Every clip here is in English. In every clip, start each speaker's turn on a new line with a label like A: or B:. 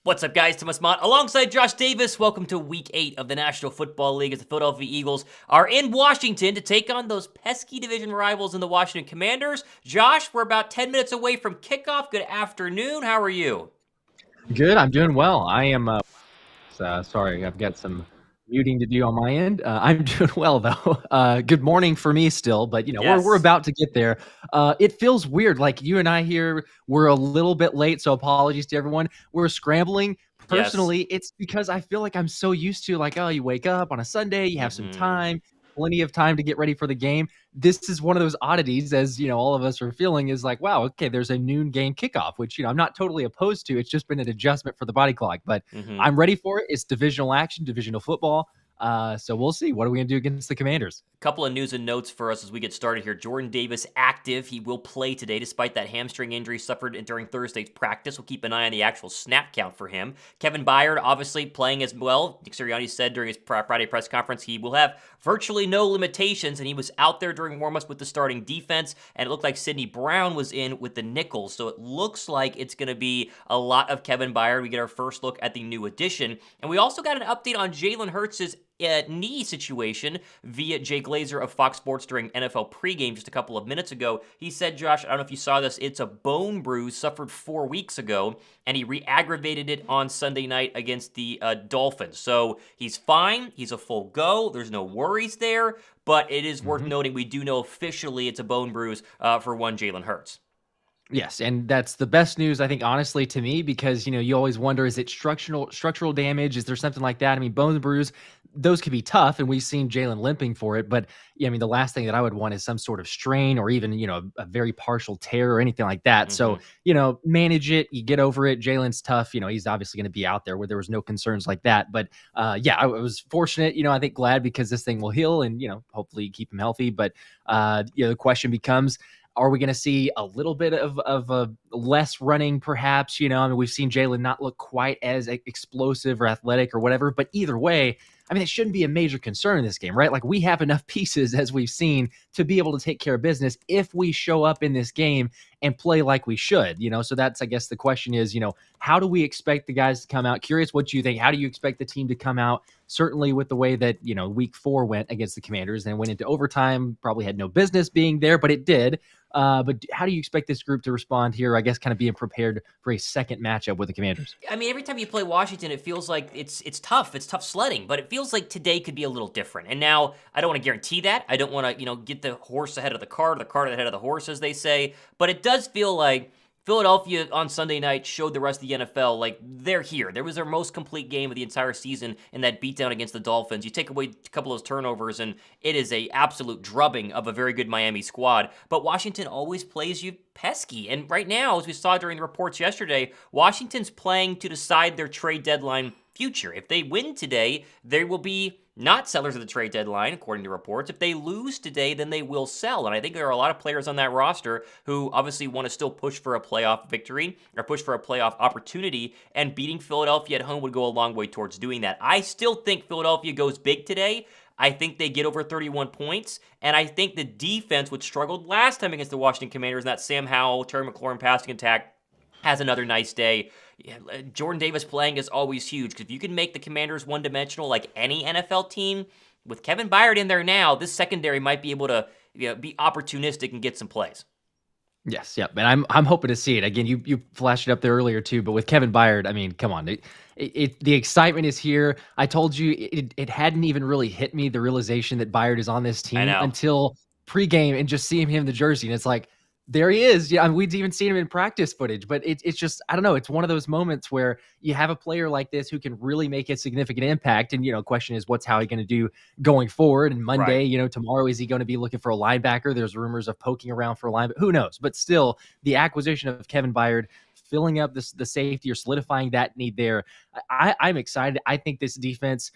A: What's up, guys? Thomas Mott alongside Josh Davis. Welcome to Week 8 of the National Football League as the Philadelphia Eagles are in Washington to take on those pesky division rivals in the Washington Commanders. Josh, we're about 10 minutes away from kickoff. Good afternoon. How are you?
B: Good. I'm doing well. I am sorry, I've got some muting to do on my end. I'm doing well though. Good morning for me still, but we're
A: Yes.
B: about to get there. It feels weird. Like you and I here, we're a little bit late, so apologies to everyone. We're scrambling.
A: Yes.
B: Personally, it's because I feel like I'm so used to like, oh, you wake up on a Sunday, you have some
A: Mm-hmm.
B: time, plenty of time to get ready for the game. This is one of those oddities, as all of us are feeling, is like, wow, okay, there's a noon game kickoff, which I'm not totally opposed to. It's just been an adjustment for the body clock, but
A: Mm-hmm.
B: I'm ready for it. It's divisional action, divisional football. So we'll see. What are we gonna do against the Commanders?
A: Couple of news and notes for us as we get started here. Jordan Davis active. He will play today despite that hamstring injury suffered during Thursday's practice. We'll keep an eye on the actual snap count for him. Kevin Byard obviously playing as well. Nick Sirianni said during his Friday press conference he will have virtually no limitations, and he was out there during warmups with the starting defense, and it looked like Sidney Brown was in with the nickels. So it looks like it's going to be a lot of Kevin Byard. We get our first look at the new addition. And we also got an update on Jalen Hurts' knee situation via Jay Glazer of Fox Sports during NFL pregame just a couple of minutes ago. He said, Josh, I don't know if you saw this, it's a bone bruise suffered 4 weeks ago, and he re-aggravated it on Sunday night against the Dolphins. So he's fine. He's a full go. There's no worries there, but it is worth noting we do know officially it's a bone bruise for one Jalen Hurts.
B: Yes, and that's the best news, I think, honestly, to me, because you always wonder, is it structural damage? Is there something like that? I mean, bone bruise, those could be tough, and we've seen Jalen limping for it. But yeah, I mean, the last thing that I would want is some sort of strain or even a very partial tear or anything like that. So
A: Mm-hmm.
B: manage it, you get over it. Jalen's tough. He's obviously going to be out there where there was no concerns like that. But yeah, I was fortunate. I think glad because this thing will heal and hopefully keep him healthy. But the question becomes, are we going to see a little bit of a less running, perhaps? I mean, we've seen Jalen not look quite as explosive or athletic or whatever, but either way, I mean, it shouldn't be a major concern in this game, right? Like, we have enough pieces, as we've seen, to be able to take care of business if we show up in this game and play like we should, So that's, I guess, the question is, how do we expect the guys to come out? Curious what you think. How do you expect the team to come out? Certainly with the way that, week 4 went against the Commanders and went into overtime, probably had no business being there, but it did. But how do you expect this group to respond here? I guess kind of being prepared for a second matchup with the Commanders.
A: I mean, every time you play Washington, it feels like it's tough. It's tough sledding, but it feels like today could be a little different. And now I don't want to guarantee that. I don't want to, get the horse ahead of the cart ahead of the horse, as they say. But it does feel like Philadelphia on Sunday night showed the rest of the NFL like they're here. There was their most complete game of the entire season in that beatdown against the Dolphins. You take away a couple of those turnovers, and it is a absolute drubbing of a very good Miami squad. But Washington always plays you pesky. And right now, as we saw during the reports yesterday, Washington's playing to decide their trade deadline future. If they win today, they will be not sellers of the trade deadline, according to reports. If they lose today, then they will sell. And I think there are a lot of players on that roster who obviously want to still push for a playoff victory or push for a playoff opportunity, and beating Philadelphia at home would go a long way towards doing that. I still think Philadelphia goes big today. I think they get over 31 points, and I think the defense, which struggled last time against the Washington Commanders, and that Sam Howell, Terry McLaurin passing attack, has another nice day. Jordan Davis playing is always huge, because if you can make the Commanders one-dimensional like any NFL team, with Kevin Byard in there now, this secondary might be able to be opportunistic and get some plays.
B: Yes, yep, and I'm hoping to see it again. You flashed it up there earlier too, but with Kevin Byard, I mean, come on, the excitement is here. I told you it hadn't even really hit me, the realization that Byard is on this
A: I
B: team,
A: know.
B: until pregame and just seeing him in the jersey, and it's like, there he is. Yeah, I mean, we'd even seen him in practice footage, but it's just, I don't know. It's one of those moments where you have a player like this who can really make a significant impact. And, question is, how he going to do going forward? And Monday,
A: Right.
B: tomorrow, is he going to be looking for a linebacker? There's rumors of poking around for a linebacker. Who knows? But still, the acquisition of Kevin Byard, filling up the safety or solidifying that need there. I'm excited. I think this defense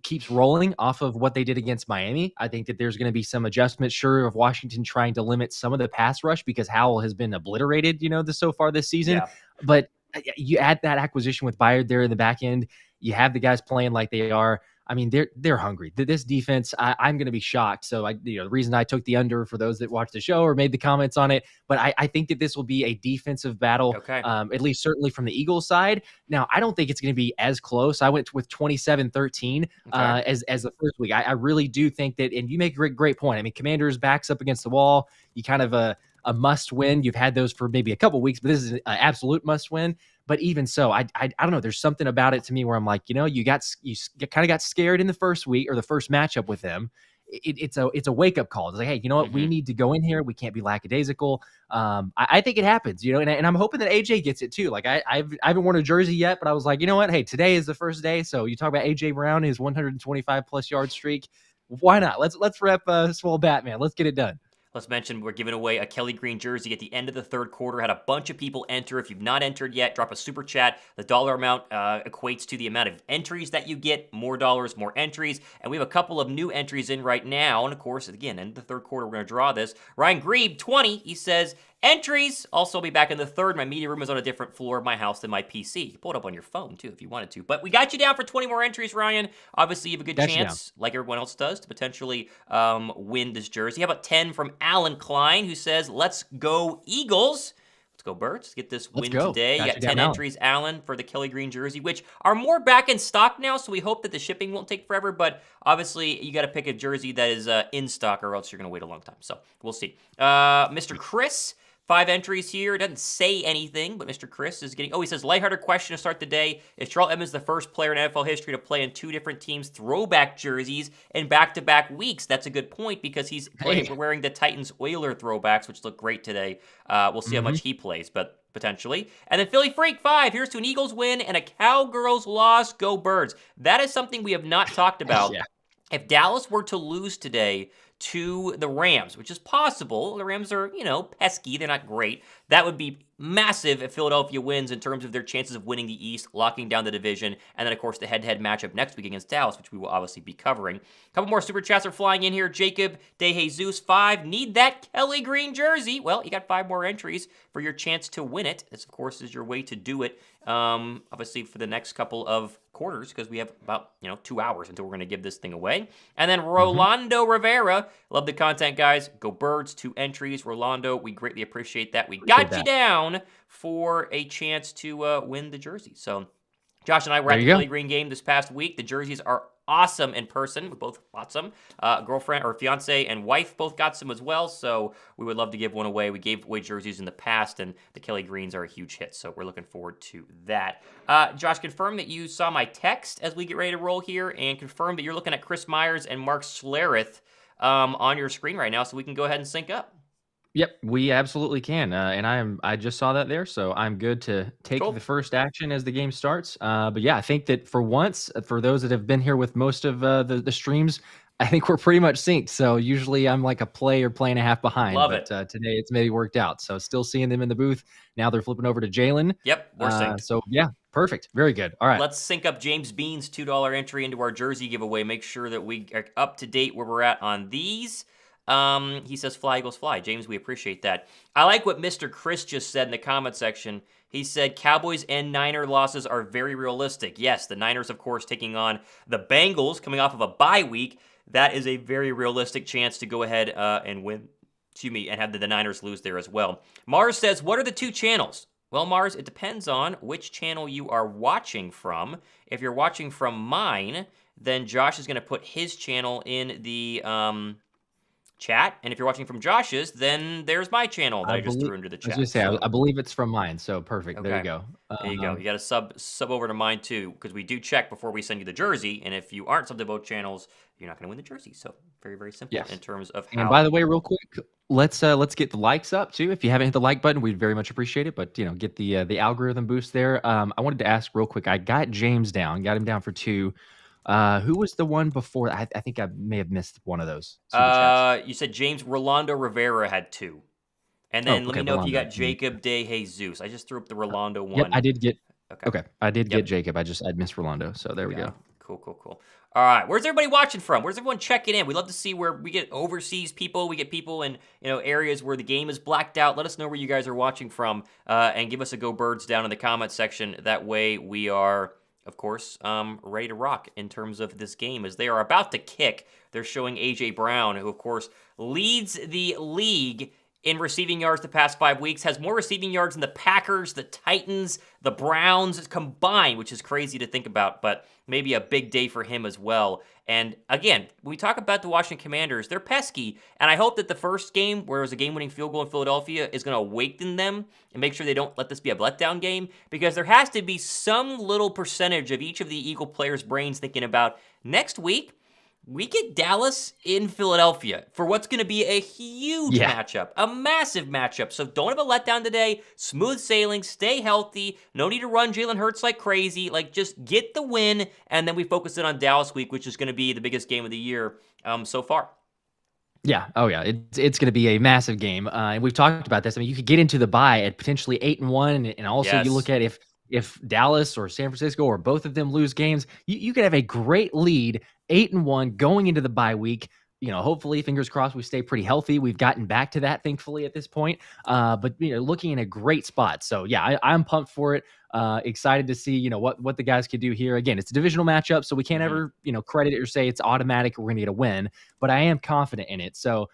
B: keeps rolling off of what they did against Miami. I think that there's going to be some adjustments, sure, of Washington trying to limit some of the pass rush because Howell has been obliterated, so far this season.
A: Yeah.
B: But you add that acquisition with Byard there in the back end, you have the guys playing like they are. I mean, they're hungry. This defense, I'm going to be shocked. So the reason I took the under for those that watched the show or made the comments on it, but I think that this will be a defensive battle,
A: Okay.
B: at least certainly from the Eagles side. Now, I don't think it's going to be as close. I went with 27-13
A: Okay.
B: as the first week. I really do think that, and you make a great point. I mean, Commanders backs up against the wall. You kind of a must win. You've had those for maybe a couple weeks, but this is an absolute must win. But even so, I don't know. There's something about it to me where I'm like, you kind of got scared in the first week or the first matchup with them. It's a wake up call. It's like, hey, you know what? We need to go in here. We can't be lackadaisical. I think it happens, and I'm hoping that AJ gets it too. Like I haven't worn a jersey yet, but I was like, you know what? Hey, today is the first day. So you talk about AJ Brown, his 125 plus yard streak. Why not? Let's rep Swole Batman. Let's get it done.
A: Let's mention we're giving away a Kelly Green jersey at the end of the third quarter. Had a bunch of people enter. If you've not entered yet, drop a super chat. The dollar amount equates to the amount of entries that you get. More dollars, more entries. And we have a couple of new entries in right now. And of course, again, end of the third quarter, we're going to draw this. Ryan Grebe, 20, he says, entries. Also, I'll be back in the third. My media room is on a different floor of my house than my PC. You can pull it up on your phone, too, if you wanted to. But we got you down for 20 more entries, Ryan. Obviously, you have a good chance, like everyone else does, to potentially win this jersey. How about 10 from Alan Klein, who says, let's go Eagles. Let's go, Birds. Let's get this win today. You got 10 entries, Alan, for the Kelly Green jersey, which are more back in stock now, so we hope that the shipping won't take forever. But obviously, you got to pick a jersey that is in stock, or else you're going to wait a long time. So we'll see. Mr. Chris, 5 entries here. It doesn't say anything, but Mr. Chris is getting... Oh, he says, lighthearted question to start the day. Is Terrell Edmonds the first player in NFL history to play in 2 different teams' throwback jerseys in back-to-back weeks? That's a good point because he's wearing the Titans-Oiler throwbacks, which look great today. We'll see how much he plays, but potentially. And then Philly Freak, 5. Here's to an Eagles win and a Cowgirls loss. Go Birds. That is something we have not talked about. If Dallas were to lose today to the Rams, which is possible. The Rams are, pesky. They're not great. That would be massive if Philadelphia wins in terms of their chances of winning the East, locking down the division, and then, of course, the head-to-head matchup next week against Dallas, which we will obviously be covering. A couple more super chats are flying in here. Jacob De Jesus, 5. Need that Kelly Green jersey. Well, you got 5 more entries for your chance to win it. This, of course, is your way to do it, obviously, for the next couple of quarters, because we have about 2 hours until we're going to give this thing away. And then Rolando Rivera, love the content, guys. Go Birds, 2 entries. Rolando, we greatly appreciate that. We got you down for a chance to win the jersey. So Josh and I were at the Kelly Green game this past week. The jerseys are awesome in person. We both bought some. Girlfriend or fiance and wife both got some as well. So we would love to give one away. We gave away jerseys in the past, and the Kelly Greens are a huge hit. So we're looking forward to that. Josh, confirm that you saw my text as we get ready to roll here, and confirm that you're looking at Chris Myers and Mark Schlereth on your screen right now, so we can go ahead and sync up.
B: Yep, we absolutely can, and I just saw that there, so I'm good to take the first action as the game starts. But yeah, I think that for once, for those that have been here with most of the streams, I think we're pretty much synced. So usually I'm like a play or play and a half behind.
A: Love
B: it. Today it's maybe worked out. So still seeing them in the booth. Now they're flipping over to Jalen.
A: Yep, we're synced.
B: So yeah, perfect. Very good. All right.
A: Let's sync up James Bean's $2 entry into our jersey giveaway. Make sure that we are up to date where we're at on these. He says, fly, Eagles, fly. James, we appreciate that. I like what Mr. Chris just said in the comment section. He said, Cowboys and Niner losses are very realistic. Yes, the Niners, of course, taking on the Bengals coming off of a bye week. That is a very realistic chance to go ahead and win, and have the Niners lose there as well. Mars says, what are the 2 channels? Well, Mars, it depends on which channel you are watching from. If you're watching from mine, then Josh is going to put his channel in the chat, and if you're watching from Josh's, then there's my channel that I just threw into the chat.
B: I believe it's from mine, so perfect. Okay. There you go.
A: There you go. You got to sub over to mine too, because we do check before we send you the jersey, and if you aren't subbed to both channels, you're not going to win the jersey. So very, very simple in terms of how.
B: And by the way, real quick, let's get the likes up too. If you haven't hit the like button, we'd very much appreciate it. But get the algorithm boost there. I wanted to ask real quick. I got James down, got him down for 2. Who was the one before? I think I may have missed one of those.
A: You said James Rolando Rivera had 2. And then let me know if you got Jacob De Jesus. I just threw up the Rolando one.
B: Yep, I did get. Okay. I did get Jacob. I'd missed Rolando. So there we go.
A: Cool. All right. Where's everybody watching from? Where's everyone checking in? We love to see where we get overseas people. We get people in areas where the game is blacked out. Let us know where you guys are watching from, and give us a go Birds down in the comment section. That way we are of course, ready to rock in terms of this game as they are about to kick. They're showing A.J. Brown, who, of course, leads the league in receiving yards the past 5 weeks, has more receiving yards than the Packers, the Titans, the Browns combined, which is crazy to think about, but maybe a big day for him as well. And again, when we talk about the Washington Commanders, they're pesky, and I hope that the first game, where it was a game-winning field goal in Philadelphia, is going to awaken them and make sure they don't let this be a letdown game, because there has to be some little percentage of each of the Eagle players' brains thinking about next week, we get Dallas in Philadelphia for what's going to be a huge matchup, a massive matchup. So don't have a letdown today. Smooth sailing, stay healthy. No need to run Jalen Hurts like crazy. Like, just get the win, and then we focus in on Dallas week, which is going to be the biggest game of the year so far.
B: Yeah. Oh, yeah. It's going to be a massive game, and we've talked about this. I mean, you could get into the bye at potentially 8-1, and also you look at if Dallas or San Francisco or both of them lose games, you could have a great lead, 8-1 going into the bye week. Hopefully, fingers crossed, we stay pretty healthy. We've gotten back to that, thankfully, at this point. But looking in a great spot. So yeah, I'm pumped for it. Excited to see what the guys could do here. Again, it's a divisional matchup, so we can't ever credit it or say it's automatic. We're gonna get a win, but I am confident in it. So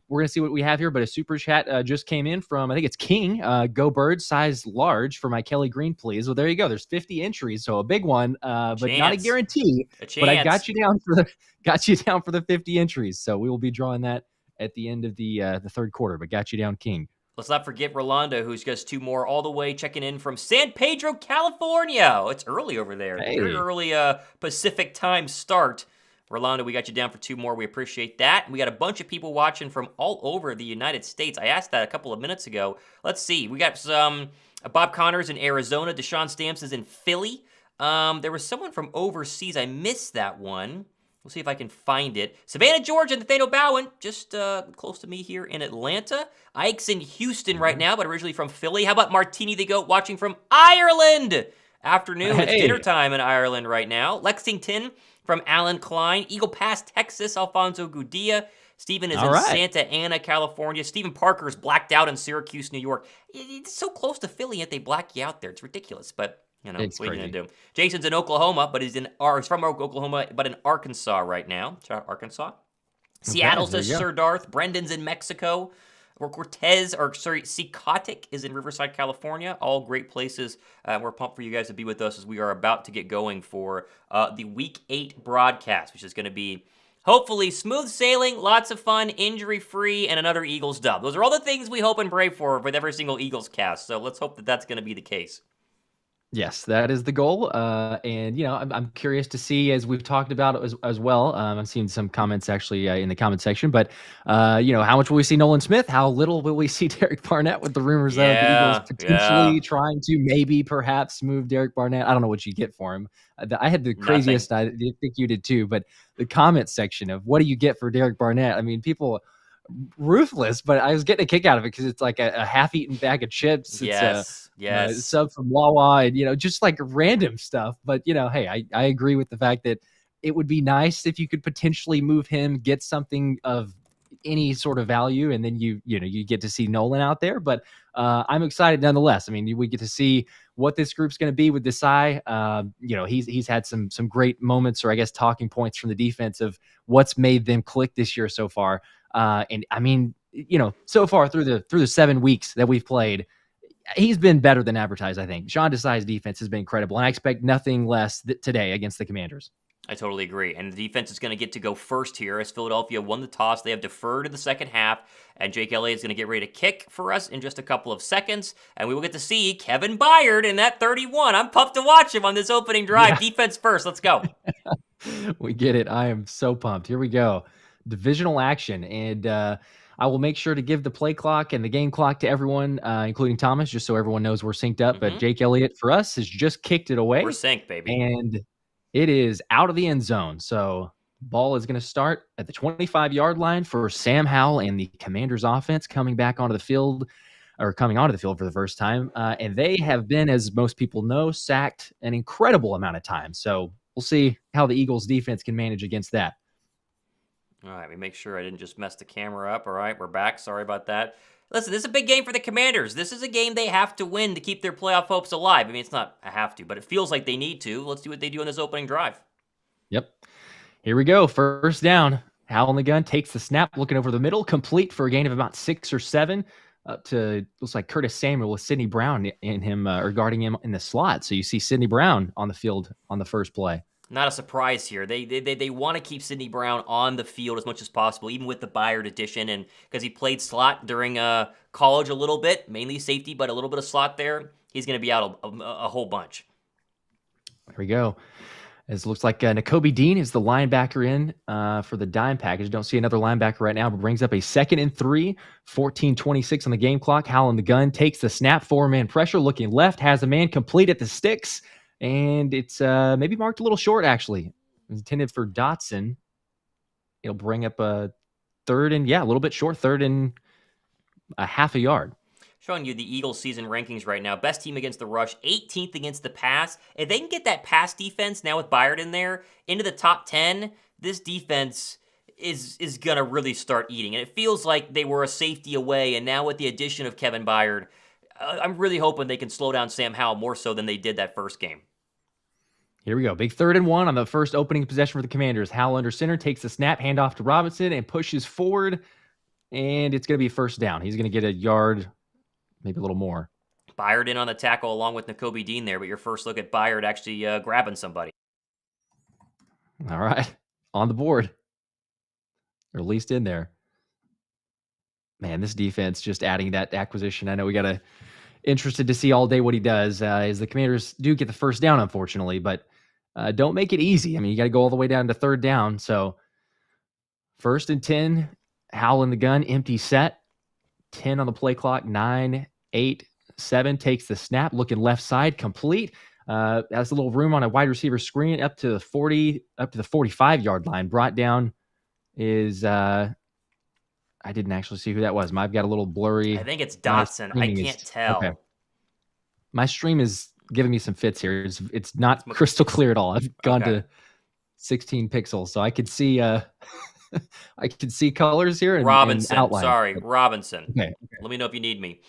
B: we're gonna see what we have here. But a super chat just came in from, I think it's King. Go Birds, size large for my Kelly Green, please. Well, there you go. There's 50 entries, so a big one, but not a guarantee. But I got you down for the 50 entries. So we will be drawing that at the end of the third quarter. But got you down, King.
A: Let's not forget Rolando, who's just 2 more all the way checking in from San Pedro, California. Oh, it's early over there.
B: Hey.
A: Very early Pacific time start. Rolando, we got you down for 2 more. We appreciate that. We got a bunch of people watching from all over the United States. I asked that a couple of minutes ago. Let's see. We got some Bob Connors in Arizona. Deshaun Stamps is in Philly. There was someone from overseas. I missed that one. We'll see if I can find it. Savannah, Georgia, Nathaniel Bowen, just close to me here in Atlanta. Ike's in Houston right now, but originally from Philly. How about Martini the Goat watching from Ireland? Afternoon, It's dinner time in Ireland right now. Lexington from Alan Klein. Eagle Pass, Texas, Alfonso Gudia. Stephen is in Santa Ana, California. Stephen Parker's blacked out in Syracuse, New York. It's so close to Philly, yet they black you out there. It's ridiculous, but... what are you going to do? Jason's in Oklahoma, but he's from Oklahoma, but in Arkansas right now. Shout out Arkansas. Seattle says Sir Darth. Brendan's in Mexico. Secotic is in Riverside, California. All great places. We're pumped for you guys to be with us as we are about to get going for the Week 8 broadcast, which is going to be hopefully smooth sailing, lots of fun, injury-free, and another Eagles dub. Those are all the things we hope and pray for with every single Eagles cast, so let's hope that that's going to be the case.
B: Yes, that is the goal. And, I'm curious to see, as we've talked about as well. I've seen some comments actually in the comment section, but, how much will we see Nolan Smith? How little will we see Derek Barnett with the rumors of the Eagles potentially trying to maybe perhaps move Derek Barnett? I don't know what you get for him. I had the craziest, I think you did too, but the comment section of what do you get for Derek Barnett? I mean, people ruthless, but I was getting a kick out of it because it's like a half-eaten bag of chips. It's a sub from Wawa, and just like random stuff. But hey, I agree with the fact that it would be nice if you could potentially move him, get something of any sort of value, and then you get to see Nolan out there. But I'm excited nonetheless. I mean, we get to see what this group's going to be with Desai. He's had some great moments, or I guess talking points from the defense of what's made them click this year so far. And I mean, so far through the 7 weeks that we've played, he's been better than advertised, I think. Sean Desai's defense has been incredible, and I expect nothing less today against the Commanders.
A: I totally agree. And the defense is going to get to go first here as Philadelphia won the toss. They have deferred to the second half, and Jake Elliott is going to get ready to kick for us in just a couple of seconds, and we will get to see Kevin Byard in that 31. I'm pumped to watch him on this opening drive. Yeah. Defense first. Let's go.
B: We get it. I am so pumped. Here we go. Divisional action, and I will make sure to give the play clock and the game clock to everyone, including Thomas, just so everyone knows we're synced up. But Jake Elliott, for us, has just kicked it away.
A: We're synced, baby.
B: And it is out of the end zone. So ball is going to start at the 25-yard line for Sam Howell and the Commanders offense coming onto the field for the first time. And they have been, as most people know, sacked an incredible amount of time. So we'll see how the Eagles defense can manage against that.
A: All right, let me make sure I didn't just mess the camera up. All right, we're back. Sorry about that. Listen, this is a big game for the Commanders. This is a game they have to win to keep their playoff hopes alive. I mean, it's not a have to, but it feels like they need to. Let's see what they do in this opening drive.
B: Yep. Here we go. First down. Howell in the gun takes the snap, looking over the middle, complete for a gain of about 6 or 7. Up to, looks like Curtis Samuel with Sidney Brown in him, or guarding him in the slot. So you see Sidney Brown on the field on the first play.
A: Not a surprise here. They want to keep Sidney Brown on the field as much as possible, even with the Byard addition, and because he played slot during college a little bit, mainly safety, but a little bit of slot there. He's going to be out a whole bunch.
B: There we go. As it looks like Nakobe Dean is the linebacker in for the dime package. Don't see another linebacker right now, but brings up a 2nd and 3, 14:26 on the game clock. Howell in the gun takes the snap, 4-man pressure, looking left, has a man complete at the sticks, and it's maybe marked a little short, actually. It was intended for Dotson. It'll bring up a 3rd and, a little bit short, 3rd and a half a yard.
A: Showing you the Eagles season rankings right now. Best team against the rush, 18th against the pass. If they can get that pass defense now with Byard in there into the top 10, this defense is going to really start eating. And it feels like they were a safety away, and now with the addition of Kevin Byard, I'm really hoping they can slow down Sam Howell more so than they did that first game.
B: Here we go. Big 3rd and 1 on the first opening possession for the Commanders. Howell under center takes the snap, handoff to Robinson, and pushes forward, and it's going to be a first down. He's going to get a yard, maybe a little more.
A: Byard in on the tackle along with Nakobe Dean there, but your first look at Byard actually grabbing somebody.
B: All right. On the board. Or at least in there. Man, this defense just adding that acquisition. I know we got to interested to see all day what he does as the Commanders do get the first down, unfortunately, but don't make it easy. I mean, you got to go all the way down to 3rd down. So 1st and 10, Howell in the gun, empty set. 10 on the play clock, 9, 8, 7, takes the snap, looking left side, complete. Has a little room on a wide receiver screen up to the 45-yard line. Brought down is, I didn't actually see who that was. I've got a little blurry.
A: I think it's Dotson. I can't tell. Okay.
B: My stream is giving me some fits here. It's not crystal clear at all. I've gone to 16 pixels, so I could see I can see colors here.
A: Robinson.
B: And outline.
A: Sorry, Robinson.
B: Okay.
A: Let me know if you need me.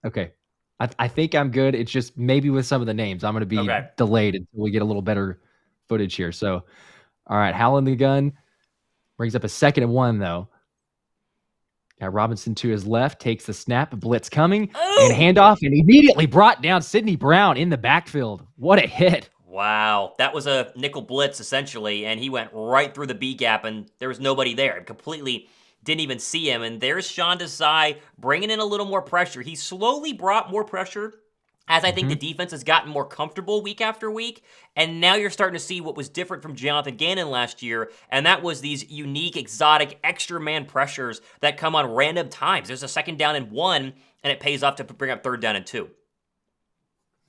B: Okay. I think I'm good. It's just maybe with some of the names, I'm going to be delayed until we get a little better footage here. So, all right. Howell in the gun brings up a 2nd and 1, though. Got Robinson to his left, takes the snap, blitz coming, and handoff, and immediately brought down Sidney Brown in the backfield. What a hit.
A: Wow, that was a nickel blitz, essentially, and he went right through the B gap, and there was nobody there. I completely didn't even see him, and there's Sean Desai bringing in a little more pressure. He slowly brought more pressure as I think the defense has gotten more comfortable week after week, and now you're starting to see what was different from Jonathan Gannon last year, and that was these unique, exotic, extra man pressures that come on random times. There's a 2nd down and 1, and it pays off to bring up 3rd down and 2.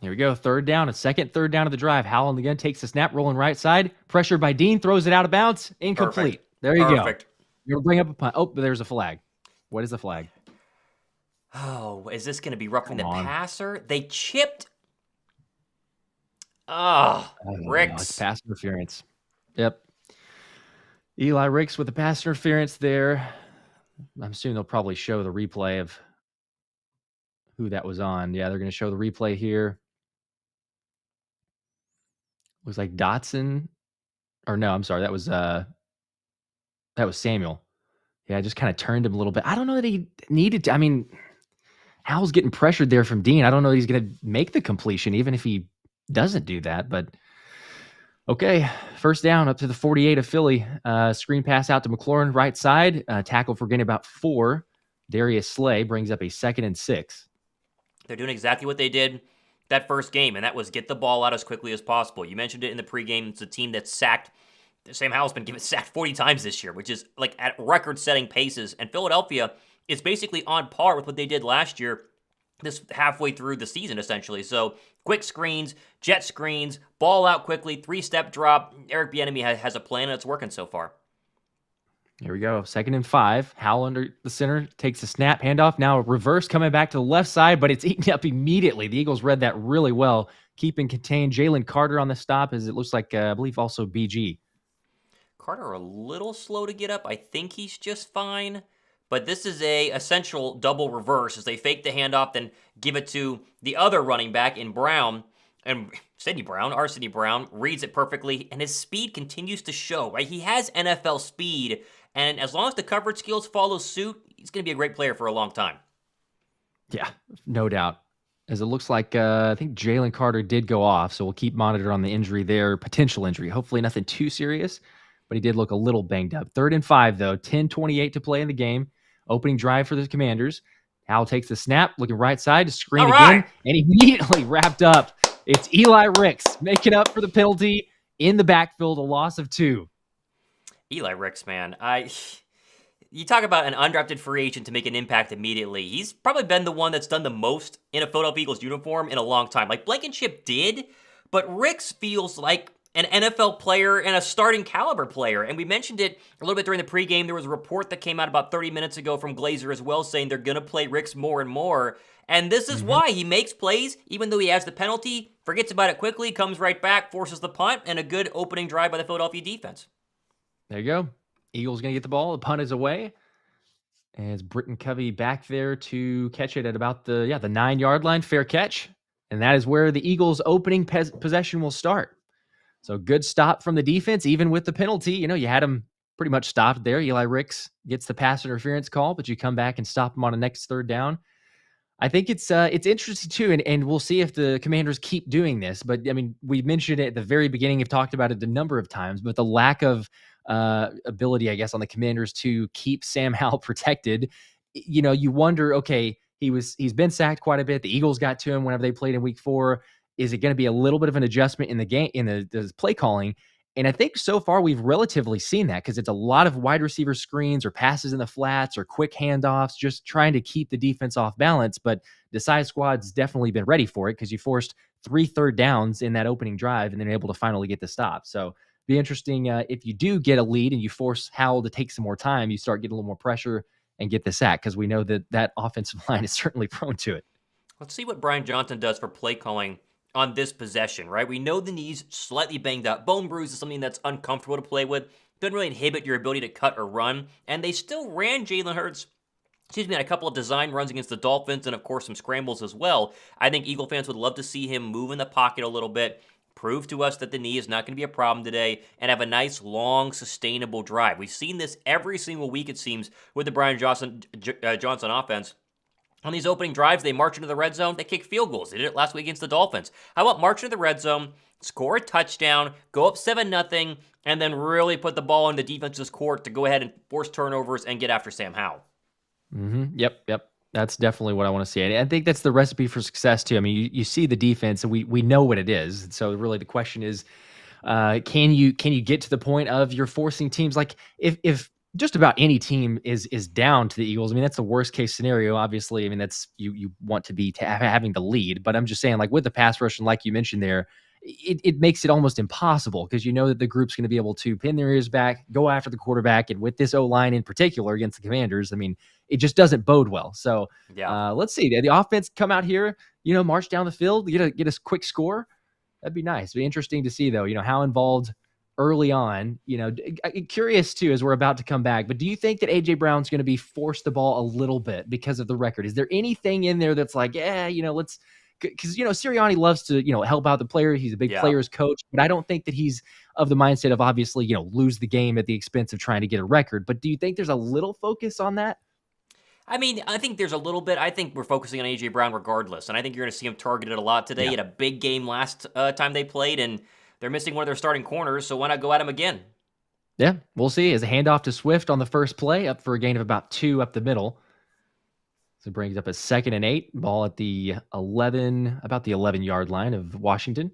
B: Here we go. 3rd down, a 3rd down of the drive. Howell on the gun takes the snap, rolling right side. Pressured by Dean, throws it out of bounds. Incomplete.
A: Perfect.
B: There you go. You're going to bring up a punt. Oh, there's a flag. What is the flag?
A: Oh, is this going to be roughing the passer? They chipped. Ricks.
B: It's pass interference. Yep. Eli Ricks with the pass interference there. I'm assuming they'll probably show the replay of who that was on. Yeah, they're going to show the replay here. Looks like Dotson. Or no, I'm sorry. That was Samuel. Yeah, I just kind of turned him a little bit. I don't know that he needed to. I mean, Howell's getting pressured there from Dean. I don't know that he's going to make the completion, even if he doesn't do that. But okay, 1st down up to the 48 of Philly. Screen pass out to McLaurin, right side. Tackle for getting about 4. Darius Slay brings up a 2nd and 6.
A: They're doing exactly what they did that first game, and that was get the ball out as quickly as possible. You mentioned it in the pregame. It's a team that's sacked. Sam Howell's been sacked 40 times this year, which is like at record-setting paces. And Philadelphia is basically on par with what they did last year, this halfway through the season, essentially. So quick screens, jet screens, ball out quickly, 3-step drop. Eric Bieniemy has a plan, and it's working so far.
B: Here we go. 2nd and 5. Howell under the center takes a snap, handoff. Now a reverse coming back to the left side, but it's eaten up immediately. The Eagles read that really well, keeping contained. Jalen Carter on the stop, as it looks like, I believe, also BG.
A: Carter a little slow to get up. I think he's just fine. but this is a essential double reverse as they fake the handoff, then give it to the other running back in Brown. And our Sidney Brown, reads it perfectly, and his speed continues to show, right? He has NFL speed, and as long as the coverage skills follow suit, he's going to be a great player for a long time.
B: Yeah, no doubt. As it looks like, I think Jalen Carter did go off, so we'll keep monitoring on the injury there, potential injury. Hopefully nothing too serious, but he did look a little banged up. 3rd and 5, though, 10:28 to play in the game. Opening drive for the Commanders. Howell takes the snap, looking right side to screen again, and immediately wrapped up. It's Eli Ricks making up for the penalty in the backfield, a loss of 2.
A: Eli Ricks, man. You talk about an undrafted free agent to make an impact immediately. He's probably been the one that's done the most in a Philadelphia Eagles uniform in a long time. Like Blankenship did, but Ricks feels like an NFL player and a starting caliber player. And we mentioned it a little bit during the pregame. There was a report that came out about 30 minutes ago from Glazer as well saying they're going to play Ricks more and more. And this is why he makes plays, even though he has the penalty, forgets about it quickly, comes right back, forces the punt, and a good opening drive by the Philadelphia defense.
B: There you go. Eagles going to get the ball. The punt is away. As Britton Covey back there to catch it at about the 9-yard line. Fair catch. And that is where the Eagles' opening possession will start. So good stop from the defense, even with the penalty. You had him pretty much stopped there. Eli Ricks gets the pass interference call, but you come back and stop him on a next 3rd down. I think it's interesting too, and we'll see if the Commanders keep doing this. But I mean, we mentioned it at the very beginning. We've talked about it a number of times, but the lack of ability, I guess, on the Commanders to keep Sam Howell protected. You wonder, okay, he's been sacked quite a bit. The Eagles got to him whenever they played in Week 4. Is it going to be a little bit of an adjustment in the game, in the play calling? And I think so far we've relatively seen that because it's a lot of wide receiver screens or passes in the flats or quick handoffs, just trying to keep the defense off balance. But the Desai squad's definitely been ready for it because you forced 3 third downs in that opening drive and then able to finally get the stop. So be interesting if you do get a lead and you force Howell to take some more time, you start getting a little more pressure and get the sack because we know that offensive line is certainly prone to it.
A: Let's see what Brian Johnson does for play calling on this possession, right? We know the knee's slightly banged up. Bone bruise is something that's uncomfortable to play with. Doesn't really inhibit your ability to cut or run. And they still ran Jalen Hurts, on a couple of design runs against the Dolphins and, of course, some scrambles as well. I think Eagle fans would love to see him move in the pocket a little bit, prove to us that the knee is not going to be a problem today, and have a nice, long, sustainable drive. We've seen this every single week, it seems, with the Brian Johnson offense. On these opening drives, they march into the red zone, they kick field goals. They did it last week against the Dolphins. How about march into the red zone, score a touchdown, go up 7-0, and then really put the ball in the defense's court to go ahead and force turnovers and get after Sam Howell?
B: Yep. That's definitely what I want to see. And I think that's the recipe for success, too. I mean, you see the defense, and we know what it is. So really the question is, can you get to the point of you're forcing teams, like if just about any team is down to the Eagles. I mean, that's the worst case scenario. Obviously, I mean, that's you want to be having the lead, but I'm just saying, like with the pass rush and like you mentioned there, it makes it almost impossible because you know that the group's going to be able to pin their ears back, go after the quarterback, and with this O-line in particular against the Commanders, I mean, it just doesn't bode well. So let's see. The offense come out here, march down the field, get a quick score. That'd be nice. It'd be interesting to see though, how involved early on, curious too, as we're about to come back, but do you think that AJ Brown's going to be forced the ball a little bit because of the record? Is there anything in there that's like, let's, because, Sirianni loves to, help out the player. He's a big player's coach, but I don't think that he's of the mindset of obviously, lose the game at the expense of trying to get a record. But do you think there's a little focus on that?
A: I mean, I think there's a little bit. I think we're focusing on A.J. Brown regardless, and I think you're going to see him targeted a lot today. He had a big game last time they played, and they're missing one of their starting corners, so why not go at him again?
B: Yeah, we'll see. As a handoff to Swift on the first play, up for a gain of about 2 up the middle. So it brings up a 2nd and 8, ball at the 11-yard line of Washington.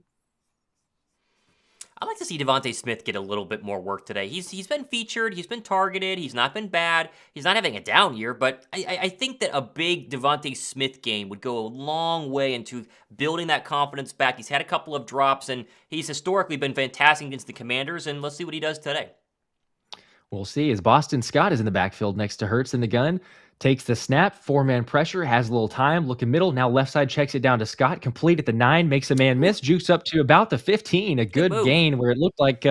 A: I'd like to see Devontae Smith get a little bit more work today. He's been featured, he's been targeted, he's not been bad, he's not having a down year, but I think that a big Devontae Smith game would go a long way into building that confidence back. He's had a couple of drops, and he's historically been fantastic against the Commanders, and let's see what he does today.
B: We'll see as Boston Scott is in the backfield next to Hurts in the gun. Takes the snap, 4-man pressure, has a little time, looking middle. Now left side checks it down to Scott, complete at the 9, makes a man miss, jukes up to about the 15. A good gain where it looked like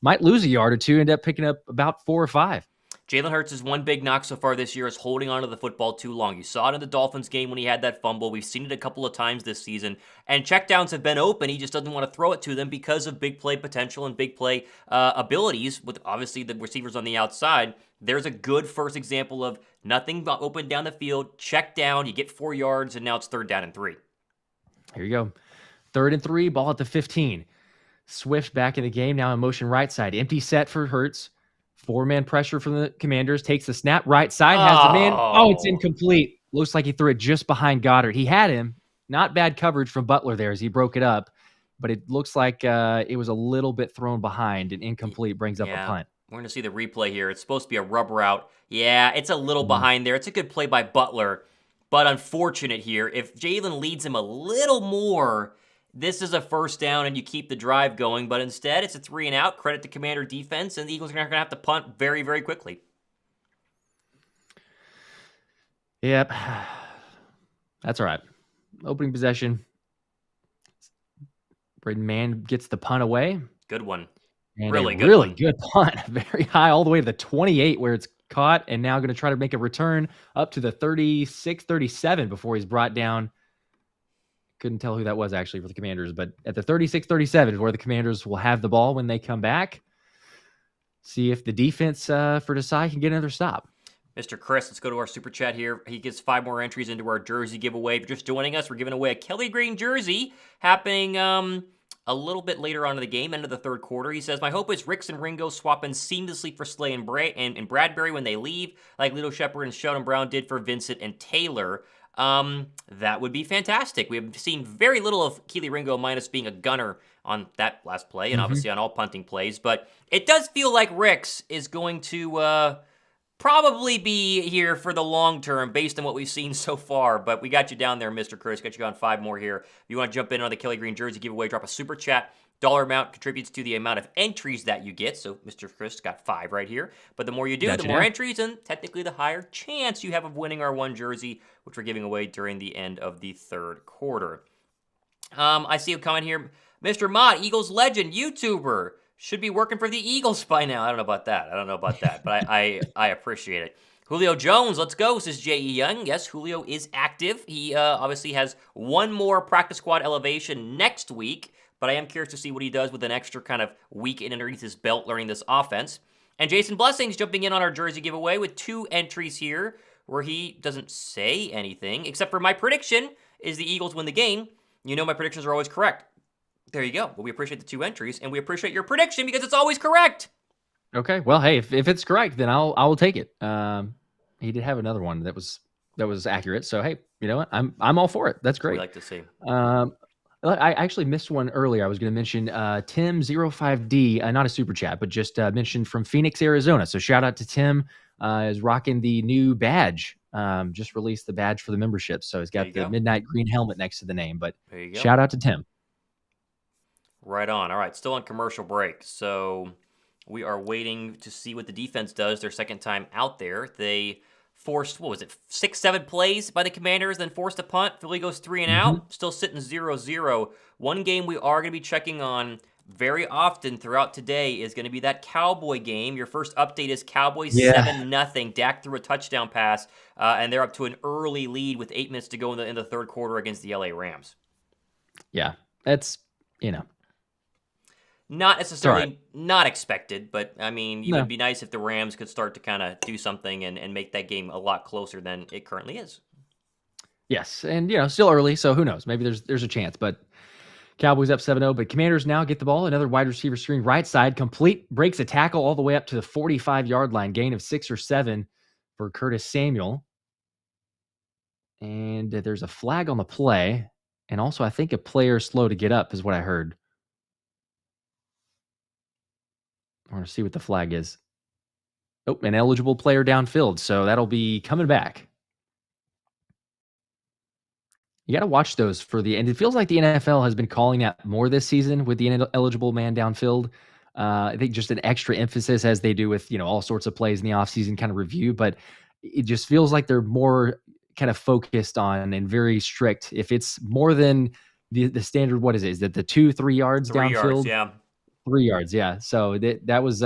B: might lose a yard or two, end up picking up about 4 or 5.
A: Jalen Hurts' one big knock so far this year is holding onto the football too long. You saw it in the Dolphins game when he had that fumble. We've seen it a couple of times this season. And checkdowns have been open. He just doesn't want to throw it to them because of big play potential and big play abilities with obviously the receivers on the outside. There's a good first example of nothing open down the field, check down, you get 4 yards, and now it's 3rd down and 3.
B: Here you go. 3rd and 3, ball at the 15. Swift back in the game, now in motion right side. Empty set for Hurts. 4-man pressure from the Commanders. Takes the snap right side. Has the man. Oh, it's incomplete. Looks like he threw it just behind Goddard. He had him. Not bad coverage from Butler there as he broke it up. But it looks like it was a little bit thrown behind and incomplete. Brings up a punt.
A: We're going to see the replay here. It's supposed to be a rub route. Yeah, it's a little behind there. It's a good play by Butler. But unfortunate here. If Jalen leads him a little more, this is a 1st down and you keep the drive going. But instead, it's a 3 and out. Credit to Commander defense. And the Eagles are going to have to punt very, very quickly.
B: Yep. That's all right. Opening possession. Braden Mann gets the punt away.
A: Good one.
B: And
A: really
B: good punt. Very high, all the way to the 28 where it's caught, and now going to try to make a return up to the 36, 37 before he's brought down. Couldn't tell who that was actually for the Commanders, but at the 36, 37 is where the Commanders will have the ball when they come back. See if the defense for Desai can get another stop.
A: Mr. Chris, let's go to our super chat here. He gives 5 more entries into our jersey giveaway. If you're just joining us, we're giving away a Kelly Green jersey happening a little bit later on in the game, end of the 3rd quarter. He says, my hope is Ricks and Ringo swapping seamlessly for Slay and Bradbury when they leave, like Lito Shepard and Sheldon Brown did for Vincent and Taylor. That would be fantastic. We have seen very little of Keely Ringo minus being a gunner on that last play and obviously on all punting plays, but it does feel like Ricks is going to probably be here for the long term based on what we've seen so far, but we got you down there, Mr. Chris. Got you on 5 more here. If you want to jump in on the Kelly Green jersey giveaway, drop a super chat. Dollar amount contributes to the amount of entries that you get. So Mr. Chris got 5 right here. But the more you do, the more entries, and technically the higher chance you have of winning our one jersey, which we're giving away during the end of the 3rd quarter. I see a comment here. Mr. Mott, Eagles legend, YouTuber. Should be working for the Eagles by now. I don't know about that. But I appreciate it. Julio Jones, let's go, says J.E. Young. Yes, Julio is active. He obviously has 1 more practice squad elevation next week, but I am curious to see what he does with an extra kind of week in underneath his belt learning this offense. And Jason Blessings jumping in on our jersey giveaway with 2 entries here where he doesn't say anything, except for my prediction is the Eagles win the game. You know my predictions are always correct. There you go. Well, we appreciate the 2 entries, and we appreciate your prediction because it's always correct.
B: Okay. Well, hey, if it's correct, then I will take it. He did have another one that was accurate. So hey, you know what? I'm all for it. That's great.
A: We like to see.
B: I actually missed one earlier. I was going to mention Tim05D, not a super chat, but just mentioned from Phoenix, Arizona. So shout out to Tim. Is rocking the new badge. Just released the badge for the membership. So he's got the midnight green helmet next to the name. But shout out to Tim.
A: Right on. All right, still on commercial break. So we are waiting to see what the defense does their 2nd time out there. They forced, 6, 7 plays by the Commanders, then forced a punt. Philly goes 3 and out, still sitting 0-0. One game we are going to be checking on very often throughout today is going to be that Cowboy game. Your first update is Cowboys 7-0. Dak threw a touchdown pass, and they're up to an early lead with 8 minutes to go in the 3rd quarter against the LA Rams.
B: Yeah, that's,
A: not necessarily not expected, but I mean, it would be nice if the Rams could start to kind of do something and make that game a lot closer than it currently is.
B: Yes, and still early, so who knows? Maybe there's a chance, but Cowboys up 7-0, but Commanders now get the ball. Another wide receiver screen right side, complete, breaks a tackle all the way up to the 45-yard line, gain of 6 or 7 for Curtis Samuel. And there's a flag on the play, and also I think a player slow to get up is what I heard. I want to see what the flag is. Oh, an eligible player downfield, so that'll be coming back. You got to watch those and it feels like the NFL has been calling that more this season with the eligible man downfield. I think just an extra emphasis as they do with, all sorts of plays in the offseason kind of review, but it just feels like they're more kind of focused on and very strict. If it's more than the standard, what is it? Is that the 2-3 yards downfield?
A: 3 yards, yeah.
B: 3 yards, yeah. So that was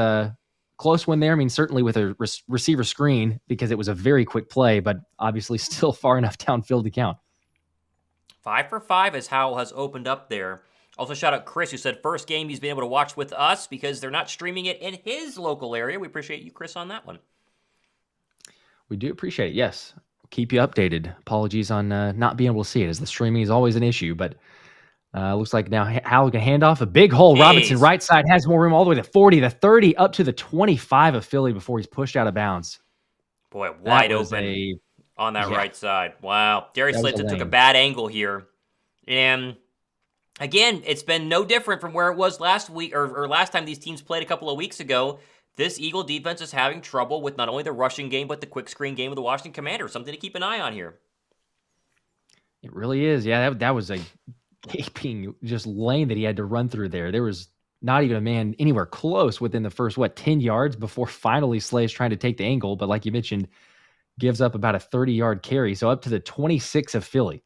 B: close one there. I mean, certainly with a receiver screen because it was a very quick play, but obviously still far enough downfield to count.
A: 5 for 5 as Howell has opened up there. Also, shout out Chris, who said first game he's been able to watch with us because they're not streaming it in his local area. We appreciate you, Chris, on that one.
B: We do appreciate it, yes. Keep you updated. Apologies on not being able to see it, as the streaming is always an issue, but looks like now Howell can hand off a big hole.
A: Jeez.
B: Robinson right side has more room all the way to 40, the 30, up to the 25 of Philly before he's pushed out of bounds.
A: Boy, wide open on that right side. Wow. Darius Slayton took a bad angle here. And again, it's been no different from where it was last week or last time these teams played a couple of weeks ago. This Eagle defense is having trouble with not only the rushing game, but the quick screen game of the Washington Commanders. Something to keep an eye on here.
B: It really is. Yeah, that was a gaping just lane that he had to run through there. There was not even a man anywhere close within the first, 10 yards before finally Slay's trying to take the angle. But like you mentioned, gives up about a 30-yard carry. So up to the 26 of Philly.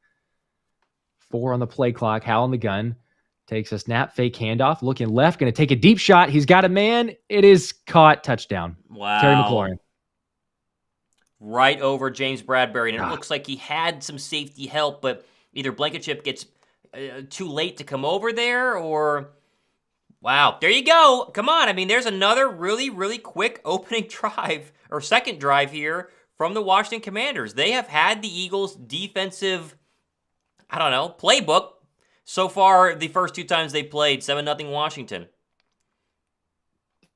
B: 4 on the play clock. Howell on the gun. Takes a snap, fake handoff, looking left, going to take a deep shot. He's got a man. It is caught. Touchdown.
A: Wow.
B: Terry McLaurin.
A: Right over James Bradbury. And it looks like he had some safety help, but either Blankenship gets too late to come over there or... Wow. There you go. Come on. I mean, there's another really, really quick opening drive or second drive here from the Washington Commanders. They have had the Eagles' defensive, playbook so far the first 2 times they played. 7-0 Washington.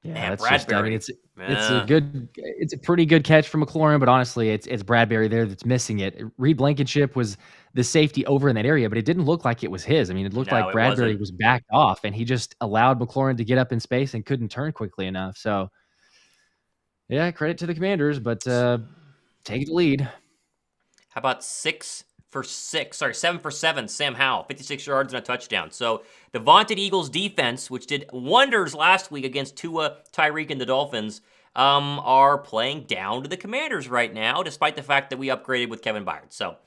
B: Yeah,
A: Man,
B: that's
A: Bradbury.
B: just, it's a pretty good catch from McLaurin, but honestly, it's Bradbury there that's missing it. Reed Blankenship was the safety over in that area, but it didn't look like it was his. I mean, it looked like Bradbury was backed off, and he just allowed McLaurin to get up in space and couldn't turn quickly enough. So, yeah, credit to the Commanders, but take the lead.
A: How about 7 for 7, Sam Howell, 56 yards and a touchdown. So the vaunted Eagles defense, which did wonders last week against Tua, Tyreek, and the Dolphins, are playing down to the Commanders right now, despite the fact that we upgraded with Kevin Byard. So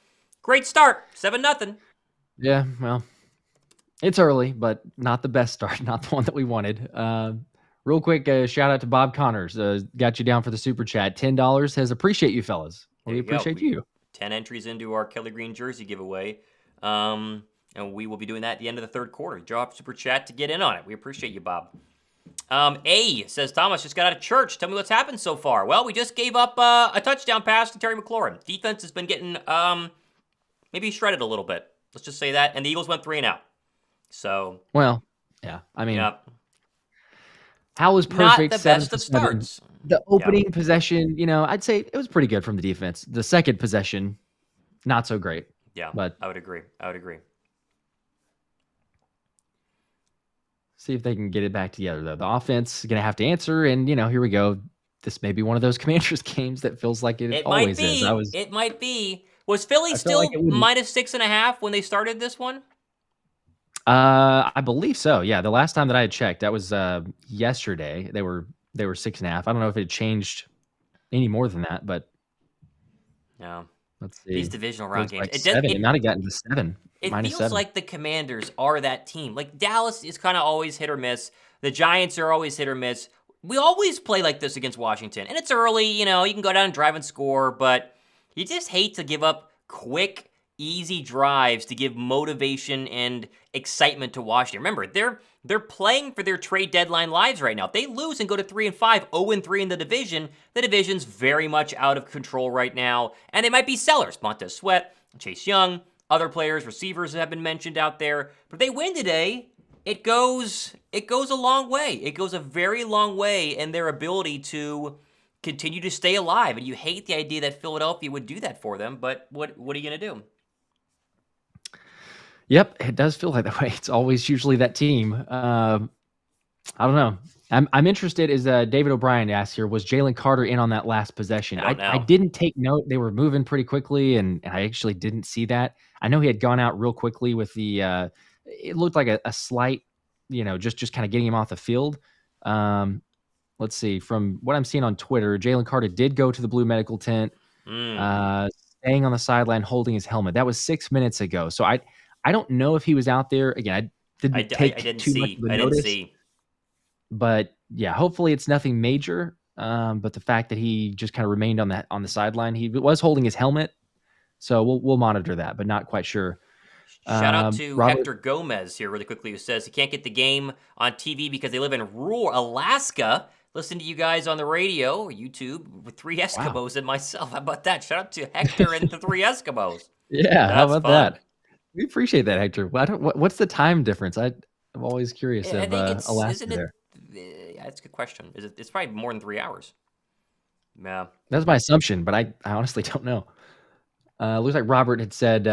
A: great start, 7-0.
B: Yeah, well, it's early, but not the best start, not the one that we wanted. Real quick, shout out to Bob Connors. Got you down for the super chat. $10 says, appreciate you fellas. We appreciate you.
A: 10 entries into our Kelly Green jersey giveaway. And we will be doing that at the end of the third quarter. Drop super chat to get in on it. We appreciate you, Bob. A says, Thomas just got out of church. Tell me what's happened so far. Well, we just gave up a touchdown pass to Terry McLaurin. Defense has been getting maybe shredded a little bit. Let's just say that. And the Eagles went 3 and out. So.
B: Well, yeah. I mean,
A: Howell
B: was perfect.
A: Not the best of starts.
B: The opening possession, I'd say it was pretty good from the defense. The second possession, not so great.
A: Yeah,
B: but
A: I would agree.
B: See if they can get it back together, though. The offense is going to have to answer, and, here we go. This may be one of those Commanders games that feels like it always is.
A: It might be. Was Philly still minus 6.5 when they started this one?
B: I believe so. Yeah, the last time that I had checked, that was yesterday. They were 6.5. I don't know if it changed any more than that, but
A: no.
B: Let's see.
A: These divisional round games.
B: Like 7. It might have gotten to 7.
A: It
B: minus
A: feels
B: 7.
A: like the Commanders are that team. Like Dallas is kind of always hit or miss. The Giants are always hit or miss. We always play like this against Washington. And it's early, you can go down and drive and score, but you just hate to give up quick, easy drives to give motivation and excitement to Washington. Remember, they're playing for their trade deadline lives right now. If they lose and go to 3-5, 0-3 in the division's very much out of control right now. And they might be sellers. Montez Sweat, Chase Young, other players, receivers have been mentioned out there. But if they win today, it goes a long way. It goes a very long way in their ability to continue to stay alive. And you hate the idea that Philadelphia would do that for them, but what are you going to do?
B: Yep, it does feel like that way. It's always usually that team. I don't know. I'm interested, as David O'Brien asked here, was Jalen Carter in on that last possession? I didn't take note. They were moving pretty quickly, and I actually didn't see that. I know he had gone out real quickly with the it looked like a slight, just kind of getting him off the field. Let's see. From what I'm seeing on Twitter, Jalen Carter did go to the blue medical tent, staying on the sideline holding his helmet. That was 6 minutes ago. So I don't know if he was out there. Again, I didn't see.
A: But yeah, hopefully
B: but the fact that he just kind of remained on the sideline, he was holding his helmet, so we'll monitor that, but not quite sure.
A: Shout out to
B: Robert,
A: Hector Gomez here really quickly, who says he can't get the game on TV because they live in rural Alaska. Listen to you guys on the radio or YouTube with 3 Eskimos and myself. How about that? Shout out to Hector and the 3 Eskimos.
B: yeah,
A: That's
B: how about
A: fun.
B: that? We appreciate that, Hector. What's the time difference? I'm always curious
A: I
B: of
A: think it's,
B: Alaska
A: isn't it?
B: there.
A: Yeah, that's a good question. It's probably more than 3 hours. Yeah.
B: That's my assumption, but I honestly don't know. Looks like Robert had said,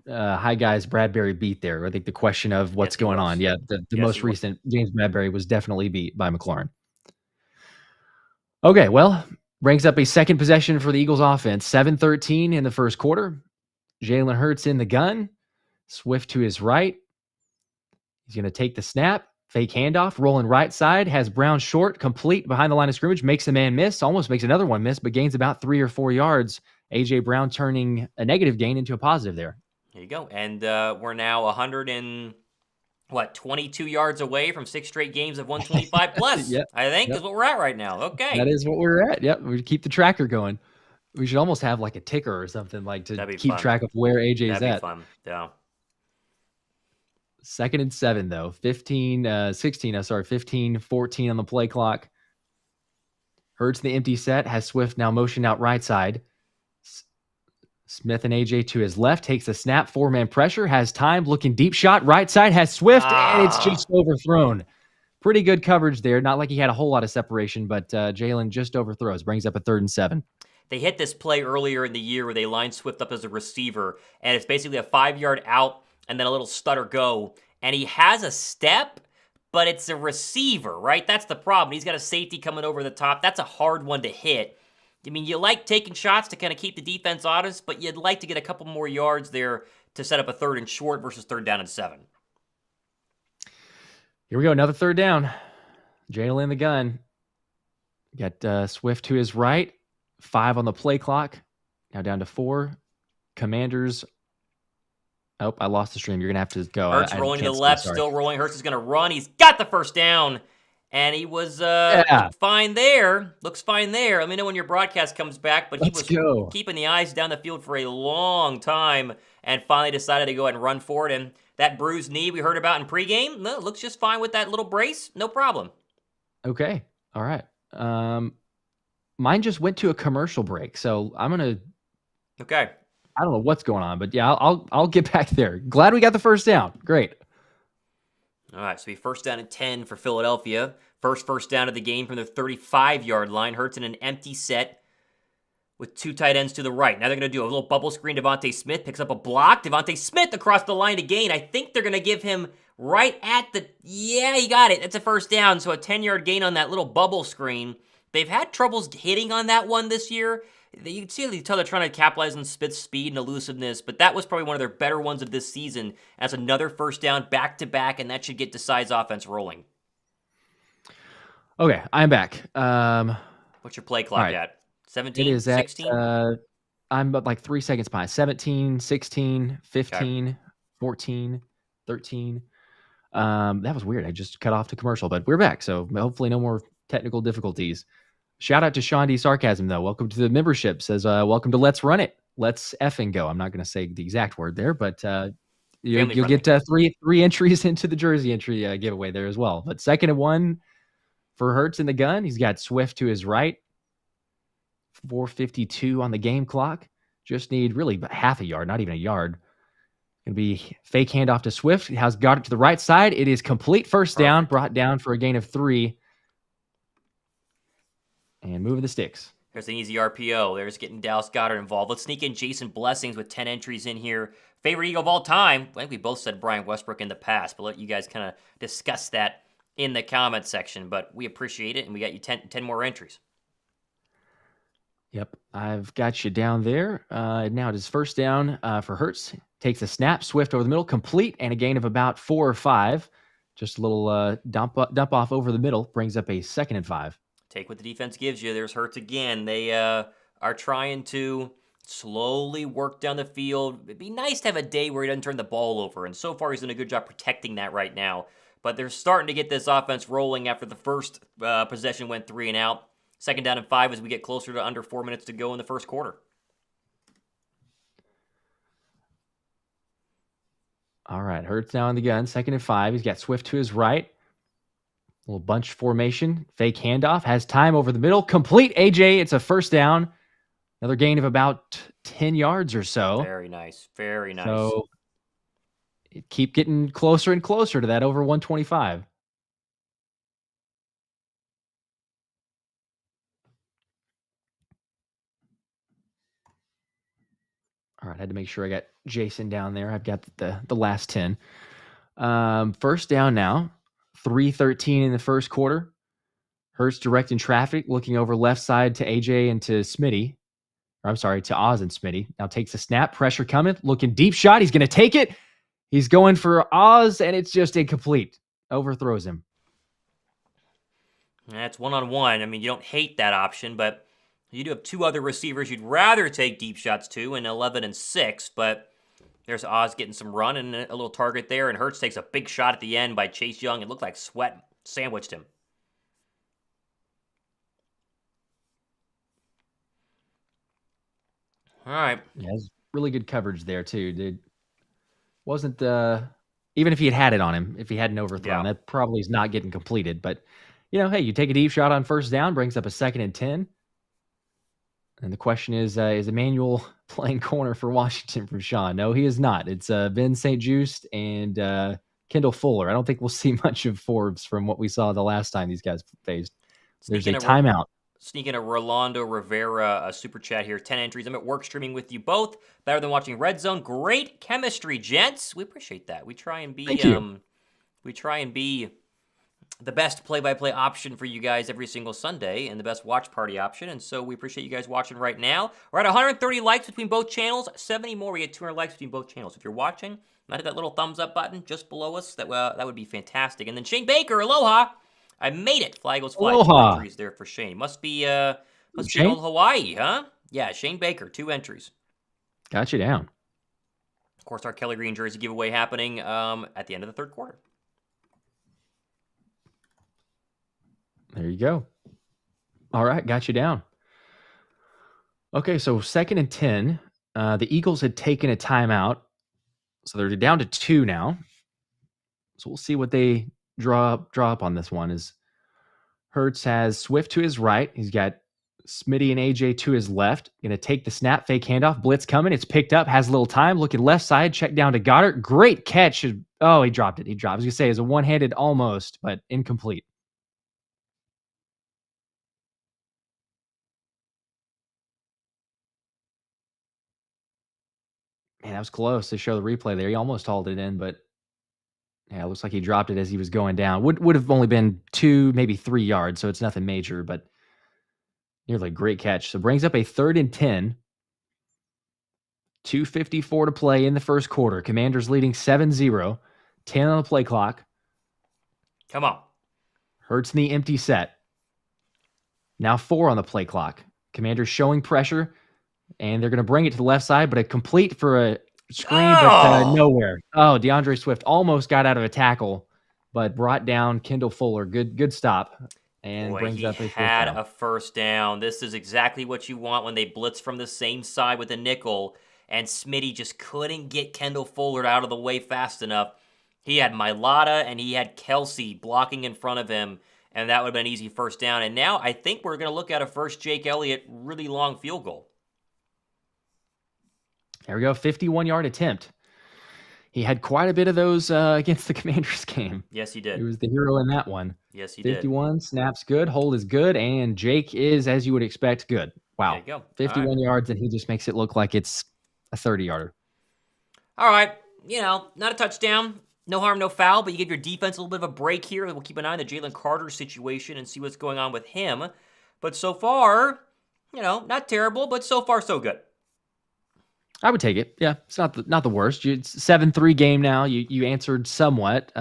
B: "Hi guys, Bradbury beat there." I think the question of what's
A: Yes, he
B: going
A: was.
B: on. Yeah, the
A: Yes,
B: most
A: he was.
B: recent James Bradbury was definitely beat by McLaurin. Okay, well, brings up a second possession for the Eagles offense. 7:13 in the first quarter. Jalen Hurts in the gun. Swift to his right. He's going to take the snap. Fake handoff. Rolling right side. Has Brown short. Complete behind the line of scrimmage. Makes a man miss. Almost makes another one miss, but gains about 3 or 4 yards. A.J. Brown turning a negative gain into a positive there.
A: There you go. And we're now 22 yards away from 6 straight games of 125 plus.
B: Yep.
A: I think is what we're at right now. Okay.
B: That is what we're at. Yep. We keep the tracker going. We should almost have like a ticker or something like to keep
A: fun.
B: track of where AJ is
A: That'd
B: at.
A: be fun. Yeah.
B: 2nd and 7 though. 15, 14 on the play clock. Hurts the empty set. Has Swift now motioned out right side. Smith and AJ to his left. Takes the snap. 4-man pressure. Has time. Looking deep shot. Right side. Has Swift. And it's just overthrown. Pretty good coverage there. Not like he had a whole lot of separation, but Jalen just overthrows. Brings up a 3rd and 7.
A: They hit this play earlier in the year where they lined Swift up as a receiver, and it's basically a 5-yard out and then a little stutter go. And he has a step, but it's a receiver, right? That's the problem. He's got a safety coming over the top. That's a hard one to hit. I mean, you like taking shots to kind of keep the defense honest, but you'd like to get a couple more yards there to set up a 3rd and short versus 3rd down and 7.
B: Here we go. Another 3rd down. Jalen in the gun. Got Swift to his right. 5 on the play clock. Now down to 4. Commanders. Oh, I lost the stream. You're going to have to go.
A: Hurts rolling to the left, still rolling. Hurts is going to run. He's got the 1st down. And he was fine there. Looks fine there. Let me know when your broadcast comes back. But he was keeping the eyes down the field for a long time and finally decided to go ahead and run for it. And that bruised knee we heard about in pregame, looks just fine with that little brace. No problem.
B: Okay. All right. Mine just went to a commercial break. So I'm going to...
A: Okay.
B: I don't know what's going on, but yeah, I'll get back there. Glad we got the 1st down. Great.
A: All right, so 1st down and 10 for Philadelphia. First down of the game from the 35-yard line. Hurts in an empty set with 2 tight ends to the right. Now they're going to do a little bubble screen. Devontae Smith picks up a block. Devontae Smith across the line to gain. I think they're going to give him right at the... Yeah, he got it. That's a 1st down, so a 10-yard gain on that little bubble screen. They've had troubles hitting on that one this year. You can see each other trying to capitalize on Smith's speed and elusiveness, but that was probably one of their better ones of this season as another 1st down back-to-back, and that should get Desai's offense rolling.
B: Okay, I'm back.
A: What's your play clock at? 17,
B: it is
A: 16?
B: I'm like 3 seconds behind. 17, 16, 15, okay. 14, 13. That was weird. I just cut off the commercial, but we're back, so hopefully no more technical difficulties. Shout out to Sean D. Sarcasm, though. Welcome to the membership. Says, welcome to Let's Run It. Let's effing go. I'm not going to say the exact word there, but you'll get three entries into the jersey entry giveaway there as well. But 2nd and 1 for Hurts in the gun. He's got Swift to his right. 4:52 on the game clock. Just need really half a yard, not even a yard. Going to be fake handoff to Swift. He has got it to the right side. It is complete 1st down, brought down for a gain of 3. And moving the sticks.
A: There's an easy RPO. There's getting Dallas Goedert involved. Let's sneak in Jason Blessings with 10 entries in here. Favorite Eagle of all time. I think we both said Brian Westbrook in the past, but let you guys kind of discuss that in the comment section. But we appreciate it, and we got you 10 more entries.
B: Yep, I've got you down there. Now it is 1st down for Hurts. Takes a snap, Swift over the middle, complete, and a gain of about 4 or 5. Just a little dump off over the middle. Brings up a 2nd and 5.
A: Take what the defense gives you. There's Hurts again. They are trying to slowly work down the field. It'd be nice to have a day where he doesn't turn the ball over, and so far he's done a good job protecting that right now. But they're starting to get this offense rolling after the first possession went 3 and out. Second down and 5 as we get closer to under 4 minutes to go in the first quarter.
B: All right, Hurts now in the gun. 2nd and 5. He's got Swift to his right. Little bunch formation. Fake handoff. Has time over the middle. Complete, AJ. It's a first down. Another gain of about 10 yards or so.
A: Very nice. Very nice.
B: So it keep getting closer and closer to that over 125. All right, I had to make sure I got Jason down there. I've got the last 10. First down now. 3:13 in the first quarter. Hurts directing traffic, looking over left side to AJ and to Smitty. Or I'm sorry, to Oz and Smitty. Now takes a snap, pressure coming, looking deep shot. He's going to take it. He's going for Oz, and it's just incomplete. Overthrows him.
A: That's one-on-one. I mean, you don't hate that option, but you do have two other receivers you'd rather take deep shots to in 11 and 6, but there's Oz getting some run and a little target there, and Hurts takes a big shot at the end by Chase Young. It looked like Sweat sandwiched him. All right.
B: Yeah, it's really good coverage there, too. Dude. Wasn't, even if he had it on him, if he hadn't overthrown, that probably is not getting completed. But, hey, you take a deep shot on first down, brings up a 2nd and 10. And the question is Emmanuel playing corner for Washington from Sean? No, he is not. It's Ben St. Juste and Kendall Fuller. I don't think we'll see much of Forbes from what we saw the last time these guys faced. There's a timeout.
A: Sneaking a Rolando Rivera super chat here. 10 entries. I'm at work streaming with you both. Better than watching Red Zone. Great chemistry, gents. We appreciate that. We try and be the best play-by-play option for you guys every single Sunday and the best watch party option. And so we appreciate you guys watching right now. We're at 130 likes between both channels. 70 more. We get 200 likes between both channels. If you're watching, hit that little thumbs up button just below us. That would be fantastic. And then Shane Baker, aloha. I made it. Flag goes fly.
B: Aloha.
A: 2 entries there for Shane. Must be old Hawaii, huh? Yeah, Shane Baker, 2 entries.
B: Got you down.
A: Of course, our Kelly Green jersey giveaway happening at the end of the third quarter.
B: There you go. All right, got you down. Okay, so 2nd and 10. The Eagles had taken a timeout, so they're down to 2 now. So we'll see what they draw up on this one. Is Hurts has Swift to his right. He's got Smitty and AJ to his left. Going to take the snap, fake handoff, blitz coming. It's picked up, has a little time. Looking left side, check down to Goddard. Great catch. Oh, he dropped it. I was going to say it's a one-handed almost, but incomplete. Man, that was close to show the replay there. He almost hauled it in, but yeah, it looks like he dropped it as he was going down. Would have only been 2, maybe 3 yards, so it's nothing major, but nearly a great catch. So brings up a 3rd and 10. 2:54 to play in the first quarter. Commanders leading 7-0. 10 on the play clock.
A: Come on.
B: Hurts in the empty set. Now 4 on the play clock. Commanders showing pressure, and they're going to bring it to the left side, but a complete for a screen, but nowhere. Oh, DeAndre Swift almost got out of a tackle, but brought down Kendall Fuller. Good stop. And brings up a
A: first down. This is exactly what you want when they blitz from the same side with a nickel, and Smitty just couldn't get Kendall Fuller out of the way fast enough. He had Mailata and he had Kelsey blocking in front of him, and that would have been an easy first down. And now I think we're going to look at a first Jake Elliott really long field goal.
B: There we go, 51-yard attempt. He had quite a bit of those against the Commanders game.
A: Yes, he did.
B: He was the hero in that one.
A: Yes, he did.
B: 51, snaps good, hold is good, and Jake is, as you would expect, good. Wow.
A: There you go.
B: 51 yards, and he just makes it look like it's a 30-yarder.
A: All right. Not a touchdown. No harm, no foul, but you give your defense a little bit of a break here. We'll keep an eye on the Jalen Carter situation and see what's going on with him. But so far, not terrible, but so far so good.
B: I would take it. Yeah, it's not the worst. It's 7-3 game now. You answered somewhat.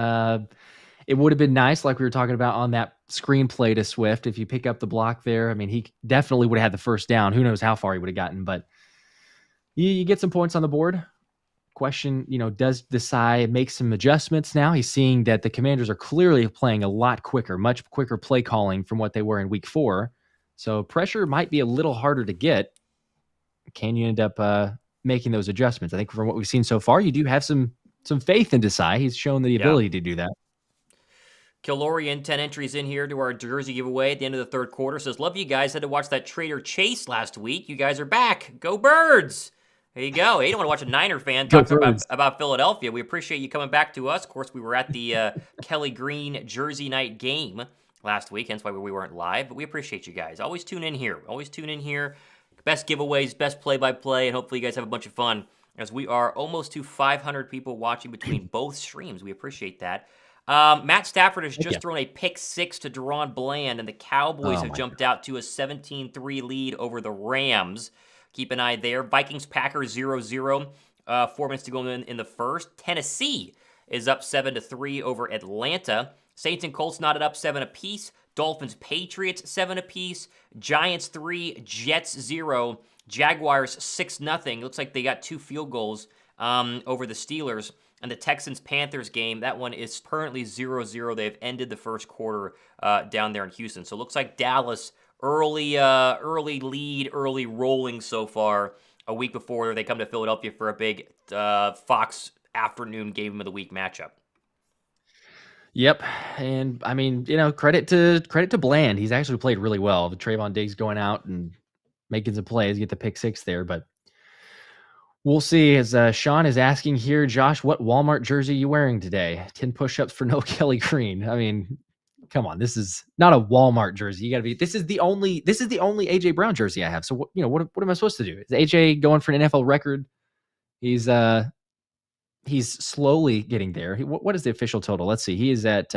B: It would have been nice, like we were talking about on that screenplay to Swift, if you pick up the block there. I mean, he definitely would have had the first down. Who knows how far he would have gotten, but you get some points on the board. Question, does Desai make some adjustments now? He's seeing that the Commanders are clearly playing a lot quicker, much quicker play calling from what they were in week 4. So pressure might be a little harder to get. Can you end up making those adjustments? I think from what we've seen so far, you do have some faith in Desai. He's shown the
A: Yeah.
B: ability to do that.
A: Kilorian, 10 entries in here to our jersey giveaway at the end of the third quarter. Says, love you guys. Had to watch that Trader Chase last week. You guys are back. Go Birds. There you go. Hey, you don't want to watch a Niner fan talk about Philadelphia. We appreciate you coming back to us. Of course, we were at the Kelly Green Jersey night game last week, hence why we weren't live. But we appreciate you guys. Always tune in here. Best giveaways, best play-by-play, and hopefully you guys have a bunch of fun as we are almost to 500 people watching between both streams. We appreciate that. Matt Stafford has just thrown a pick 6 to Deron Bland, and the Cowboys have jumped out to a 17-3 lead over the Rams. Keep an eye there. Vikings-Packers 0-0. 4 minutes to go in the first. Tennessee is up 7-3 over Atlanta. Saints and Colts knotted up 7 apiece. Dolphins-Patriots 7 apiece. Giants 3, Jets 0. Jaguars 6-0. Looks like they got 2 field goals over the Steelers. And the Texans-Panthers game, that one is currently 0-0. They've ended the first quarter down there in Houston. So it looks like Dallas, early lead, early rolling so far, a week before they come to Philadelphia for a big Fox afternoon game of the week matchup.
B: Yep, and I mean, credit to Bland. He's actually played really well. The Trayvon Diggs going out and making some plays, get the pick 6 there, but we'll see. As Sean is asking here, Josh, what Walmart jersey are you wearing today? 10 push-ups for no Kelly Green. I mean, come on, this is not a Walmart jersey. You got to be. This is the only AJ Brown jersey I have. So what am I supposed to do? Is AJ going for an NFL record? He's slowly getting there. What is the official total? Let's see. He is at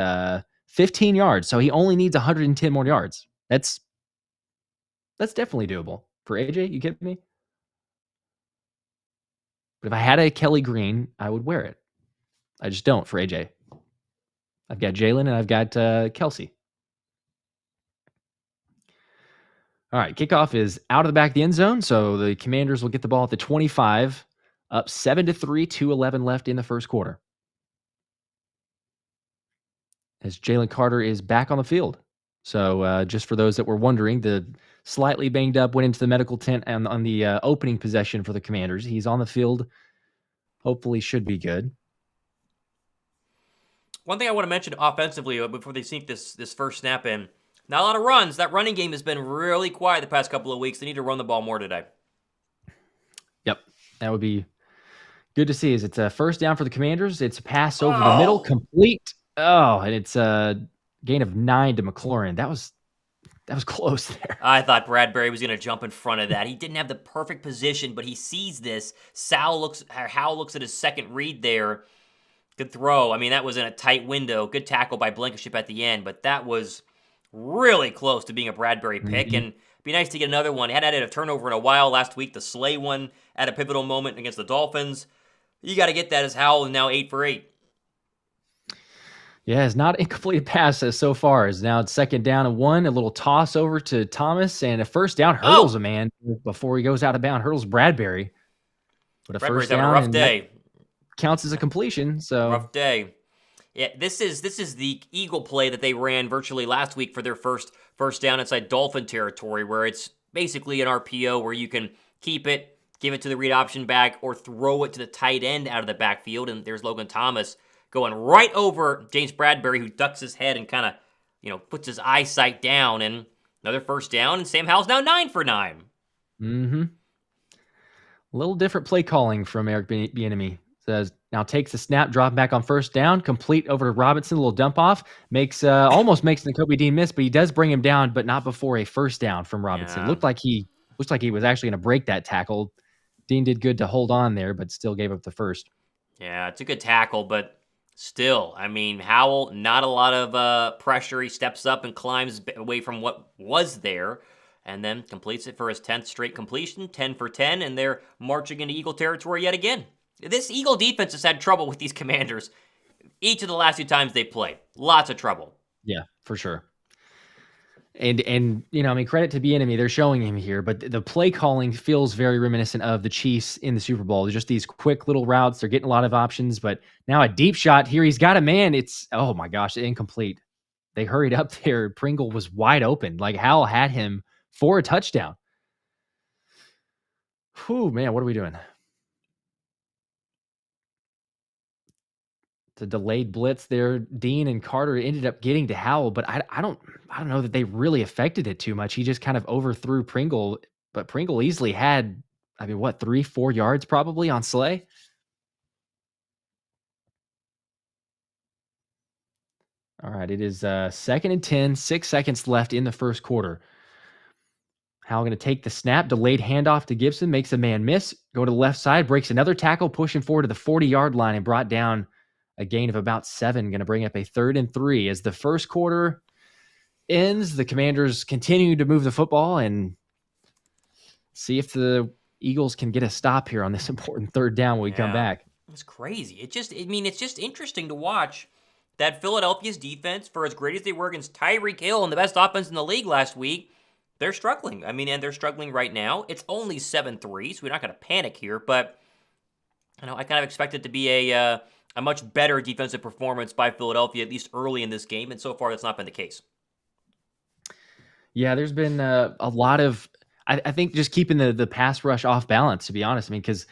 B: 15 yards, so he only needs 110 more yards. That's definitely doable for AJ. You kidding me? But if I had a Kelly Green, I would wear it. I just don't for AJ. I've got Jalen and I've got Kelsey. All right, kickoff is out of the back of the end zone, so the Commanders will get the ball at the 25, up 7-3, 2:11 left in the first quarter. As Jalen Carter is back on the field. So just for those that were wondering, the slightly banged up, went into the medical tent on the opening possession for the Commanders. He's on the field. Hopefully should be good.
A: One thing I want to mention offensively before they sneak this first snap in, not a lot of runs. That running game has been really quiet the past couple of weeks. They need to run the ball more today.
B: Yep, that would be good to see. As it's a first down for the Commanders. It's a pass over the middle, complete. Oh, and it's a gain of 9 to McLaurin. That was close there.
A: I thought Bradbury was going to jump in front of that. He didn't have the perfect position, but he sees this. Howell looks at his second read there. Good throw. I mean, that was in a tight window. Good tackle by Blankenship at the end, but that was really close to being a Bradbury pick. And it'd be nice to get another one. He hadn't had a turnover in a while last week. The Slay one at a pivotal moment against the Dolphins. You got to get that as Howell is now 8 for 8.
B: Yeah, it's not incomplete pass so far. It's now second down and 1. A little toss over to Thomas and a first down. Hurdles a man before he goes out of bounds. Hurdles Bradbury. But a
A: Bradbury's
B: first down
A: having a rough day.
B: Counts as a completion. So
A: rough day. Yeah, this is the Eagle play that they ran virtually last week for their first down inside Dolphin territory, where it's basically an RPO where you can keep it, give it to the read option back, or throw it to the tight end out of the backfield. And there's Logan Thomas going right over James Bradbury, who ducks his head and kind of, puts his eyesight down. And another first down, and Sam Howell's now 9 for 9.
B: Mm-hmm. A little different play calling from Eric Bieniemy. Says now takes the snap, drop back on first down, complete over to Robinson, a little dump off, almost makes Nakobe Dean miss, but he does bring him down, but not before a first down from Robinson.
A: Yeah.
B: Looks like he was actually going to break that tackle. Dean did good to hold on there, but still gave up the first.
A: Yeah, it's a good tackle, but still, I mean, Howell, not a lot of pressure. He steps up and climbs away from what was there, and then completes it for his 10th straight completion, 10 for 10, and they're marching into Eagle territory yet again. This Eagle defense has had trouble with these Commanders each of the last 2 times they played. Lots of trouble.
B: Yeah, for sure. And credit to Bieniemy, they're showing him here, but the play calling feels very reminiscent of the Chiefs in the Super Bowl. They're just these quick little routes. They're getting a lot of options, but now a deep shot here. He's got a man. It's, oh my gosh, incomplete. They hurried up there. Pringle was wide open. Like Howell had him for a touchdown. Whew, man, what are we doing? The delayed blitz there. Dean and Carter ended up getting to Howell, but I don't know that they really affected it too much. He just kind of overthrew Pringle, but Pringle easily had, I mean, what, 3-4 yards probably on Slay? All right, it is 2nd and 10, 6 seconds left in the first quarter. Howell going to take the snap, delayed handoff to Gibson, makes a man miss, go to the left side, breaks another tackle, pushing forward to the 40-yard line and brought down a gain of about 7, going to bring up a 3rd and 3. As the first quarter ends, the Commanders continue to move the football and see if the Eagles can get a stop here on this important 3rd down when we come back.
A: It's crazy. It's just interesting to watch that Philadelphia's defense, for as great as they were against Tyreek Hill and the best offense in the league last week, they're struggling. I mean, and they're struggling right now. It's only 7-3, so we're not going to panic here, but I kind of expect it to be a much better defensive performance by Philadelphia, at least early in this game, and so far that's not been the case.
B: Yeah, there's been a lot of, I think, just keeping the pass rush off balance, to be honest. I mean, because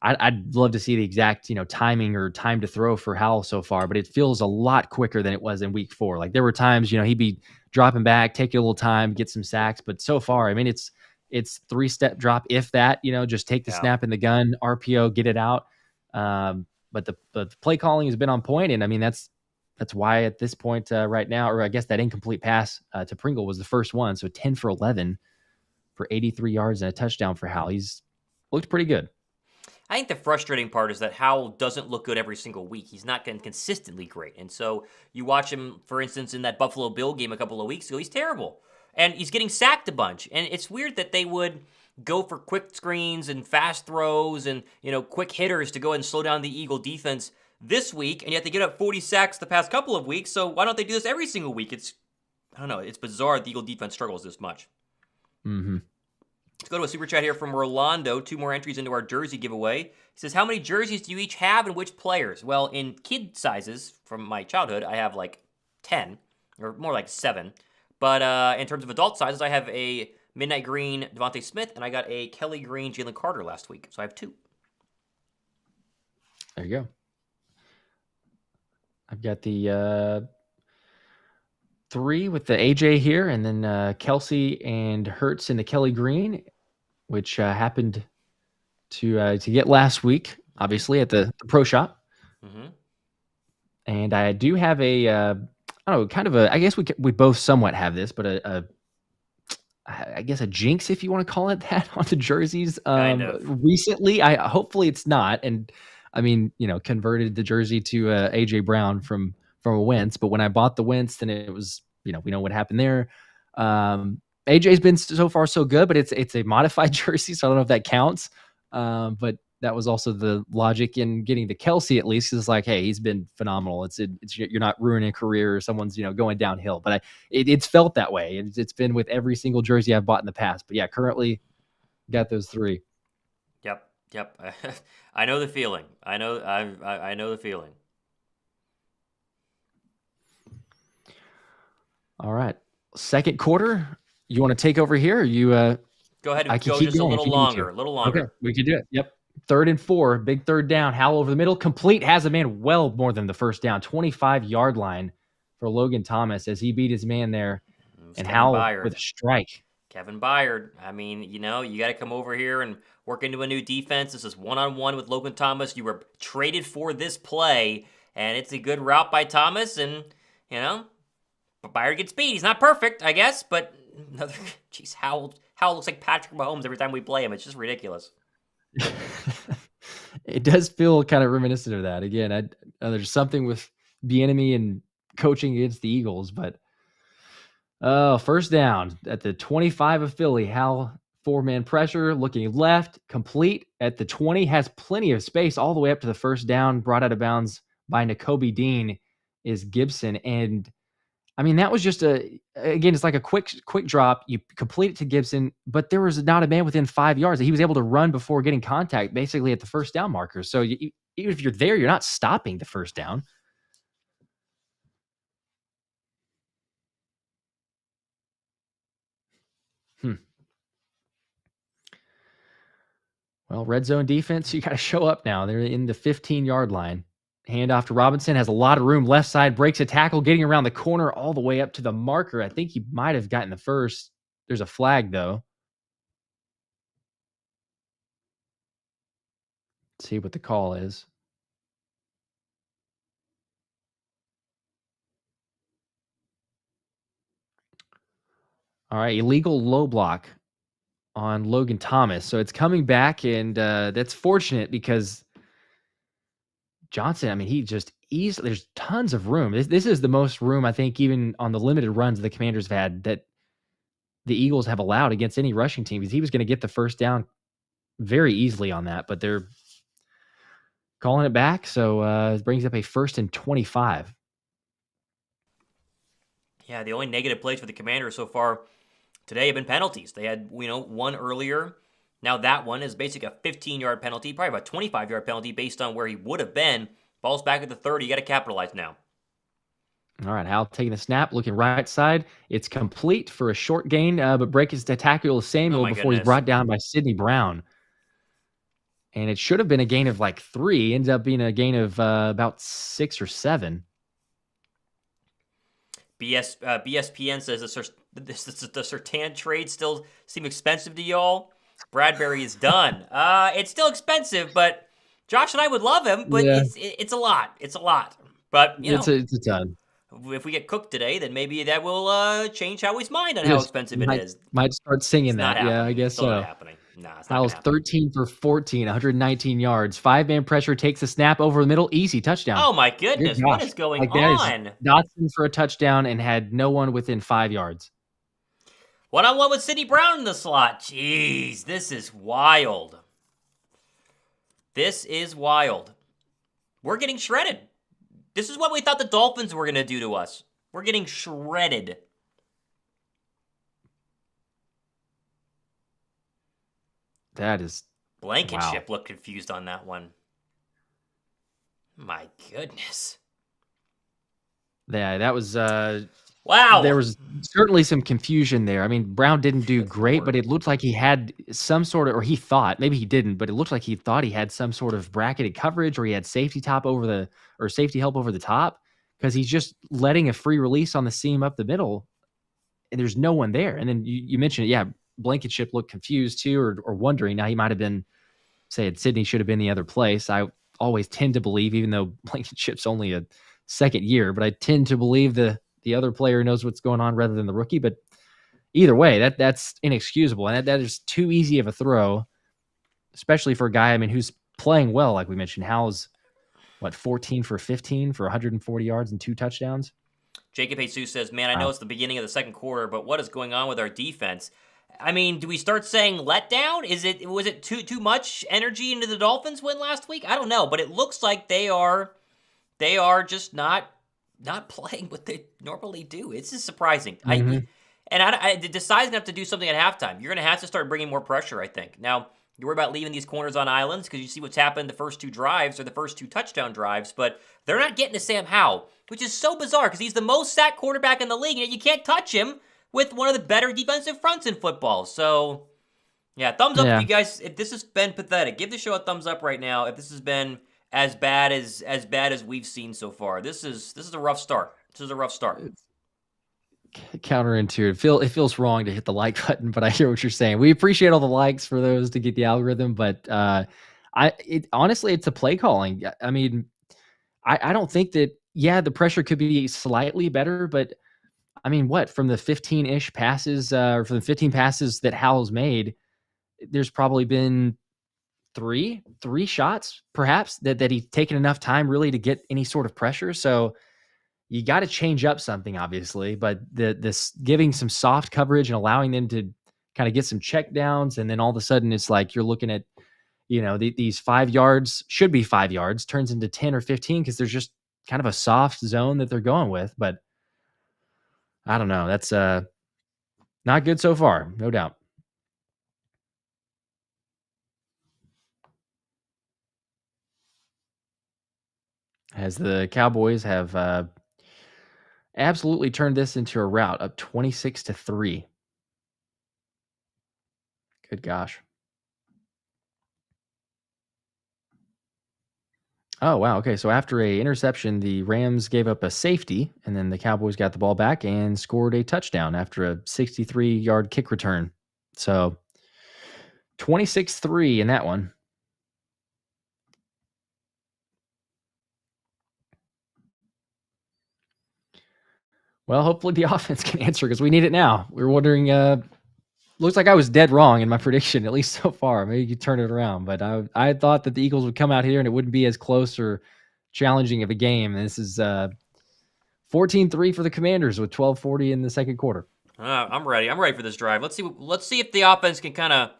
B: I'd love to see the exact, timing or time to throw for Howell so far, but it feels a lot quicker than it was in week 4. Like there were times, he'd be dropping back, taking a little time, get some sacks, but so far, I mean, it's 3-step drop, if that, just take the snap in the gun, RPO, get it out. But the play calling has been on point, and I mean that's why at this point right now, or I guess that incomplete pass to Pringle was the first one, so 10 for 11 for 83 yards and a touchdown for Howell. He's looked pretty good.
A: I think the frustrating part is that Howell doesn't look good every single week. He's not getting consistently great, and so you watch him, for instance, in that Buffalo Bill game a couple of weeks ago. He's terrible, and he's getting sacked a bunch, and it's weird that they would go for quick screens and fast throws and, quick hitters to go ahead and slow down the Eagle defense this week, and yet they get up 40 sacks the past couple of weeks, so why don't they do this every single week? I don't know, it's bizarre the Eagle defense struggles this much.
B: Mm-hmm.
A: Let's go to a super chat here from Rolando. 2 more entries into our jersey giveaway. He says, how many jerseys do you each have and which players? Well, in kid sizes from my childhood, I have like 10, or more like 7. But in terms of adult sizes, I have a Midnight Green Devontae Smith, and I got a Kelly Green Jalen Carter last week. So I have 2.
B: There you go. I've got the 3 with the AJ here, and then Kelsey and Hurts in the Kelly Green, which happened to get last week, obviously, at the Pro Shop.
A: Mm-hmm.
B: And I do have I don't know, kind of I guess we both somewhat have this, but I guess a jinx, if you want to call it that, on the jerseys.
A: Kind of.
B: Recently, hopefully it's not. And I mean, converted the jersey to AJ Brown from a Wentz. But when I bought the Wentz, then it was, we know what happened there. AJ's been so far so good, but it's a modified jersey, so I don't know if that counts. But that was also the logic in getting the Kelsey, at least. It's like, hey, he's been phenomenal. It's you're not ruining a career or someone's going downhill. But it's felt that way. It's been with every single jersey I've bought in the past. But yeah, currently got those 3.
A: Yep. I know the feeling. I know the feeling.
B: All right, second quarter. You want to take over here? Or you
A: go ahead and go just a little longer.
B: Okay, we can do it. Yep. 3rd and 4, big 3rd down. Howell over the middle, complete, has a man well more than the first down. 25-yard line for Logan Thomas as he beat his man there, and Howell with a strike.
A: Kevin Byard. I mean, you got to come over here and work into a new defense. This is one-on-one with Logan Thomas. You were traded for this play, and it's a good route by Thomas, and Byard gets beat. He's not perfect, I guess, but Howell looks like Patrick Mahomes every time we play him. It's just ridiculous.
B: It does feel kind of reminiscent of that. Again, there's something with Bieniemy and coaching against the Eagles, but first down at the 25 of Philly. Howell 4-man pressure, looking left, complete at the 20, has plenty of space all the way up to the first down, brought out of bounds by Nakobe Dean is Gibson. And I mean, that was just again, it's like a quick drop. You complete it to Gibson, but there was not a man within 5 yards. He was able to run before getting contact basically at the first down marker. So even if you're there, you're not stopping the first down. Hmm. Well, red zone defense, you got to show up now. They're in the 15-yard line. Handoff to Robinson, has a lot of room. Left side, breaks a tackle, getting around the corner all the way up to the marker. I think he might have gotten the first. There's a flag, though. Let's see what the call is. All right, illegal low block on Logan Thomas. So it's coming back, and that's fortunate because Johnson, I mean, he just easily, there's tons of room. This is the most room, I think, even on the limited runs the Commanders have had, that the Eagles have allowed against any rushing team, because he was going to get the first down very easily on that, but they're calling it back. So it brings up a 1st and 25.
A: Yeah, the only negative plays for the Commanders so far today have been penalties. They had, one earlier. Now that one is basically a 15-yard penalty, probably about a 25-yard penalty based on where he would have been. Ball's back at the 30. You got to capitalize now.
B: All right, Howell taking the snap, looking right side. It's complete for a short gain, but breaks to tackle Samuel before he's brought down by Sidney Brown. And it should have been a gain of like 3. Ends up being a gain of about 6 or 7.
A: BSPN says the Surtain trade still seem expensive to y'all. Bradbury is done. It's still expensive, but Josh and I would love him, but
B: Yeah.
A: it's a lot. It's a lot. But,
B: it's a ton.
A: If we get cooked today, then maybe that will change Howie's mind on how expensive it is.
B: Might start singing
A: It's
B: that. Yeah, I guess
A: Still
B: so.
A: not happening. Nah, it's not
B: Howell's 13 for 14, 119 yards. 5-man pressure, takes a snap over the middle. Easy touchdown.
A: Oh, my goodness. What is going on?
B: Dotson for a touchdown and had no one within 5 yards.
A: One-on-one with Sidney Brown in the slot. Jeez, this is wild. This is wild. We're getting shredded. This is what we thought the Dolphins were going to do to us. We're getting shredded.
B: That is...
A: Blankenship looked confused on that one. My goodness.
B: Yeah, that was...
A: wow.
B: There was certainly some confusion there. I mean, Brown didn't do great, but it looked like he had some sort of... Or he thought. Maybe he didn't, but it looked like he thought he had some sort of bracketed coverage, or he had safety help over the top, because he's just letting a free release on the seam up the middle, and there's no one there. And then you mentioned it, yeah, Blankenship looked confused too, or wondering. Now he might have been saying Sidney should have been the other place. I always tend to believe, even though Blankenship's only a second year, but I tend to believe the other player knows what's going on rather than the rookie. But either way, that's inexcusable, and that is too easy of a throw, especially for a guy, I mean, who's playing well, like we mentioned. Howell's 14 for 15 for 140 yards and 2 touchdowns.
A: Jacob Jesus says, man, I know it's the beginning of the second quarter, but what is going on with our defense? I mean, do we start saying letdown? Was it too much energy into the Dolphins win last week? I don't know, but it looks like they are just not playing what they normally do. It's just surprising.
B: Mm-hmm.
A: I decided to have to do something at halftime. You're going to have to start bringing more pressure, I think. Now, you worry about leaving these corners on islands because you see what's happened the first 2 drives or the first 2 touchdown drives, but they're not getting to Sam Howell, which is so bizarre because he's the most sacked quarterback in the league, and yet you can't touch him with one of the better defensive fronts in football. So, yeah, thumbs up if you guys. If this has been pathetic, give the show a thumbs up right now. If this has been as bad as we've seen so far, this is a rough start. This is a rough start.
B: Counterintuitive. It feels wrong to hit the like button, but I hear what you're saying. We appreciate all the likes for those to get the algorithm, but honestly, it's a play calling. I mean, I don't think that. Yeah, the pressure could be slightly better, but I mean, from the 15-ish passes, or from the 15 passes that Howell's made, there's probably been three shots, perhaps, that he's taken enough time really to get any sort of pressure. So you got to change up something, obviously, but this giving some soft coverage and allowing them to kind of get some check downs, and then all of a sudden it's like you're looking at, these 5 yards, should be 5 yards, turns into 10 or 15 because there's just kind of a soft zone that they're going with. But I don't know. That's not good so far, no doubt. As the Cowboys have absolutely turned this into a rout, up 26-3. Good gosh. Oh, wow. Okay. So after a interception, the Rams gave up a safety, and then the Cowboys got the ball back and scored a touchdown after a 63-yard kick return. So 26-3 in that one. Well, hopefully the offense can answer because we need it now. We were wondering, looks like I was dead wrong in my prediction, at least so far. Maybe you could turn it around. But I thought that the Eagles would come out here and it wouldn't be as close or challenging of a game. And this is 14-3 for the Commanders with 12:40 in the second quarter.
A: I'm ready. I'm ready for this drive. Let's see if the offense can kind of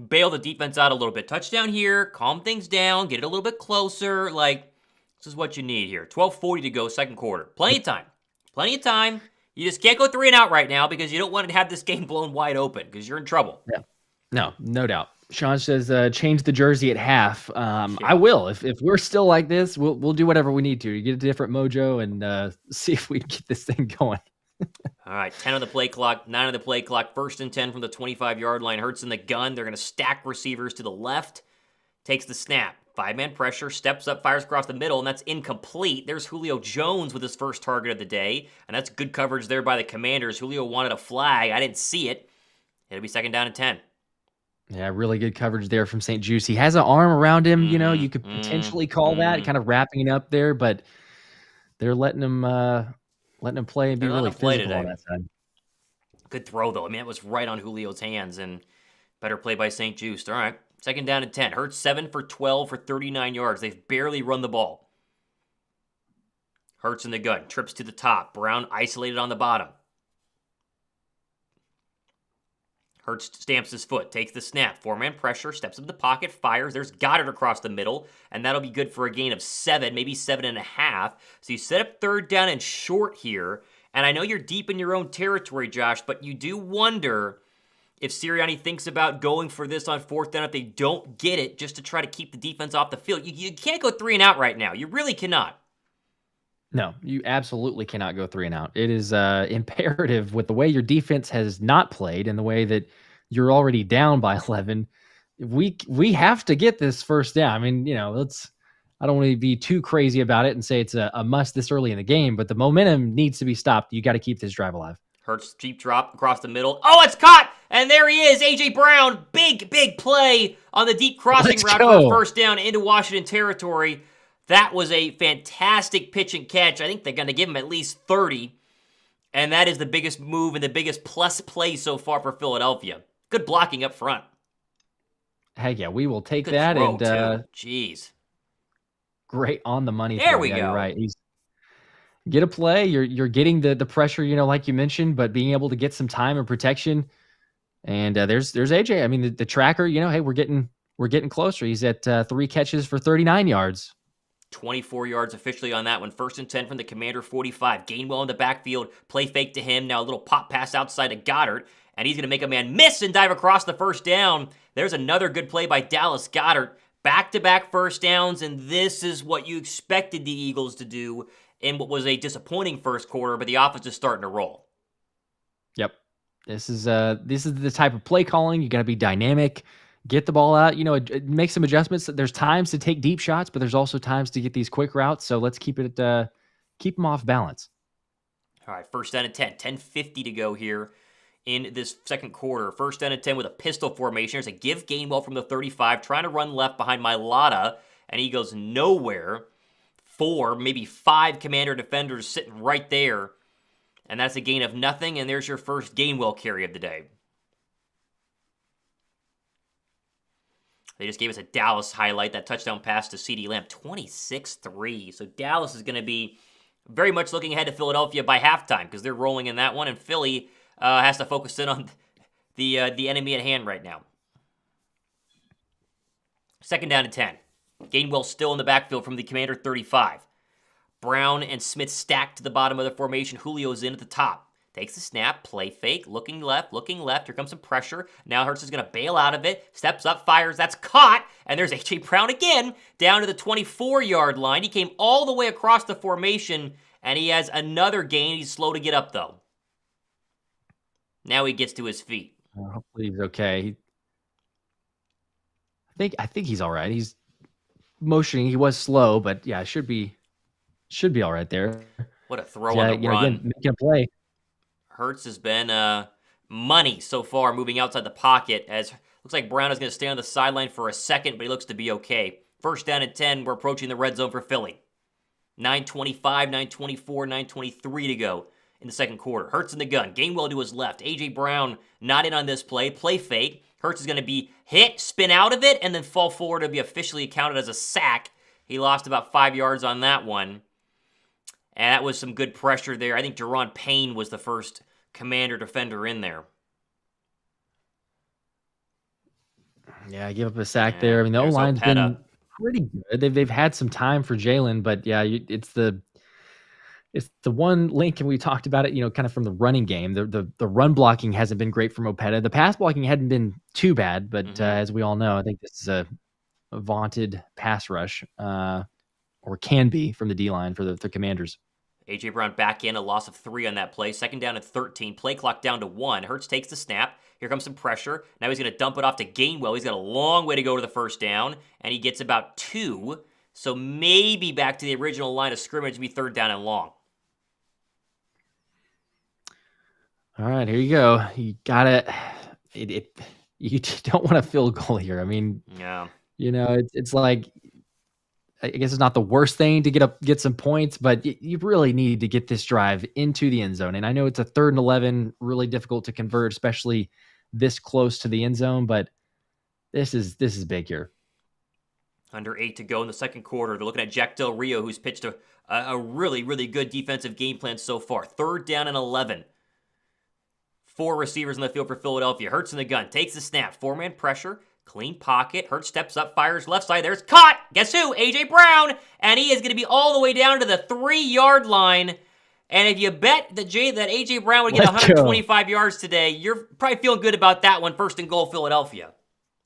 A: bail the defense out a little bit. Touchdown here, calm things down, get it a little bit closer. Like, this is what you need here. 12:40 to go, second quarter. Plenty of time. Plenty of time. You just can't go 3 and out right now because you don't want to have this game blown wide open because you're in trouble.
B: Yeah. No doubt. Sean says change the jersey at half. I will. If we're still like this, we'll do whatever we need to get a different mojo and see if we can get this thing going.
A: All right, 10 on the play clock, 9 on the play clock. 1st and 10 from the 25-yard line. Hurts in the gun. They're going to stack receivers to the left. Takes the snap. 5-man pressure. Steps up, fires across the middle, and that's incomplete. There's Julio Jones with his first target of the day, and that's good coverage there by the Commanders. Julio wanted a flag. I didn't see it. It'll be 2nd down and 10.
B: Yeah, really good coverage there from St. Juice. He has an arm around him. You could potentially call that kind of wrapping it up there, but they're letting him play and be really physical on that side.
A: Good throw, though. I mean, it was right on Julio's hands, and better play by St. Juice. All right, 2nd down and 10. Hurts 7 for 12 for 39 yards. They've barely run the ball. Hurts in the gun. Trips to the top. Brown isolated on the bottom. Hurts stamps his foot, takes the snap, 4-man pressure, steps up the pocket, fires. There's Goddard across the middle, and that'll be good for a gain of 7, maybe 7.5. So you set up 3rd down and short here, and I know you're deep in your own territory, Josh, but you do wonder if Sirianni thinks about going for this on 4th down if they don't get it, just to try to keep the defense off the field. You can't go 3 and out right now. You really cannot.
B: No, you absolutely cannot go 3 and out. It is imperative with the way your defense has not played and the way that you're already down by 11. We have to get this 1st down. I mean, I don't want to be too crazy about it and say it's a must this early in the game, but the momentum needs to be stopped. You got to keep this drive alive.
A: Hurts cheap drop across the middle. Oh, it's caught! And there he is, A.J. Brown. Big play on the deep crossing route for a 1st down into Washington territory. That was a fantastic pitch and catch. I think they're going to give him at least 30. And that is the biggest move and the biggest plus play so far for Philadelphia. Good blocking up front.
B: Heck yeah, we will take
A: Good
B: that.
A: throw,
B: And
A: jeez.
B: Great on the money.
A: There we go.
B: You're right. Get a play. You're getting the pressure, like you mentioned, but being able to get some time and protection. And there's AJ. I mean, the tracker, hey, we're getting closer. He's at 3 catches for 39 yards.
A: 24 yards officially on that one. 1st and 10 from the Commander 45. Gainwell in the backfield. Play fake to him. Now a little pop pass outside to Goddard. And he's going to make a man miss and dive across the 1st down. There's another good play by Dallas Goddard. Back-to-back 1st downs, and this is what you expected the Eagles to do in what was a disappointing 1st quarter, but the offense is starting to roll.
B: Yep. This is the type of play calling. You got to be dynamic. Get the ball out, make some adjustments. There's times to take deep shots, but there's also times to get these quick routes. So let's keep them off balance.
A: All right, 1st down and 10. 10:50 to go here in this second quarter. 1st down and 10 with a pistol formation. There's a give Gainwell from the 35, trying to run left behind Mailata, and he goes nowhere. 4, maybe 5 Commander defenders sitting right there, and that's a gain of nothing, and there's your first Gainwell carry of the day. They just gave us a Dallas highlight, that touchdown pass to CeeDee Lamb, 26-3. So Dallas is going to be very much looking ahead to Philadelphia by halftime because they're rolling in that one, and Philly has to focus in on the enemy at hand right now. 2nd down and 10. Gainwell still in the backfield from the Commander 35. Brown and Smith stacked to the bottom of the formation. Julio's in at the top. Takes the snap, play fake, looking left. Here comes some pressure. Now Hurts is going to bail out of it. Steps up, fires. That's caught. And there's A.J. Brown again down to the 24-yard line. He came all the way across the formation, and he has another gain. He's slow to get up, though. Now he gets to his feet.
B: Hopefully he's okay. I think he's all right. He's motioning. He was slow, but yeah, should be all right there.
A: What a throw on the run.
B: Again, making a play.
A: Hurts has been money so far, moving outside the pocket, as looks like Brown is going to stay on the sideline for a second, but he looks to be okay. First down and 10, we're approaching the red zone for Philly. 9:25, 9:24, 9:23 to go in the second quarter. Hurts in the gun. Gainwell to his left. A.J. Brown not in on this play. Play fake. Hurts is going to be hit, spin out of it, and then fall forward to be officially counted as a sack. He lost about 5 yards on that one. And that was some good pressure there. I think Deron Payne was the first Commander defender in there.
B: Yeah, I give up a sack there. I mean, the O-line's been pretty good. They've had some time for Jalen, but yeah, it's the one link, and we talked about it, kind of from the running game. The run blocking hasn't been great from Opeta. The pass blocking hadn't been too bad, but as we all know, I think this is a vaunted pass rush, or can be, from the D-line for the Commanders.
A: A.J. Brown back in, a loss of 3 on that play. Second down at 13. Play clock down to 1. Hurts takes the snap. Here comes some pressure. Now he's going to dump it off to Gainwell. He's got a long way to go to the first down, and he gets about 2. So maybe back to the original line of scrimmage to be third down and long.
B: All right, here you go. You got it. You don't want a field goal here. I mean,
A: yeah.
B: It's like, I guess it's not the worst thing to get some points, but you really need to get this drive into the end zone. And I know it's a 3rd and 11, really difficult to convert, especially this close to the end zone. But this is big here.
A: Under 8 to go in the second quarter. They're looking at Jack Del Rio, who's pitched a really, really good defensive game plan so far. 3rd down and 11. 4 receivers in the field for Philadelphia. Hurts in the gun. Takes the snap. 4-man pressure. Clean pocket. Hurts steps up, fires left side. There's caught. Guess who? A.J. Brown. And he is going to be all the way down to the 3-yard line. And if you bet that A.J. Brown would get 125 yards today, you're probably feeling good about that one. 1st and goal, Philadelphia.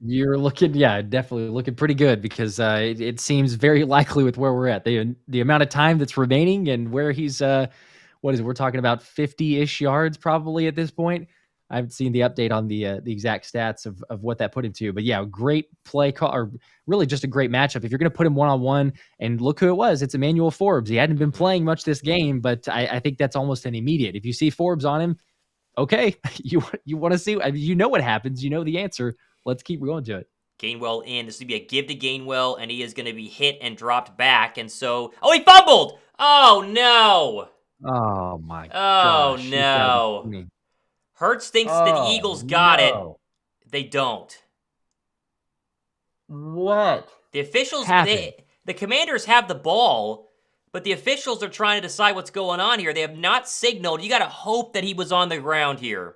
B: You're looking, definitely looking pretty good, because it seems very likely with where we're at. The amount of time that's remaining and where he's, we're talking about 50-ish yards probably at this point. I haven't seen the update on the exact stats of what that put him to, but yeah, great play call, or really just a great matchup. If you're going to put him one-on-one, and look who it was, it's Emmanuel Forbes. He hadn't been playing much this game, but I think that's almost an immediate. If you see Forbes on him, okay, you want to see, what happens, the answer. Let's keep going to it.
A: Gainwell in. This is going to be a give to Gainwell, and he is going to be hit and dropped back. And so, he fumbled. Oh, no.
B: Oh, my gosh.
A: Oh, no. Hurts thinks that the Eagles got it. They don't.
B: What?
A: The officials, the Commanders have the ball, but the officials are trying to decide what's going on here. They have not signaled. You got to hope that he was on the ground here.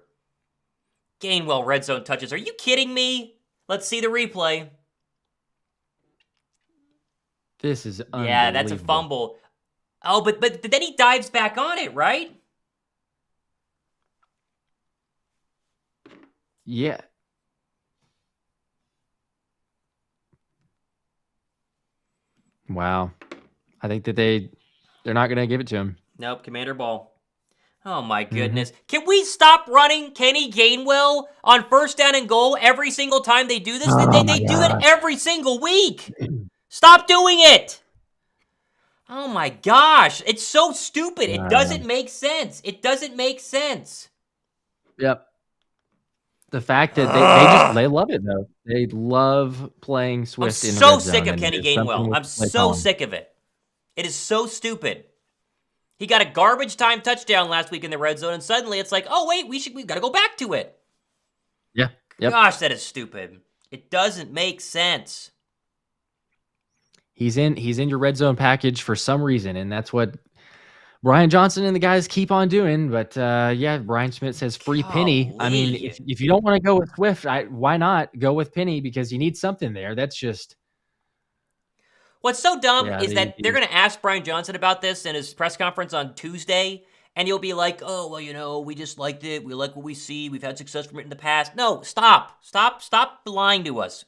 A: Gainwell, red zone touches. Are you kidding me? Let's see the replay.
B: This is unbelievable.
A: Yeah, that's a fumble. Oh, but then he dives back on it, right?
B: Yeah. Wow. I think that they're not going to give it to him.
A: Nope, Commander ball. Oh, my goodness. Can we stop running Kenny Gainwell on 1st down and goal every single time they do this? They do it every single week. Stop doing it. Oh, my gosh. It's so stupid. It doesn't make sense. It doesn't make sense.
B: Yep. The fact that they love it, though. They love playing Swift in the red zone.
A: I'm so sick of Kenny Gainwell. I'm so sick of it. It is so stupid. He got a garbage time touchdown last week in the red zone, and suddenly it's like, oh, wait, we've got to go back to it.
B: Yeah. Yep.
A: Gosh, that is stupid. It doesn't make sense.
B: He's in your red zone package for some reason, and that's what Brian Johnson and the guys keep on doing. But Brian Schmidt says free Penny. I mean, if you don't want to go with Swift, why not go with Penny? Because you need something there. That's just...
A: What's so dumb is that they're going to ask Brian Johnson about this in his press conference on Tuesday, and he'll be like, oh, well, we just liked it. We like what we see. We've had success from it in the past. No, stop lying to us.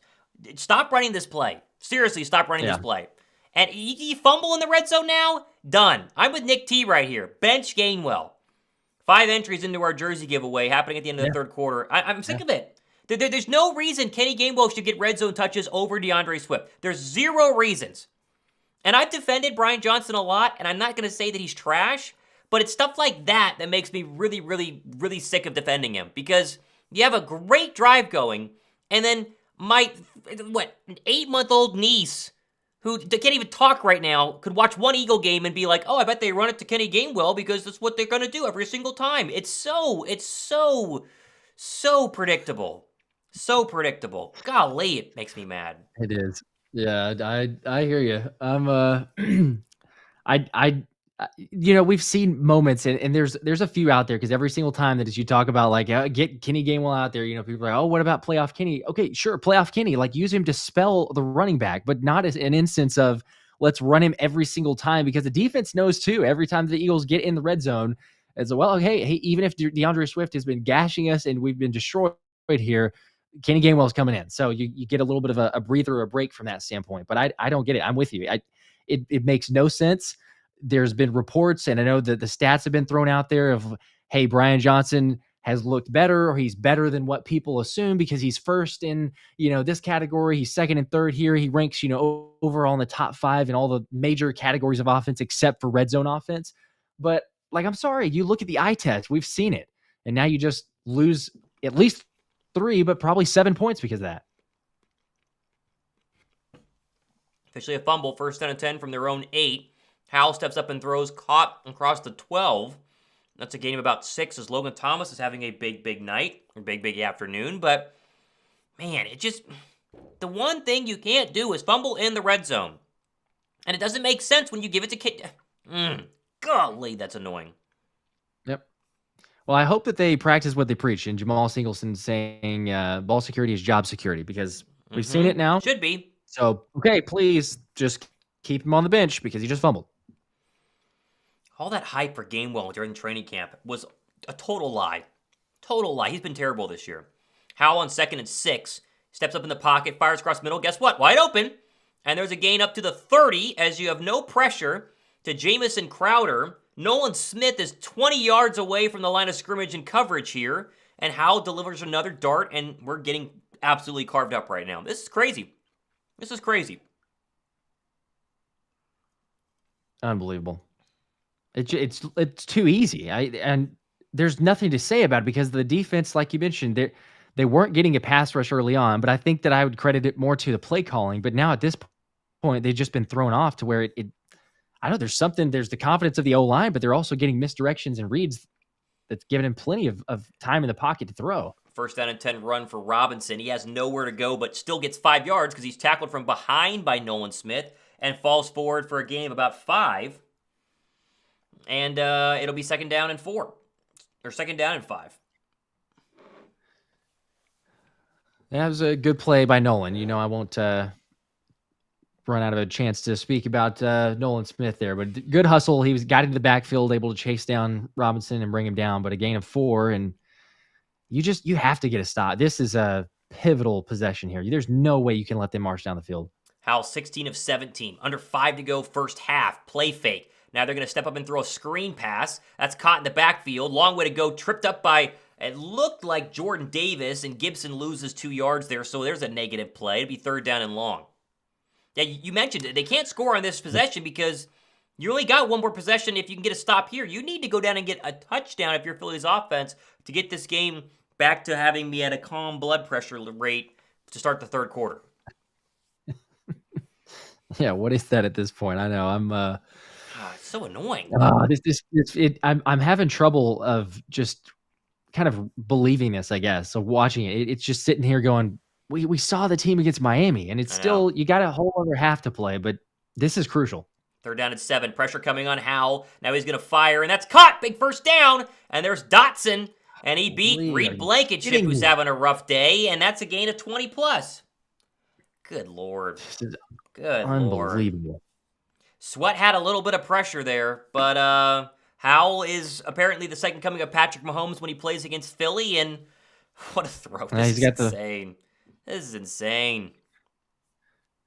A: Stop running this play. Seriously, stop running this play. And you fumble in the red zone now? Done. I'm with Nick T right here. Bench Gainwell. 5 entries into our jersey giveaway happening at the end of the third quarter. I'm sick of it. There's no reason Kenny Gainwell should get red zone touches over DeAndre Swift. There's zero reasons. And I've defended Brian Johnson a lot, and I'm not going to say that he's trash, but it's stuff like that that makes me really, really, really sick of defending him. Because you have a great drive going, and then my, an 8-month-old niece who can't even talk right now could watch one Eagle game and be like, oh, I bet they run it to Kenny Gainwell because that's what they're going to do every single time. It's so predictable. So predictable. Golly, it makes me mad.
B: It is. Yeah, I hear you. I'm we've seen moments, and there's a few out there, because every single time that as you talk about like get Kenny Gainwell out there, people are like, oh, what about playoff Kenny? Okay, sure, playoff Kenny, like use him to spell the running back, but not as an instance of let's run him every single time, because the defense knows too. Every time the Eagles get in the red zone, it's well, hey, even if DeAndre Swift has been gashing us and we've been destroyed here, Kenny Gainwell's coming in, so you get a little bit of a breather or a break from that standpoint. But I don't get it. I'm with you. It makes no sense. There's been reports, and I know that the stats have been thrown out there of, hey, Brian Johnson has looked better, or he's better than what people assume because he's first in, this category. He's second and third here. He ranks, overall in the top 5 in all the major categories of offense except for red zone offense. But I'm sorry, you look at the eye test, we've seen it. And now you just lose at least 3, but probably 7 points because of that.
A: Officially a fumble, first down and 10 from their own 8. Howell steps up and throws, caught across the 12. That's a gain of about 6 as Logan Thomas is having a big night, or big afternoon. But, man, the one thing you can't do is fumble in the red zone. And it doesn't make sense when you give it to Kid. Golly, that's annoying.
B: Yep. Well, I hope that they practice what they preach, and Jamal Singleton saying ball security is job security, because we've seen it now.
A: Should be.
B: So, okay, please just keep him on the bench because he just fumbled.
A: All that hype for Gainwell during training camp was a total lie. Total lie. He's been terrible this year. Howell on 2nd and 6. Steps up in the pocket, fires across middle. Guess what? Wide open. And there's a gain up to the 30 as you have no pressure to Jamison Crowder. Nolan Smith is 20 yards away from the line of scrimmage in coverage here. And Howell delivers another dart, and we're getting absolutely carved up right now. This is crazy. This is crazy.
B: Unbelievable. It's too easy. And there's nothing to say about it because the defense, like you mentioned, they weren't getting a pass rush early on, but I think that I would credit it more to the play calling. But now at this point, they've just been thrown off to where I know there's the confidence of the O-line, but they're also getting misdirections and reads that's giving him plenty of time in the pocket to throw.
A: First down and 10 run for Robinson. He has nowhere to go, but still gets 5 yards because he's tackled from behind by Nolan Smith and falls forward for a gain of about 5. And it'll be 2nd down and 4. Or 2nd down and 5.
B: That was a good play by Nolan. I won't run out of a chance to speak about Nolan Smith there, but good hustle. He got into the backfield, able to chase down Robinson and bring him down, but a gain of 4, and you have to get a stop. This is a pivotal possession here. There's no way you can let them march down the field.
A: Howell 16 of 17, under 5 to go first half, play fake. Now they're going to step up and throw a screen pass. That's caught in the backfield. Long way to go, tripped up by, it looked like Jordan Davis, and Gibson loses 2 yards there, so there's a negative play. It'll be 3rd down and long. Yeah, you mentioned it. They can't score on this possession because you only got one more possession if you can get a stop here. You need to go down and get a touchdown if you're Philly's offense to get this game back to having me at a calm blood pressure rate to start the 3rd quarter.
B: Yeah, what is that at this point? I know I'm.
A: It's so annoying.
B: I'm having trouble of just kind of believing this, I guess. So watching it, it's just sitting here going, we saw the team against Miami, and it's still, you got a whole other half to play, but this is crucial.
A: 3rd down and 7. Pressure coming on Howell. Now he's going to fire, and that's caught. Big first down. And there's Dotson, and he beat Reed Blankenship, who's having a rough day, and that's a gain of 20 plus. Good Lord. Good
B: unbelievable.
A: Lord. Sweat had a little bit of pressure there, but Howell is apparently the second coming of Patrick Mahomes when he plays against Philly, and what a throw. This is insane. This is insane.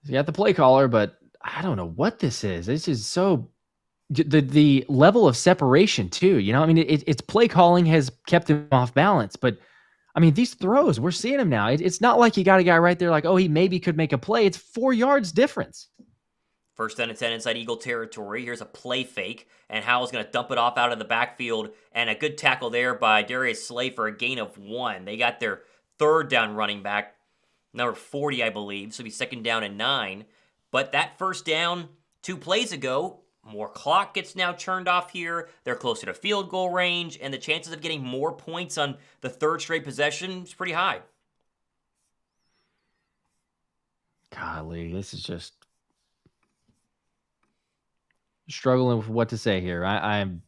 B: He's got the play caller, but I don't know what this is. This is so... The level of separation, too. It's play calling has kept him off balance, but I mean, these throws, we're seeing them now. It's not like you got a guy right there like, oh, he maybe could make a play. It's 4 yards difference.
A: First down and 10 inside Eagle territory. Here's a play fake, and Howell's going to dump it off out of the backfield, and a good tackle there by Darius Slay for a gain of 1. They got their third down running back, number 40, I believe, so it'll be second down and 9. But that first down 2 plays ago, more clock gets now turned off here. They're closer to field goal range, and the chances of getting more points on the third straight possession is pretty high.
B: Golly, this is just struggling with what to say here. I'm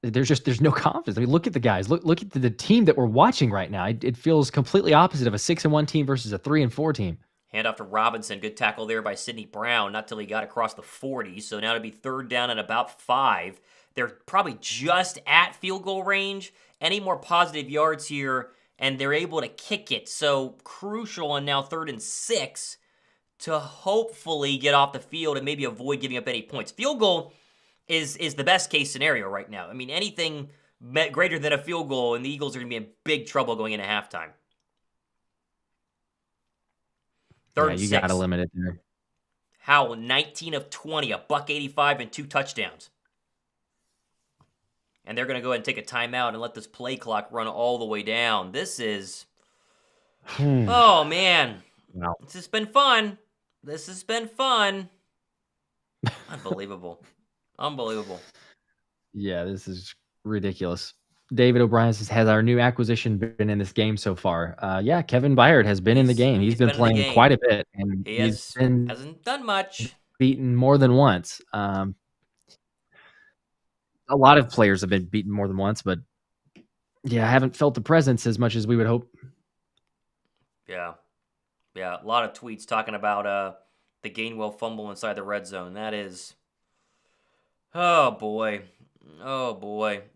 B: there's no confidence. I mean, look at the guys. Look at the team that we're watching right now. It feels completely opposite of a 6-1 team versus a 3-4 team.
A: Hand off to Robinson. Good tackle there by Sidney Brown. Not till he got across the 40. So now it'll be third down at about 5. They're probably just at field goal range. Any more positive yards here, and they're able to kick it. So crucial on now third and 6 to hopefully get off the field and maybe avoid giving up any points. Field goal is the best case scenario right now. I mean, anything greater than a field goal, and the Eagles are going to be in big trouble going into halftime. Third and 6.
B: You got to limit it there.
A: Howell, 19 of 20, $185 and 2 touchdowns. And they're going to go ahead and take a timeout and let this play clock run all the way down. This is... oh, man.
B: Wow.
A: This has been fun. This has been fun. Unbelievable. Unbelievable.
B: Yeah, this is ridiculous. David O'Brien says, has our new acquisition been in this game so far? Yeah, Kevin Byard has been in the game. He's been playing quite a bit, and
A: hasn't done much.
B: Beaten more than once. A lot of players have been beaten more than once, but yeah, I haven't felt the presence as much as we would hope.
A: Yeah, a lot of tweets talking about the Gainwell fumble inside the red zone. That is, oh boy.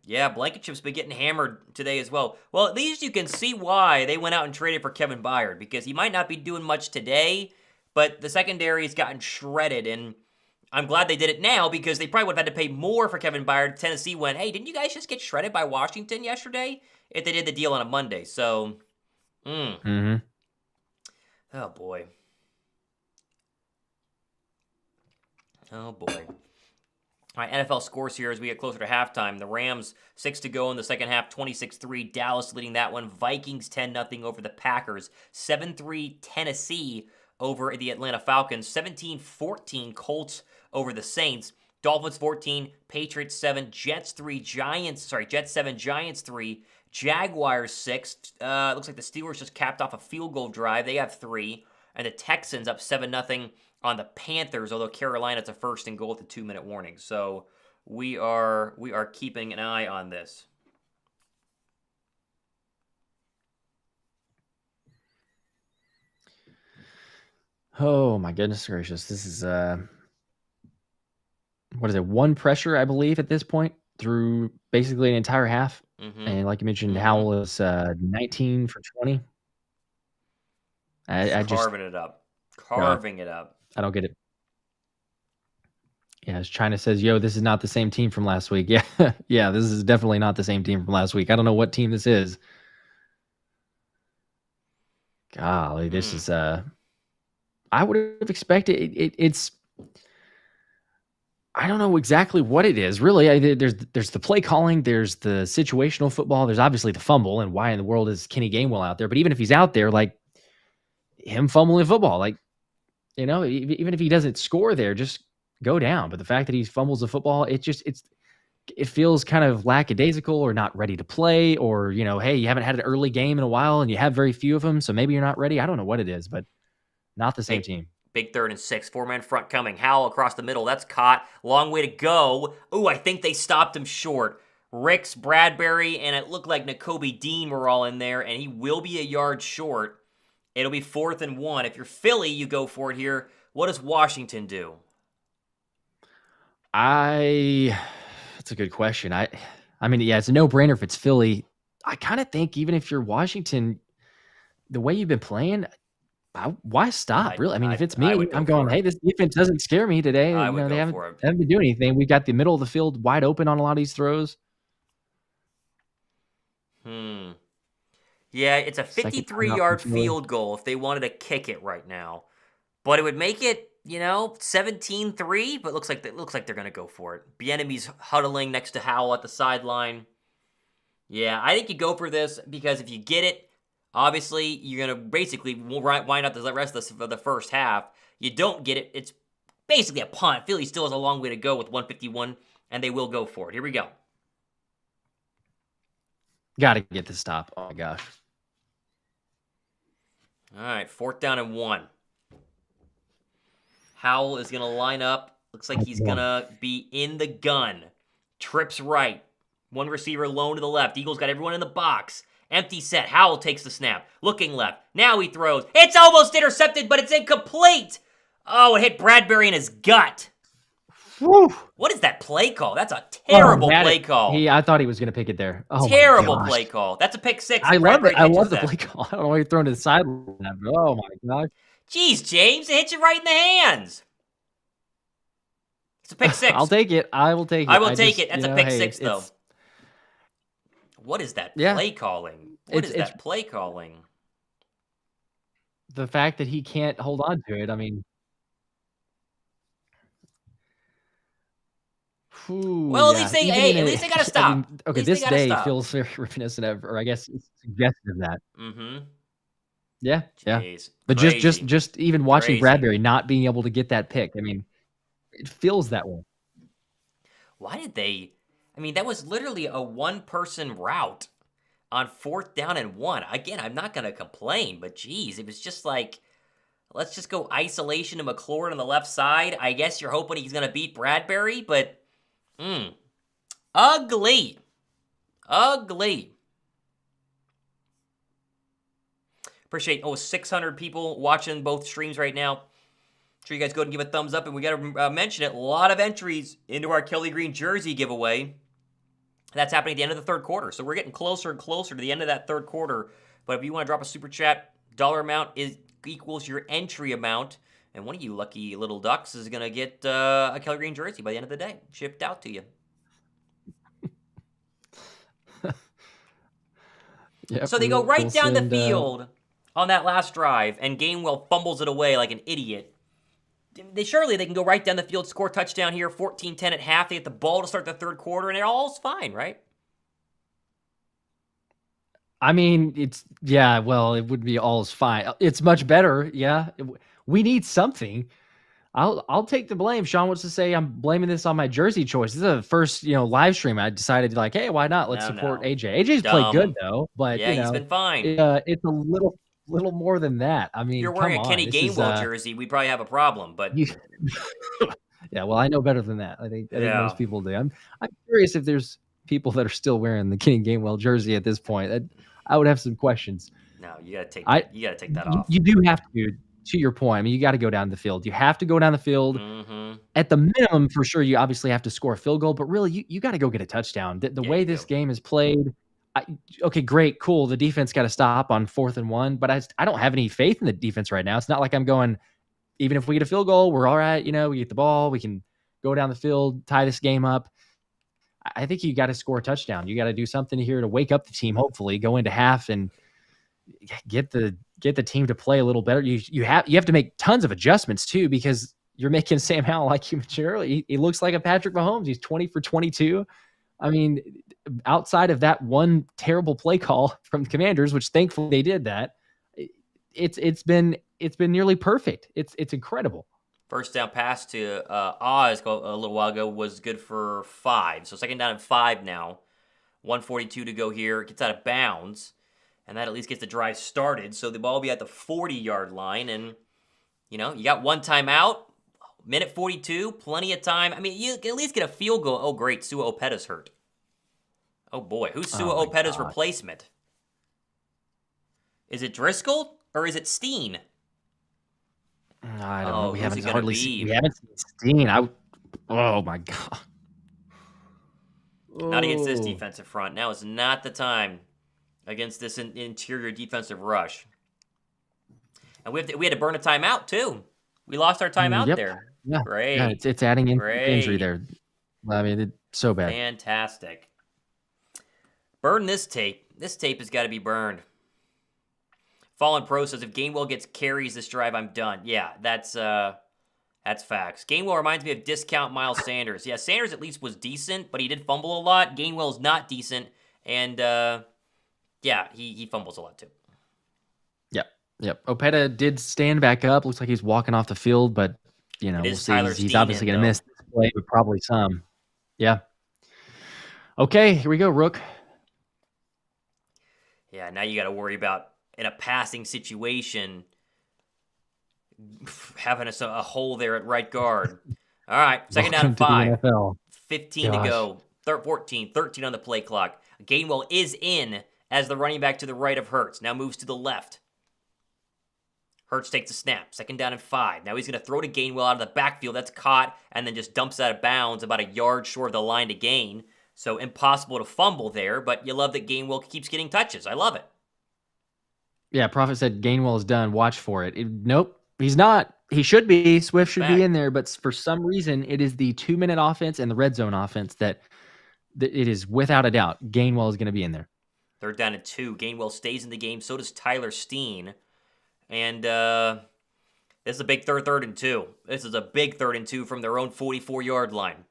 A: Yeah, Blankenship's been getting hammered today as well. Well, at least you can see why they went out and traded for Kevin Byard, because he might not be doing much today, but the secondary has gotten shredded, and I'm glad they did it now, because they probably would have had to pay more for Kevin Byard. Tennessee went, hey, didn't you guys just get shredded by Washington yesterday? If they did the deal on a Monday. So, oh boy. Oh boy. All right, NFL scores here as we get closer to halftime. The Rams, 6 to go in the second half, 26-3. Dallas leading that one. Vikings 10-0 over the Packers. 7-3 Tennessee over the Atlanta Falcons. 17-14 Colts over the Saints. Dolphins 14, Patriots 7, Jets 3, Jets 7, Giants 3, Jaguars 6. Looks like the Steelers just capped off a field goal drive. They have 3. And the Texans up 7-0 on the Panthers, although Carolina's a first and goal with a 2-minute warning. So we are keeping an eye on this.
B: Oh my goodness gracious. This is what is it? 1 pressure, I believe, at this point through basically an entire half. And like you mentioned, Howell is 19 for 20. I just
A: carving it up. Carving it up.
B: I don't get it. Yeah, as China says, yo, this is not the same team from last week. Yeah, yeah, this is definitely not the same team from last week. I don't know what team this is. Golly, this is I would have expected it's I don't know exactly what it is. Really, there's the play calling, there's the situational football, there's obviously the fumble, and why in the world is Kenny Gainwell out there? But even if he's out there, like him fumbling football, like, you know, even if he doesn't score there, just go down. But the fact that he fumbles the football, it feels kind of lackadaisical or not ready to play, or, you know, hey, you haven't had an early game in a while and you have very few of them, so maybe you're not ready. I don't know what it is, but not the same team.
A: Big third and 6, 4-man front coming. Howell across the middle. That's caught. Long way to go. Ooh, I think they stopped him short. Ricks, Bradbury, and it looked like Nakobe Dean were all in there, and he will be a yard short. It'll be 4th and 1. If you're Philly, you go for it here. What does Washington do?
B: That's a good question. I mean, yeah, it's a no-brainer if it's Philly. I kind of think even if you're Washington, the way you've been playing, why stop? Really? I mean, if it's me, I'm going, hey, this defense doesn't scare me today.
A: They
B: haven't been doing anything. We got the middle of the field wide open on a lot of these throws.
A: Hmm. Yeah, it's a
B: Second time out
A: 53-yard
B: from Philly.
A: field goal if they wanted to kick it right now. But it would make it, 17-3, but it looks like they're going to go for it. Bieniemy's huddling next to Howell at the sideline. Yeah, I think you go for this because if you get it, obviously you're going to basically wind up the rest of the first half. You don't get it, it's basically a punt. Philly still has a long way to go with 151, and they will go for it. Here we go.
B: Got to get the stop. Oh my gosh.
A: All right, 4th down and 1. Howell is going to line up. Looks like he's going to be in the gun. Trips right. One receiver alone to the left. Eagles got everyone in the box. Empty set. Howell takes the snap. Looking left. Now he throws. It's almost intercepted, but it's incomplete. Oh, it hit Bradbury in his gut.
B: Woo.
A: What is that play call? That's a terrible play call.
B: I thought he was going to pick it there. Oh,
A: terrible play call. That's a pick 6.
B: I love it. I love the play call. I don't know why you're throwing to the sideline. Oh my gosh.
A: Jeez, James, it hit you right in the hands. It's a pick 6.
B: I'll take it. I will take it.
A: I will take it. That's a pick 6, though. What is that play calling? What is that play calling?
B: The fact that he can't hold on to it, I mean.
A: Well, at least they got to stop.
B: I mean, okay, this day feels very reminiscent of, or I guess it's suggestive of that.
A: Mm-hmm.
B: Yeah,
A: Jeez,
B: but
A: crazy.
B: just even watching Bradbury not being able to get that pick, I mean, it feels that way.
A: Why did they? I mean, that was literally a one-person route on 4th down and 1. Again, I'm not going to complain, but geez, it was just like, let's just go isolation to McLaurin on the left side. I guess you're hoping he's going to beat Bradbury, but ugly. Appreciate 600 people watching both streams right now. Sure you guys go ahead and give a thumbs up, and we got to mention it. A lot of entries into our Kelly Green jersey giveaway. That's happening at the end of the 3rd quarter, so we're getting closer and closer to the end of that 3rd quarter. But if you want to drop a super chat, dollar amount equals your entry amount, and one of you lucky little ducks is going to get a Kelly Green jersey by the end of the day, shipped out to you.
B: Yep,
A: so they go right down the field on that last drive, and Gainwell fumbles it away like an idiot. Surely they can go right down the field, score touchdown here, 14-10 at half. They get the ball to start the 3rd quarter, and it all's fine, right?
B: I mean, it would be all's fine. It's much better, yeah. We need something. I'll take the blame. Sean wants to say I'm blaming this on my jersey choice. This is the first, live stream. I decided like, hey, why not? Let's support AJ. AJ's played good though, but
A: yeah, he's been fine.
B: It's a little more than that. I mean,
A: if you're wearing a Kenny Gainwell jersey, we probably have a problem. But
B: yeah, well, I know better than that. I think most people do. I'm curious if there's people that are still wearing the Kenny Gainwell jersey at this point. I would have some questions.
A: No, you gotta take that off.
B: You do have to. To your point, I mean, you got to go down the field. You have to go down the field.
A: Mm-hmm.
B: At the minimum, for sure, you obviously have to score a field goal, but really, you got to go get a touchdown. The way this game is played, okay, great, cool. The defense got to stop on 4th and 1, but I don't have any faith in the defense right now. It's not like I'm going, even if we get a field goal, we're all right. We get the ball. We can go down the field, tie this game up. I think you got to score a touchdown. You got to do something here to wake up the team, hopefully, go into half and get the team to play a little better. You have to make tons of adjustments too, because you're making Sam Howell, like you mentioned earlier, he looks like a Patrick Mahomes. He's 20 for 22. I mean, outside of that one terrible play call from the Commanders, which thankfully they did that, it's been nearly perfect. It's incredible.
A: First down pass to Oz a little while ago was good for 5. So 2nd down and 5 now. 1:42 to go here. Gets out of bounds. And that at least gets the drive started. So the ball will be at the 40-yard line. And, you got one timeout. Minute 42, plenty of time. I mean, you can at least get a field goal. Oh, great. Sua Opeta's hurt. Oh, boy. Who's Sua Opeta's replacement? Is it Driscoll or is it Steen?
B: I don't know. We haven't seen Steen. Oh, my God.
A: Not against this defensive front. Now is not the time against this interior defensive rush. And we had to burn a timeout, too. We lost our timeout there.
B: Yeah.
A: Great.
B: Yeah, it's adding injury there. I mean, it's so bad.
A: Fantastic. Burn this tape. This tape has got to be burned. Fallen Pro says, if Gainwell gets carries this drive, I'm done. Yeah, that's facts. Gainwell reminds me of discount Miles Sanders. Yeah, Sanders at least was decent, but he did fumble a lot. Gainwell is not decent, and yeah, he fumbles a lot too.
B: Yep. Opeta did stand back up. Looks like he's walking off the field, but we'll see. He's obviously going to miss this play, but probably some. Yeah. Okay, here we go, Rook.
A: Yeah, now you got to worry about, in a passing situation, having a hole there at right guard. All right, second down and 5. 15 to go. 13 on the play clock. Gainwell is in as the running back to the right of Hurts. Now moves to the left. Hurts takes a snap. Second down and 5. Now he's going to throw to Gainwell out of the backfield. That's caught and then just dumps out of bounds about a yard short of the line to gain. So impossible to fumble there, but you love that Gainwell keeps getting touches. I love it.
B: Yeah, Prophet said Gainwell is done. Watch for it. Nope, he's not. He should be. Swift should be in there, but for some reason, it is the 2-minute offense and the red zone offense that it is without a doubt. Gainwell is going to be in there.
A: Third down and 2. Gainwell stays in the game. So does Tyler Steen. And this is a big third and 2. This is a big 3rd and 2 from their own 44-yard line.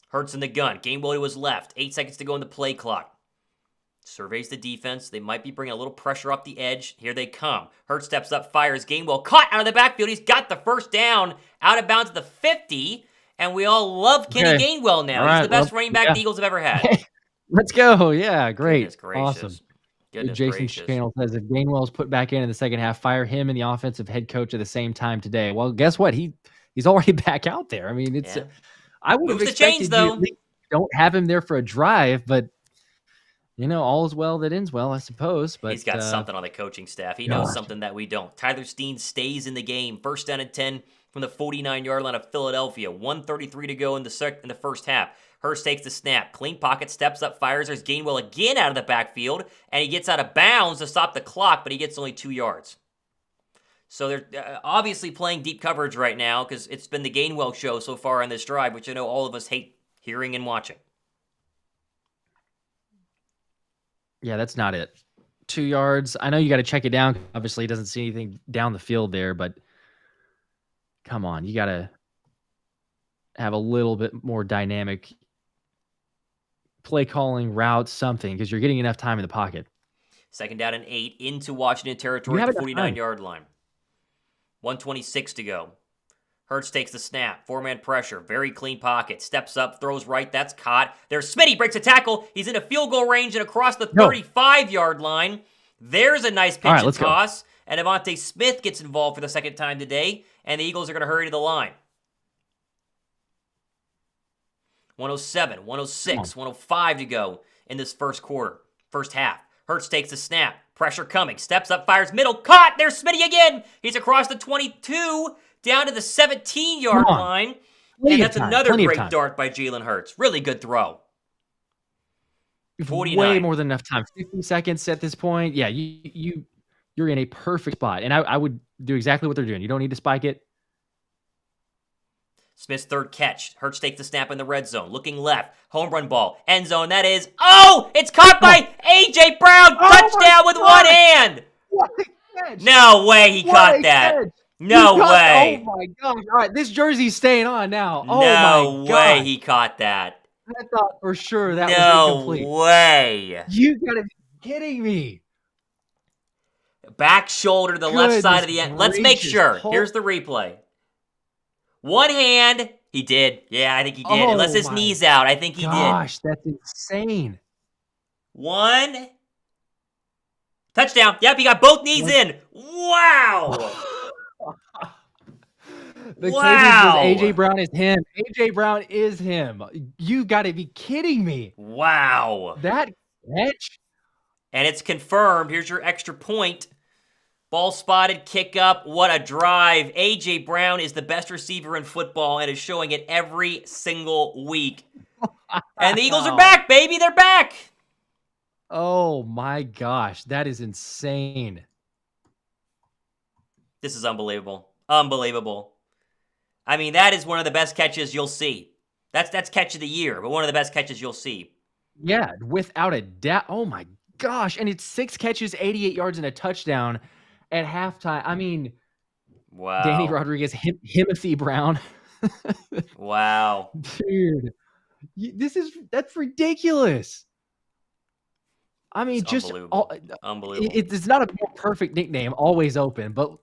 A: Hurts in the gun. Gainwell to his left. 8 seconds to go in the play clock. Surveys the defense. They might be bringing a little pressure off the edge. Here they come. Hurts steps up, fires. Gainwell caught out of the backfield. He's got the first down out of bounds at the 50. And we all love Kenny Gainwell now. He's the best running back the Eagles have ever had.
B: Let's go. Yeah, great.
A: Awesome.
B: Jason Channel says, if Gainwell is put back in the second half, fire him and the offensive head coach at the same time today. Well, guess what? He's already back out there. I mean, it's I would have expected you don't have him there for a drive, but all is well that ends well, I suppose. But
A: he's got something on the coaching staff. He knows something that we don't. Tyler Steen stays in the game. First down and 10 from the 49-yard line of Philadelphia. 1:33 to go in the first half. Hurst takes the snap. Clean pocket, steps up, fires. There's Gainwell again out of the backfield, and he gets out of bounds to stop the clock, but he gets only 2 yards. So they're obviously playing deep coverage right now because it's been the Gainwell show so far on this drive, which I know all of us hate hearing and watching.
B: Yeah, that's not it. 2 yards. I know you got to check it down. Obviously, he doesn't see anything down the field there, but come on. You got to have a little bit more dynamic play calling, route, something, because you're getting enough time in the pocket.
A: Second down and 8 into Washington territory at the 49-yard line. 1:26 to go. Hurts takes the snap. 4-man pressure. Very clean pocket. Steps up, throws right. That's caught. There's Smitty. Breaks a tackle. He's in a field goal range and across the 35-yard line. There's a nice pitch and toss. And Devontae Smith gets involved for the second time today. And the Eagles are going to hurry to the line. 107, 106, 105 to go in this first half. Hurts takes the snap. Pressure coming. Steps up, fires middle. Caught! There's Smitty again! He's across the 22, down to the 17-yard line. And that's another great dart by Jalen Hurts. Really good throw. 49.
B: Way more than enough time. 50 seconds at this point. Yeah, you're in a perfect spot. And I would do exactly what they're doing. You don't need to spike it.
A: Smith's third catch. Hurts takes the snap in the red zone. Looking left. Home run ball. End zone. That is... Oh! It's caught by A.J. Brown. Touchdown with one hand.
B: What a catch.
A: No way he caught that. No way.
B: Oh, my gosh. All right, this jersey's staying on now. Oh,
A: no way he caught that.
B: I thought for sure that was incomplete.
A: No way.
B: You got to be kidding me.
A: Back shoulder to the left side of the end. Let's make sure. Here's the replay. One hand. He did. Yeah, I think he did. Unless his knee's out. I think he did.
B: Gosh, that's insane.
A: One. Touchdown. Yep, he got both knees in. Wow.
B: The says A.J. Brown is him. A.J. Brown is him. You got to be kidding me.
A: Wow.
B: That catch?
A: And it's confirmed. Here's your extra point. Ball spotted, kick up. What a drive. A.J. Brown is the best receiver in football and is showing it every single week. And the Eagles are back, baby. They're back.
B: Oh, my gosh. That is insane.
A: This is unbelievable. Unbelievable. I mean, that is one of the best catches you'll see. That's catch of the year, but one of the best catches you'll see.
B: Yeah, without a doubt. Oh, my gosh. And it's 6 catches, 88 yards, and a touchdown at halftime. I mean, Danny
A: Wow.
B: Rodriguez, Himothy Brown.
A: Wow.
B: Dude, that's ridiculous. I
A: It's
B: mean, just
A: unbelievable. Unbelievable.
B: it's not a more perfect nickname, always open, but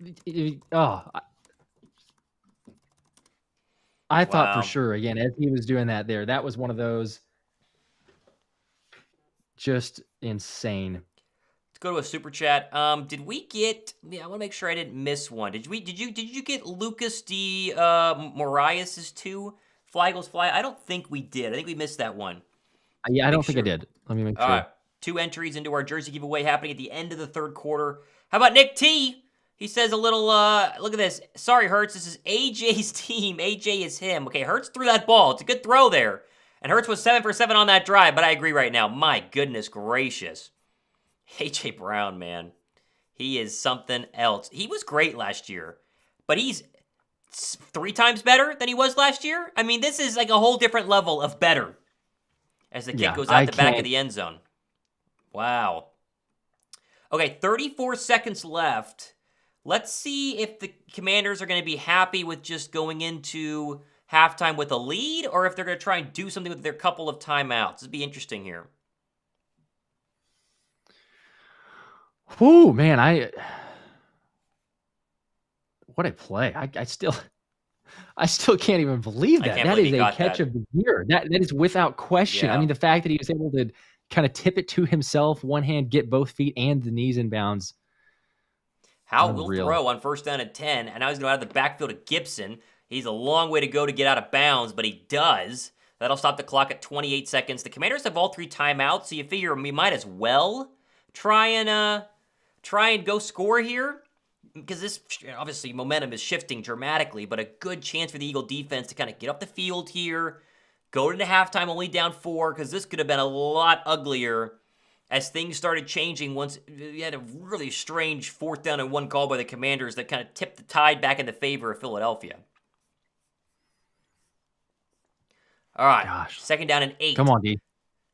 B: I thought for
A: Wow.
B: sure, again, as he was doing that there, that was one of those just insane.
A: Let's go to a super chat. Did we get? Yeah, I want to make sure I didn't miss one. Did you get Lucas D. Morias's 2 Fly Eagles Fly? I don't think we did. I think we missed that one.
B: Yeah, I don't think I
A: Sure.
B: did. Let me make
A: All
B: sure.
A: right. 2 entries into our jersey giveaway happening at the end of the third quarter. How about Nick T? He says a little, look at this. Sorry, Hurts. This is AJ's team. AJ is him. Okay, Hurts threw that ball. It's a good throw there. And Hurts was 7 for 7 on that drive, but I agree right now. My goodness gracious. AJ Brown, man. He is something else. He was great last year, but he's 3 times better than he was last year. I mean, this is like a whole different level of better as the kick goes out the back of the end zone. Wow. Okay, 34 seconds left. Let's see if the Commanders are going to be happy with just going into halftime with a lead or if they're going to try and do something with their couple of timeouts. This would be interesting here.
B: Whoo, man, what a play. I still can't even believe that. That is a catch of the year. That is without question. Yeah. I mean, the fact that he was able to kind of tip it to himself, one hand, get both feet and the knees in bounds.
A: Howell will throw on 1st down and 10, and now he's going out of the backfield of Gibson. He's a long way to go to get out of bounds, but he does. That'll stop the clock at 28 seconds. The Commanders have all 3 timeouts, so you figure we might as well try and go score here, because this, obviously, momentum is shifting dramatically, but a good chance for the Eagle defense to kind of get up the field here, go into halftime only down 4, because this could have been a lot uglier as things started changing once you had a really strange 4th down and 1 call by the Commanders that kind of tipped the tide back in the favor of Philadelphia. All right, 2nd down and 8.
B: Come on, D.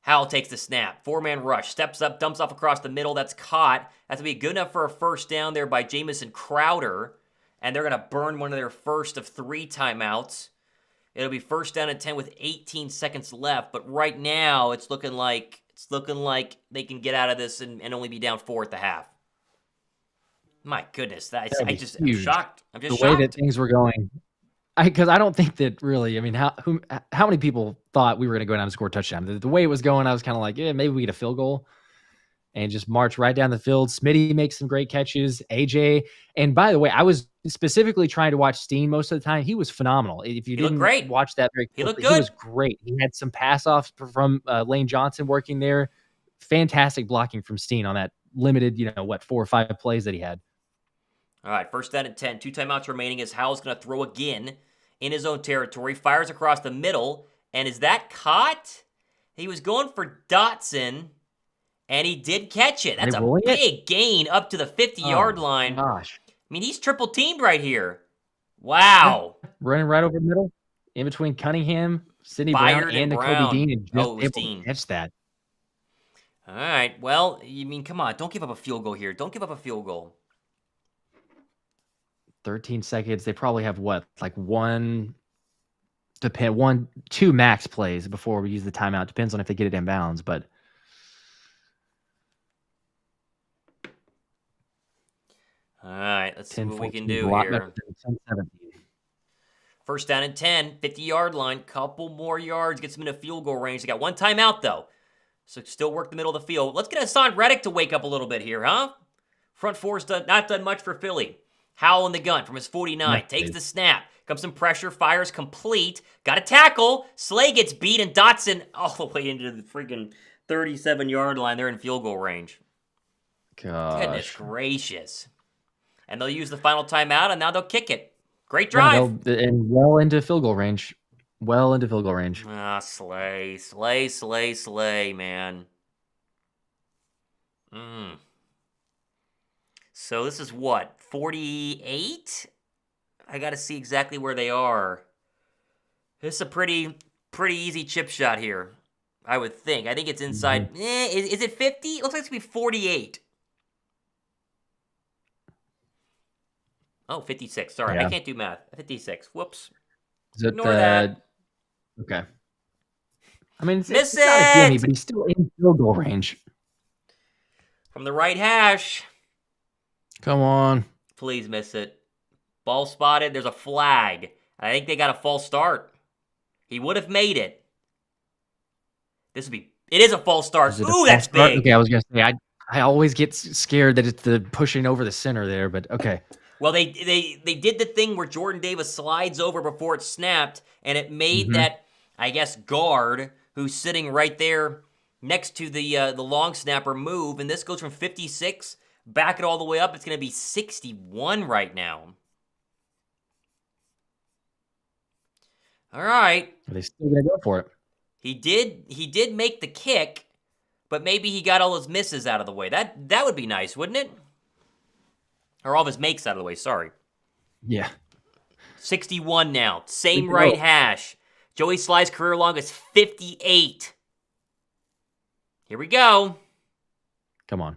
A: Howell takes the snap. 4-man rush. Steps up, dumps off across the middle. That's caught. That's going to be good enough for a 1st down there by Jamison Crowder. And they're going to burn one of their first of 3 timeouts. It'll be 1st down and 10 with 18 seconds left. But right now, it's looking like they can get out of this and only be down 4 at the half. My goodness, I'm shocked. I'm just shocked.
B: The way that things were going. Because I don't think that really, I mean, how many people thought we were going to go down and score a touchdown? The way it was going, I was kind of like, yeah, maybe we get a field goal and just march right down the field. Smitty makes some great catches. AJ, and by the way, I was specifically trying to watch Steen most of the time. He was phenomenal. If you didn't watch that very
A: he looked
B: good. He was great. He had some pass-offs from Lane Johnson working there. Fantastic blocking from Steen on that limited, 4 or 5 plays that he had.
A: All right, 1st down and 10. 2 timeouts remaining as Howell's going to throw again in his own territory. Fires across the middle. And is that caught? He was going for Dotson, and he did catch it. That's a big gain up to the 50-yard line.
B: Gosh.
A: I mean, he's triple teamed right here. Wow.
B: Running right over the middle, in between Cunningham, Sidney Brown, and Nakobe Dean, and just able to catch that.
A: All right. Well, you mean, come on. Don't give up a field goal here. Don't give up a field goal.
B: 13 seconds. They probably have two max plays before we use the timeout. Depends on if they get it in bounds, but.
A: All right, let's see what we can do here. 1st down and 10, 50-yard line, couple more yards, gets them in a field goal range. They got 1 timeout, though, so still work the middle of the field. Let's get Hassan Reddick to wake up a little bit here, huh? Front four's not done much for Philly. Howell in the gun from his 49, takes the snap, comes some pressure, fires complete, got a tackle, Slay gets beat, and Dotson all the way into the freaking 37-yard line. They're in field goal range.
B: Gosh.
A: Goodness gracious. And they'll use the final timeout, and now they'll kick it. Great drive.
B: And well into field goal range.
A: Slay, man. So this is what, 48? I got to see exactly where they are. This is a pretty easy chip shot here. I would think. I think it's inside. Is it 50? It looks like it's going to be 48. Oh, 56. Sorry, I can't do math. 56. Whoops.
B: Is it
A: Ignore that.
B: Okay. I mean,
A: Miss
B: it's not a gimme,
A: it!
B: but he's still in field goal range.
A: From the right hash.
B: Come on.
A: Please miss it. Ball spotted. There's a flag. I think they got a false start. He would have made it. This would be... It is a false start. Ooh, that's big.
B: Okay, I was going to say, I always get scared that it's the pushing over the center there, but okay.
A: Well, they did the thing where Jordan Davis slides over before it snapped, and it made that, I guess, guard who's sitting right there next to the long snapper move, and this goes from 56, back it all the way up. It's going to be 61 right now. All right.
B: Are they still going to go for it?
A: He did make the kick, but maybe he got all his misses out of the way. That would be nice, wouldn't it? Or all of his makes out of the way, sorry.
B: Yeah.
A: 61 now. Same right hash. Joey Sly's career long is 58. Here we go.
B: Come on.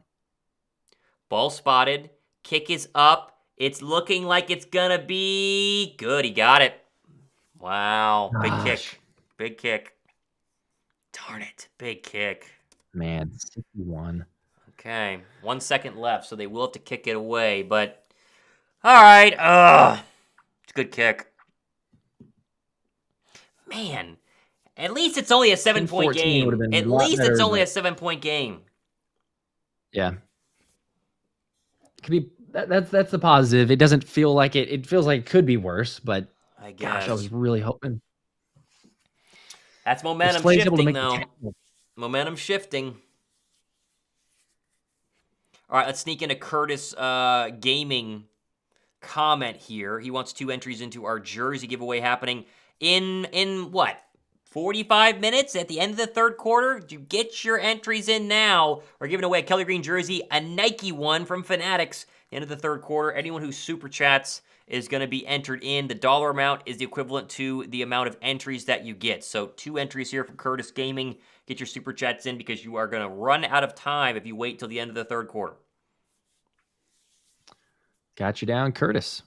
A: Ball spotted. Kick is up. It's looking like it's going to be good. He got it. Wow. Big kick. Big kick. Darn it. Big kick.
B: Man, 61.
A: Okay. 1 second left, so they will have to kick it away, but all right. It's a good kick. Man, at least it's only a 7-point game. At least it's only a 7-point game.
B: Yeah. Could be that's the positive. It doesn't feel like it. It feels like it could be worse, but
A: I guess.
B: Gosh, I was really hoping.
A: That's momentum shifting, though. Momentum shifting. All right, let's sneak in a Curtis Gaming comment here. He wants 2 entries into our jersey giveaway happening in what? 45 minutes at the end of the third quarter? You get your entries in now. We're giving away a Kelly Green jersey, a Nike one from Fanatics. End of the third quarter. Anyone who super chats is going to be entered in. The dollar amount is the equivalent to the amount of entries that you get. So 2 entries here from Curtis Gaming. Get your super chats in because you are going to run out of time if you wait till the end of the third quarter.
B: Got you down, Curtis.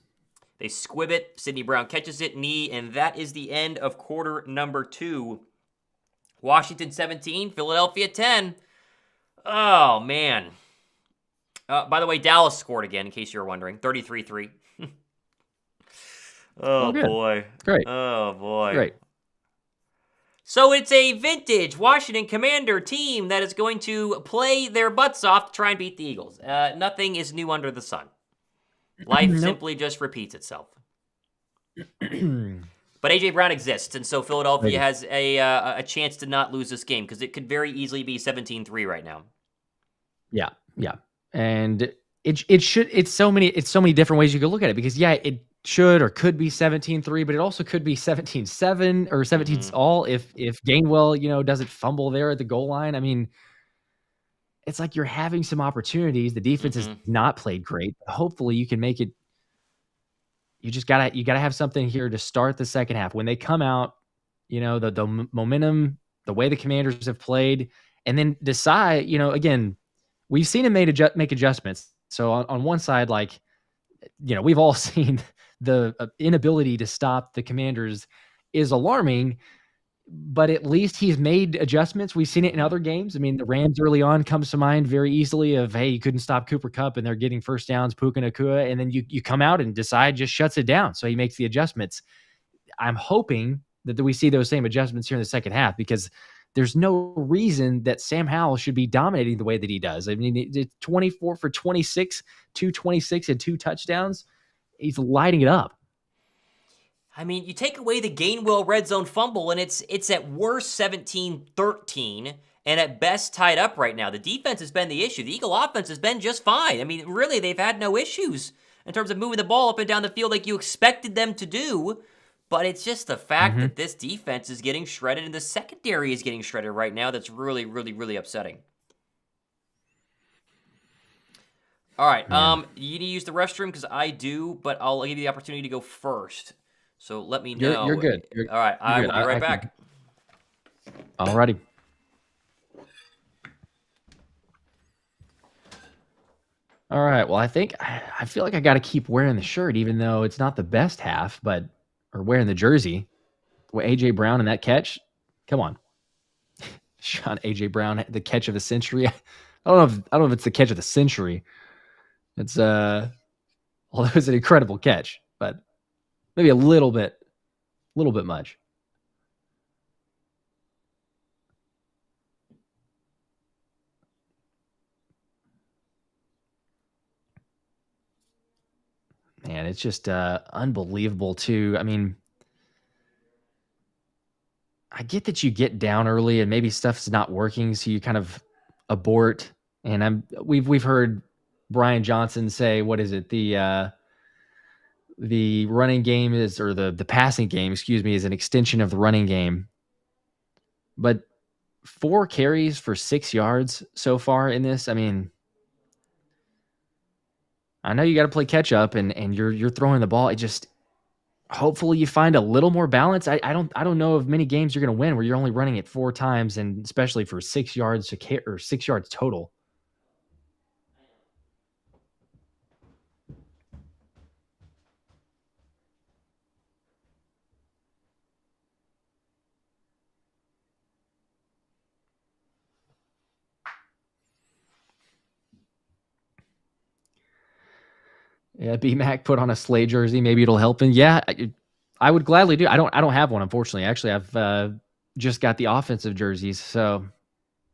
A: They squib it. Sidney Brown catches it, knee, and that is the end of quarter number 2. Washington 17, Philadelphia 10. Oh, man. By the way, Dallas scored again, in case you were wondering. 33-3. Oh, boy.
B: Great.
A: Oh, boy.
B: Great.
A: So it's a vintage Washington Commander team that is going to play their butts off to try and beat the Eagles. Nothing is new under the sun. Life simply just repeats itself. But A.J. Brown exists, and so Philadelphia has a chance to not lose this game because it could very easily be 17-3 right now.
B: Yeah, yeah. And it's so many different ways you could look at it because, yeah, it should or could be 17-3, but it also could be 17-7 or 17-all if Gainwell, doesn't fumble there at the goal line. I mean, it's like you're having some opportunities. The defense has not played great. Hopefully you can make it. You just gotta have something here to start the second half. When they come out, the momentum, the way the Commanders have played, and then decide, again, we've seen him make adjustments. So on one side, we've all seen the inability to stop the Commanders is alarming, but at least he's made adjustments. We've seen it in other games. I mean, the Rams early on comes to mind very easily of, hey, you couldn't stop Cooper Kupp and they're getting first downs, Puka Nacua, and then you come out and decide just shuts it down. So he makes the adjustments. I'm hoping that we see those same adjustments here in the second half because there's no reason that Sam Howell should be dominating the way that he does. I mean, 24 for 26, 226 and 2 touchdowns. He's lighting it up.
A: I mean, you take away the Gainwell red zone fumble, and it's at worst 17-13, and at best tied up right now. The defense has been the issue. The Eagle offense has been just fine. I mean, really, they've had no issues in terms of moving the ball up and down the field like you expected them to do. But it's just the fact that this defense is getting shredded, and the secondary is getting shredded right now that's really, really, really upsetting. All right, you need to use the restroom because I do, but I'll give you the opportunity to go first. So let me know.
B: You're good.
A: All right, I will be right back.
B: All righty. All right. Well, I feel like I got to keep wearing the shirt, even though it's not the best half, or wearing the jersey. With AJ Brown and that catch, come on, Sean AJ Brown, the catch of the century. I don't know if it's the catch of the century. It's although it's an incredible catch, but maybe a little bit much. Man, it's just unbelievable too. I mean, I get that you get down early and maybe stuff's not working, so you kind of abort. And we've heard Brian Johnson say, what is it? The running game is, or the passing game, excuse me, is an extension of the running game. But 4 carries for 6 yards so far in this. I mean, I know you got to play catch up and you're throwing the ball. It just, hopefully you find a little more balance. I don't know of many games you're going to win where you're only running it 4 times, and especially for 6 yards or 6 yards total. Yeah, B-Mac put on a Slay jersey. Maybe it'll help him. Yeah, I would gladly do. I don't have one, unfortunately. Actually, I've just got the offensive jerseys, so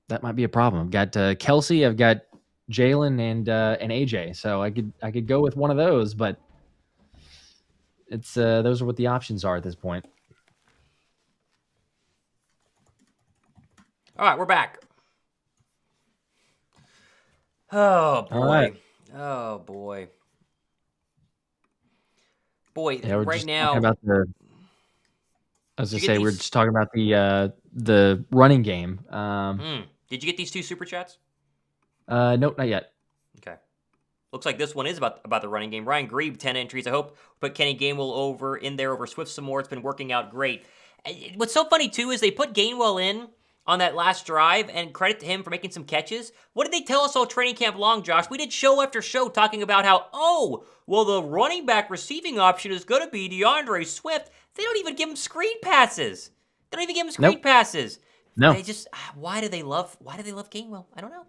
B: that might be a problem. I've got Kelsey, I've got Jalen, and AJ. So I could go with one of those, but it's those are what the options are at this point.
A: All right, we're back. Oh boy.
B: Right.
A: Oh boy. Boy,
B: Yeah, we're
A: right
B: just
A: now.
B: talking about as I say, we're just talking about the running game.
A: Did you get these 2 super chats?
B: Nope, not yet.
A: Okay. Looks like this one is about the running game. Ryan Grebe, 10 entries. I hope put Kenny Gainwell in there over Swift some more. It's been working out great. What's so funny, too, is they put Gainwell in on that last drive, and credit to him for making some catches. What did they tell us all training camp long, Josh? We did show after show talking about how, the running back receiving option is going to be DeAndre Swift. They don't even give him screen passes. They don't even give him screen passes.
B: No.
A: They just, why do they love Gainwell? I don't know.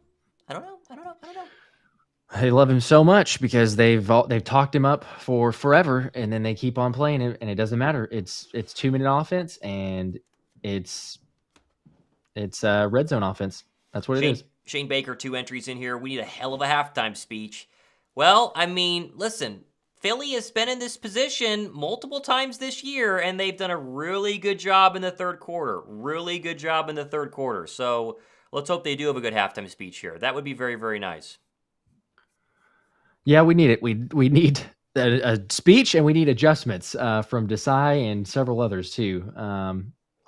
B: They love him so much because they've talked him up for forever, and then they keep on playing it, and it doesn't matter. It's 2-minute offense, and it's red zone offense. That's what it is.
A: Shane Baker, 2 entries in here. We need a hell of a halftime speech. Well, I mean, listen, Philly has been in this position multiple times this year, and they've done a really good job in the third quarter. So let's hope they do have a good halftime speech here. That would be very, very nice.
B: Yeah, we need it. We need a speech, and we need adjustments from Desai and several others too.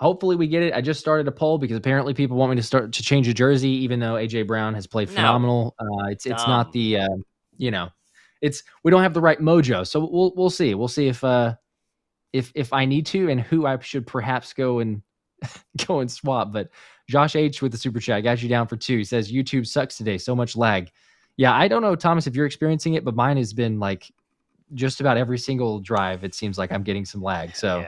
B: Hopefully we get it. I just started a poll because apparently people want me to change a jersey, even though AJ Brown has played phenomenal. It's not the we don't have the right mojo. So we'll see. We'll see if I need to, and who I should perhaps go and swap. But Josh H with the super chat got you down for 2. He says YouTube sucks today. So much lag. Yeah, I don't know, Thomas, if you're experiencing it, but mine has been like just about every single drive. It seems like I'm getting some lag. So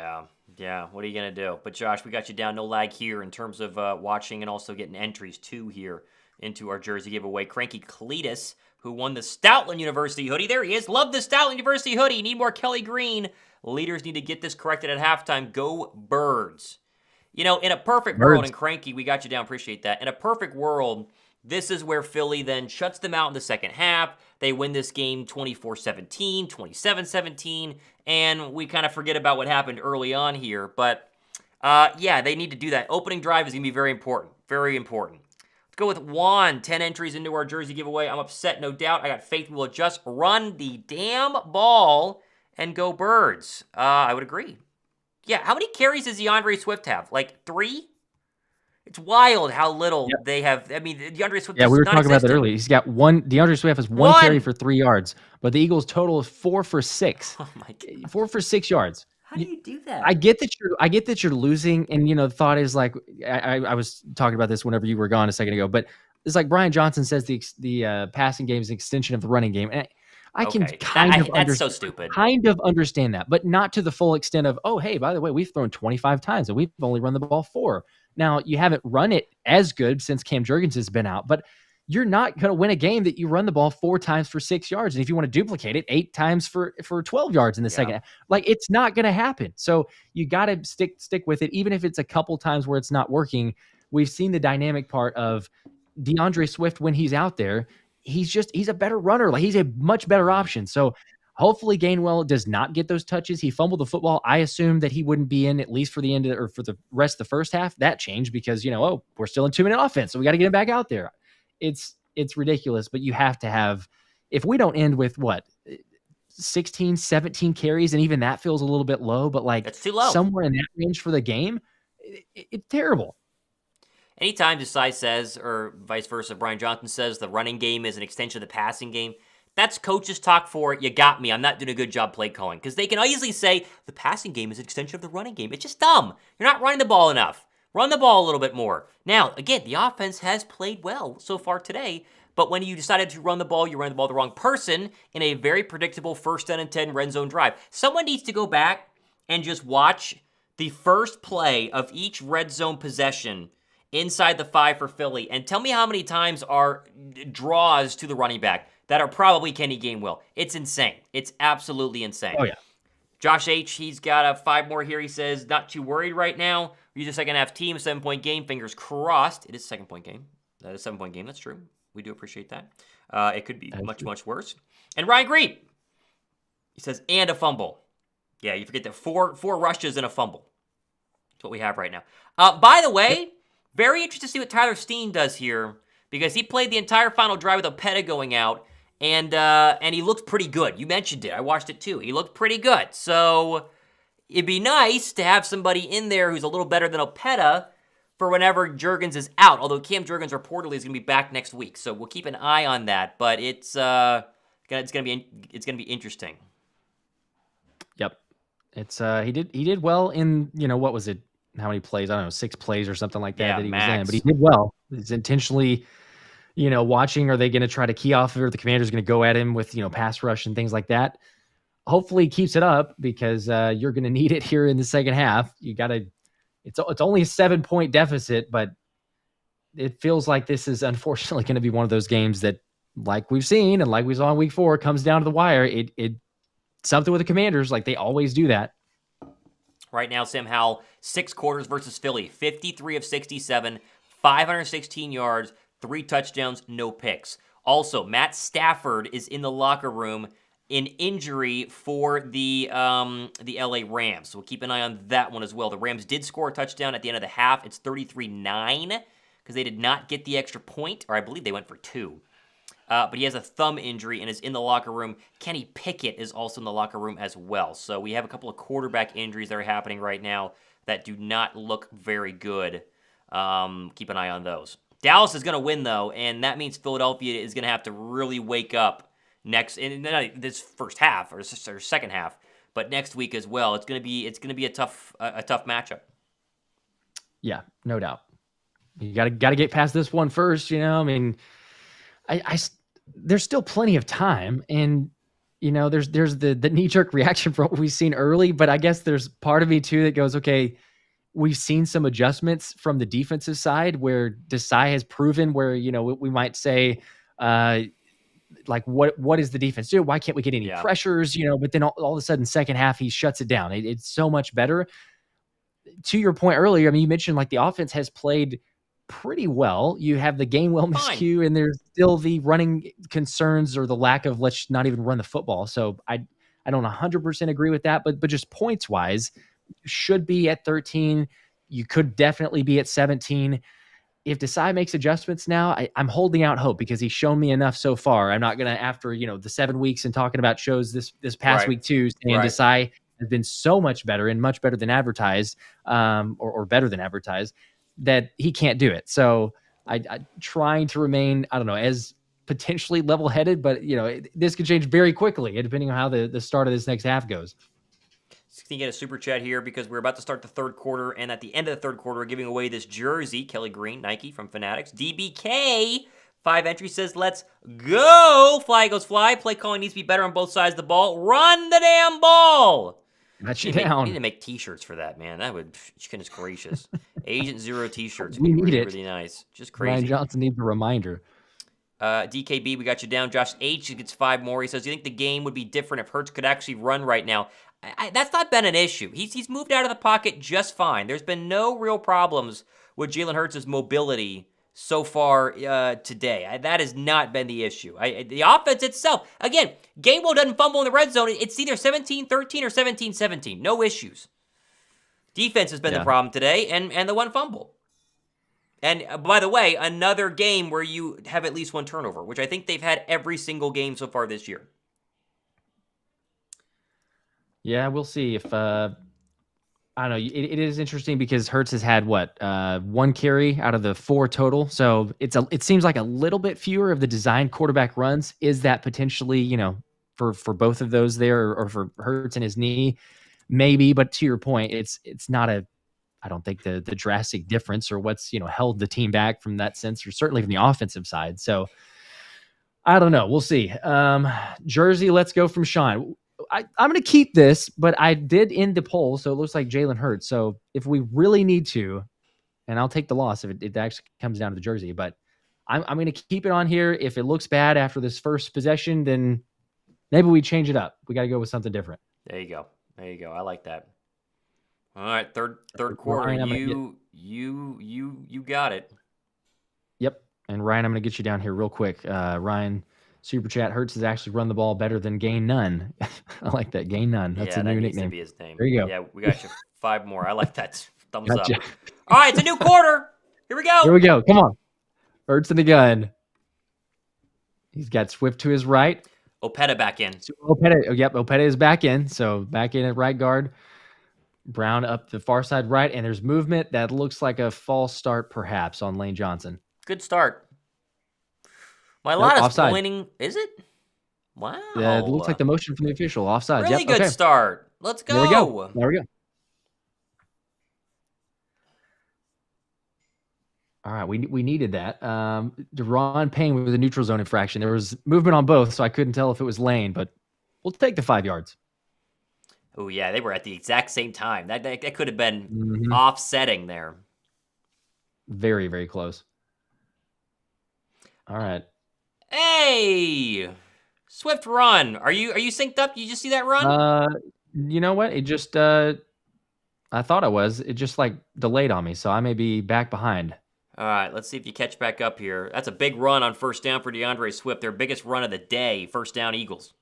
A: yeah. What are you gonna do? But Josh, we got you down. No lag here in terms of watching and also getting entries too here into our jersey giveaway. Cranky Cletus, who won the Stoutland University hoodie. There he is. Love the Stoutland University hoodie. Need more Kelly Green. Leaders need to get this corrected at halftime. Go Birds. In a perfect world, and Cranky, we got you down. Appreciate that. In a perfect world, this is where Philly then shuts them out in the second half. They win this game 24-17, 27-17, and we kind of forget about what happened early on here. But, they need to do that. Opening drive is going to be very important. Very important. Let's go with Juan. 10 entries into our jersey giveaway. I'm upset, no doubt. I got faith we'll just run the damn ball and go Birds. I would agree. Yeah, how many carries does DeAndre Swift have? Like 3? It's wild how little they have. I mean, DeAndre Swift.
B: Yeah, we were talking about that earlier. He's got 1. DeAndre Swift has 1 carry for 3 yards, but the Eagles' total is 4 for 6.
A: Oh my god,
B: 4 for 6 yards.
A: How do you do that?
B: I get that you're losing, and the thought is like I was talking about this whenever you were gone a second ago, but it's like Brian Johnson says the passing game is an extension of the running game. And I can
A: Okay, that's so
B: understand
A: stupid.
B: that, but not to the full extent of, oh, hey, by the way, we've thrown 25 times and we've only run the ball 4. Now, you haven't run it as good since Cam Jurgens has been out, but you're not going to win a game that you run the ball 4 times for 6 yards. And if you want to duplicate it, 8 times for 12 yards in the second half, like, it's not going to happen. So you got to stick with it, even if it's a couple times where it's not working. We've seen the dynamic part of DeAndre Swift when he's out there. He's a better runner. Like, he's a much better option. So hopefully Gainwell does not get those touches. He fumbled the football. I assumed that he wouldn't be in at least for the end of, or for the rest of the first half. That changed because, we're still in 2-minute offense, so we got to get him back out there. It's ridiculous, but you have to have, if we don't end with 16, 17 carries, and even that feels a little bit low, but like,
A: that's too low.
B: Somewhere in that range for the game, it's terrible.
A: Anytime Desai says, or vice versa, Brian Johnson says the running game is an extension of the passing game, that's coaches talk for you got me. I'm not doing a good job play calling. Because they can easily say the passing game is an extension of the running game. It's just dumb. You're not running the ball enough. Run the ball a little bit more. Now, again, the offense has played well so far today, but when you decided to run the ball, you ran the ball the wrong person in a very predictable 1st and 10 red zone drive. Someone needs to go back and just watch the first play of each red zone possession inside the 5 for Philly, and tell me how many times are draws to the running back that are probably Kenny Gainwell. It's insane. It's absolutely insane.
B: Oh, yeah.
A: Josh H., he's got 5 more here. He says, not too worried right now. We're the second half team, 7-point game. Fingers crossed. It is a 2-point game. That is a 7-point game. That's true. We do appreciate that. It could be much worse. And Ryan Green, he says, and a fumble. Yeah, you forget that 4 rushes and a fumble. That's what we have right now. By the way, very interested to see what Tyler Steen does here, because he played the entire final drive with Opeta going out, and he looked pretty good. You mentioned it. I watched it too. He looked pretty good. So it'd be nice to have somebody in there who's a little better than Opeta for whenever Jurgens is out, although Cam Jurgens reportedly is going to be back next week. So we'll keep an eye on that, but it's going to be interesting.
B: Yep. It's he did well in, what was it? How many plays? I don't know, 6 plays or something like that that he was in. But he did well. He's intentionally, watching. Are they going to try to key off, or the Commander's going to go at him with, pass rush and things like that? Hopefully he keeps it up, because you're going to need it here in the second half. You got to. It's only a 7-point deficit, but it feels like this is unfortunately going to be one of those games that, like we've seen and like we saw in week 4, comes down to the wire. It something with the Commanders, like they always do that.
A: Right now, Sam Howell, 6 quarters versus Philly, 53 of 67, 516 yards, 3 touchdowns, no picks. Also, Matt Stafford is in the locker room in injury for the LA Rams. So we'll keep an eye on that one as well. The Rams did score a touchdown at the end of the half. It's 33-9 because they did not get the extra point, or I believe they went for 2. But he has a thumb injury and is in the locker room. Kenny Pickett is also in the locker room as well. So we have a couple of quarterback injuries that are happening right now that do not look very good. Keep an eye on those. Dallas is going to win, though, and that means Philadelphia is going to have to really wake up in this first half or second half, but next week as well. It's going to be a tough matchup.
B: Yeah, no doubt. You got to get past this one first. I mean, there's still plenty of time, and there's the knee-jerk reaction for what we've seen early, but I guess there's part of me too that goes, okay, we've seen some adjustments from the defensive side where Desai has proven where, we might say, like, what is the defense do? Why can't we get any pressures? But then all of a sudden, second half, he shuts it down. It's so much better. To your point earlier, I mean, you mentioned like the offense has played pretty well. You have the Gainwell miscue, and there's still the running concerns or the lack of let's not even run the football. So I don't 100% agree with that, but just points wise, you should be at 13. You could definitely be at 17. If Desai makes adjustments now, I'm holding out hope because he's shown me enough so far. I'm not going to, after the 7 weeks and talking about shows this past week too, saying Desai has been so much better and much better than advertised, or better than advertised, that he can't do it. So I trying to remain, I don't know, as potentially level-headed, but this could change very quickly depending on how the start of this next half goes.
A: Can you get a super chat here because we're about to start the third quarter, and at the end of the third quarter, we're giving away this jersey, Kelly Green, Nike from Fanatics. DBK, 5 entries, says, let's go. Fly Eagles fly. Play calling needs to be better on both sides of the ball. Run the damn ball.
B: Got you down.
A: Need to make t-shirts for that, man. That would, goodness gracious. Agent Zero t-shirts would
B: We
A: be
B: need
A: really,
B: it.
A: really nice. Just crazy.
B: Ryan Johnson needs a reminder.
A: DKB, we got you down. Josh H gets 5 more. He says, do you think the game would be different if Hurts could actually run right now? That's not been an issue. He's moved out of the pocket just fine. There's been no real problems with Jalen Hurts' mobility so far today. That has not been the issue. The offense itself, again, Gainwell doesn't fumble in the red zone. It's either 17-13 or 17-17. No issues. Defense has been the problem today, and the one fumble. And by the way, another game where you have at least one turnover, which I think they've had every single game so far this year.
B: Yeah, we'll see if I don't know. It is interesting because Hurts has had 1 carry out of the 4 total, so it seems like a little bit fewer of the designed quarterback runs. Is that potentially for both of those there, or for Hurts and his knee? Maybe, but to your point, it's not I don't think the drastic difference or what's held the team back from that sense, or certainly from the offensive side. So I don't know. We'll see. Jersey, let's go from Sean. I'm going to keep this, but I did end the poll, so it looks like Jalen Hurts. So if we really need to, and I'll take the loss if it actually comes down to the jersey, but I'm going to keep it on here. If it looks bad after this first possession, then maybe we change it up. We got to go with something different.
A: There you go. I like that. All right, third quarter. Ryan, you got it.
B: Yep. And Ryan, I'm going to get you down here real quick. Ryan, super chat. Hurts has actually run the ball better than Gain None. I like that. Gain None. That's a new nickname.
A: Needs to be his name.
B: There you go.
A: Yeah, we got you 5 more. I like that. Thumbs
B: Gotcha.
A: up. All right, it's a new quarter. Here we go.
B: Here we go. Come on. Hurts in the gun. He's got Swift to his right.
A: Opeta back in.
B: Opeta is back in. So back in at right guard. Brown up the far side right, and there's movement that looks like a false start perhaps on Lane Johnson.
A: Good start. My lot is
B: offside.
A: pointing. Is it? Wow.
B: Yeah, it looks like the motion from the official. Offside.
A: Really good start. Let's go.
B: There we go. All right, we needed that. Deron Payne with a neutral zone infraction. There was movement on both, so I couldn't tell if it was Lane, but we'll take the 5 yards.
A: Oh, yeah, they were at the exact same time. That could have been offsetting there.
B: Very, very close. All right.
A: Hey! Swift run. Are you synced up? Did you just see that run?
B: You know what? It just I thought I was. It just delayed on me, so I may be back behind.
A: All right, let's see if you catch back up here. That's a big run on first down for DeAndre Swift. Their biggest run of the day. First down, Eagles.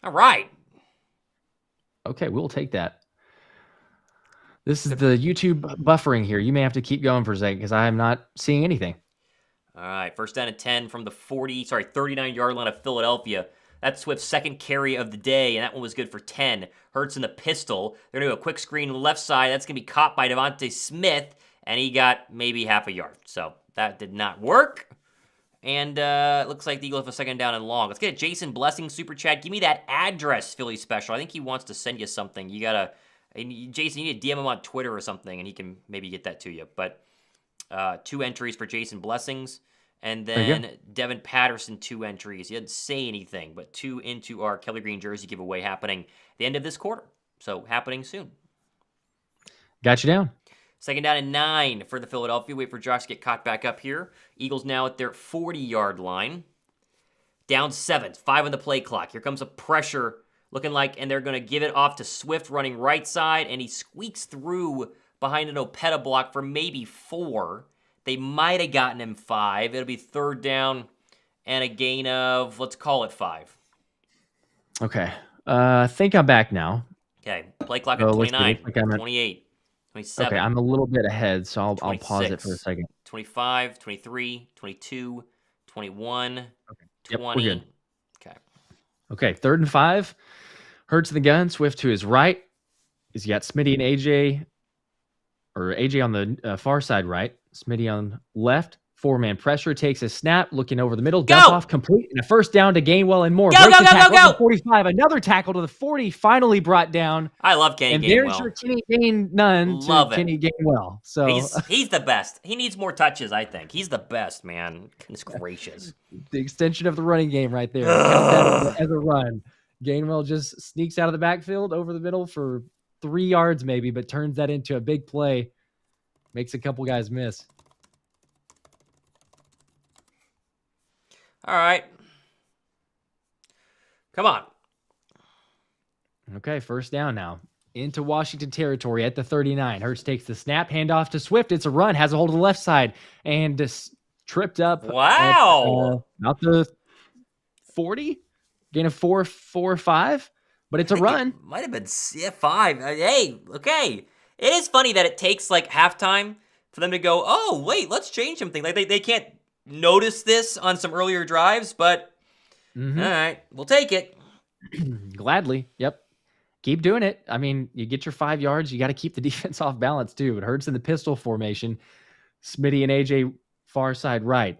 A: All right.
B: Okay, we'll take that. This is the YouTube buffering here. You may have to keep going for a second because I am not seeing anything.
A: All right, first down and 10 from the 39-yard line of Philadelphia. That's Swift's second carry of the day, and that one was good for 10. Hurts in the pistol. They're going to do a quick screen left side. That's going to be caught by Devontae Smith, and he got maybe half a yard. So that did not work. And it looks like the Eagles have a second down and long. Let's get a Jason Blessing super chat. Give me that address, Philly Special. I think he wants to send you something. Jason, you need to DM him on Twitter or something, and he can maybe get that to you. But 2 entries for Jason Blessings. And then Devin Patterson, 2 entries. He didn't say anything, but 2 into our Kelly Green jersey giveaway happening at the end of this quarter. So happening soon.
B: Got you down.
A: Second down and 9 for the Philadelphia. Wait for Josh to get caught back up here. Eagles now at their 40-yard line. Down 7, 5 on the play clock. Here comes a pressure looking like, and they're going to give it off to Swift running right side, and he squeaks through behind an Opeta block for maybe 4. They might have gotten him 5. It'll be third down and a gain of, let's call it 5.
B: Okay. I think I'm back now.
A: Okay. Play clock at 29, 28. 27.
B: Okay, I'm a little bit ahead, so I'll pause it for a second.
A: 25, 23, 22, 21,
B: Okay.
A: 20.
B: Yep, we're good.
A: Okay.
B: Okay, 3rd and 5. Hurts in the gun. Swift to his right. He's got Smitty and AJ on the far side right. Smitty on left. Four-man pressure, takes a snap, looking over the middle,
A: Go!
B: dump off, complete, and a first down to Gainwell and more.
A: Go,
B: Breaks
A: go,
B: the
A: go,
B: tackle
A: go,
B: to
A: go!
B: the 45, another tackle to the 40, finally brought down.
A: I love Kenny
B: and
A: Gainwell.
B: there's your Kenny Gain-None to Kenny Gainwell. So
A: he's the best. He needs more touches, I think. He's the best, man. Goodness gracious.
B: The extension of the running game right there. Count that as a run. Gainwell just sneaks out of the backfield over the middle for 3 yards maybe, but turns that into a big play. Makes a couple guys miss.
A: All right. Come on.
B: Okay, first down now. Into Washington territory at the 39. Hurts takes the snap, handoff to Swift. It's a run, has a hold of the left side, and just tripped up.
A: Wow.
B: Not the 40. Gain of 4 or 5, but it's a run.
A: It might have been 5. Hey, okay. It is funny that it takes like halftime for them to go, oh, wait, let's change something. Like they can't notice this on some earlier drives, but all right, we'll take it.
B: Gladly. Yep. Keep doing it. I mean, you get your 5 yards. You got to keep the defense off balance too. It hurts in the pistol formation. Smitty and AJ far side right.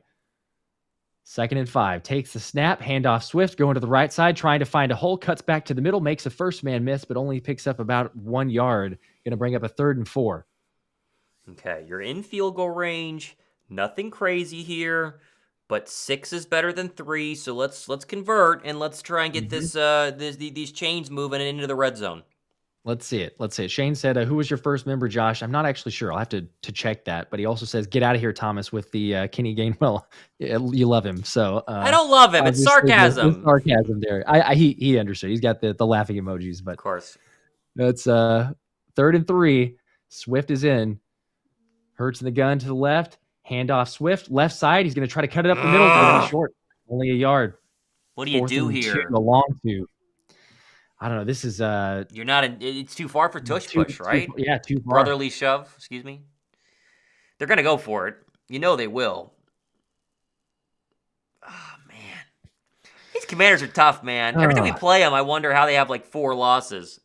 B: 2nd and 5. Takes the snap. Handoff Swift. Going to the right side. Trying to find a hole. Cuts back to the middle. Makes a first man miss, but only picks up about 1 yard. Going to bring up a 3rd and 4.
A: Okay, you're in field goal range. Nothing crazy here, but 6 is better than 3. So let's convert and let's try and get these chains moving into the red zone.
B: Let's see it. Shane said, who was your first member, Josh? I'm not actually sure. I'll have to check that. But he also says, get out of here, Thomas, with the Kenny Gainwell. You love him. So
A: I don't love him. It's sarcasm.
B: It's sarcasm there. He understood. He's got the laughing emojis. But
A: of course.
B: That's 3rd and 3. Swift is in. Hurts in the gun to the left. Handoff Swift. Left side. He's going to try to cut it up the middle. But it's short. Only a yard.
A: What do you do here?
B: A long 2. I don't know. This is
A: you're not in, it's too far for tush push, right?
B: Too far.
A: Brotherly shove, excuse me. They're gonna go for it. You know they will. Oh man. These Commanders are tough, man. Every time we play them, I wonder how they have like 4 losses.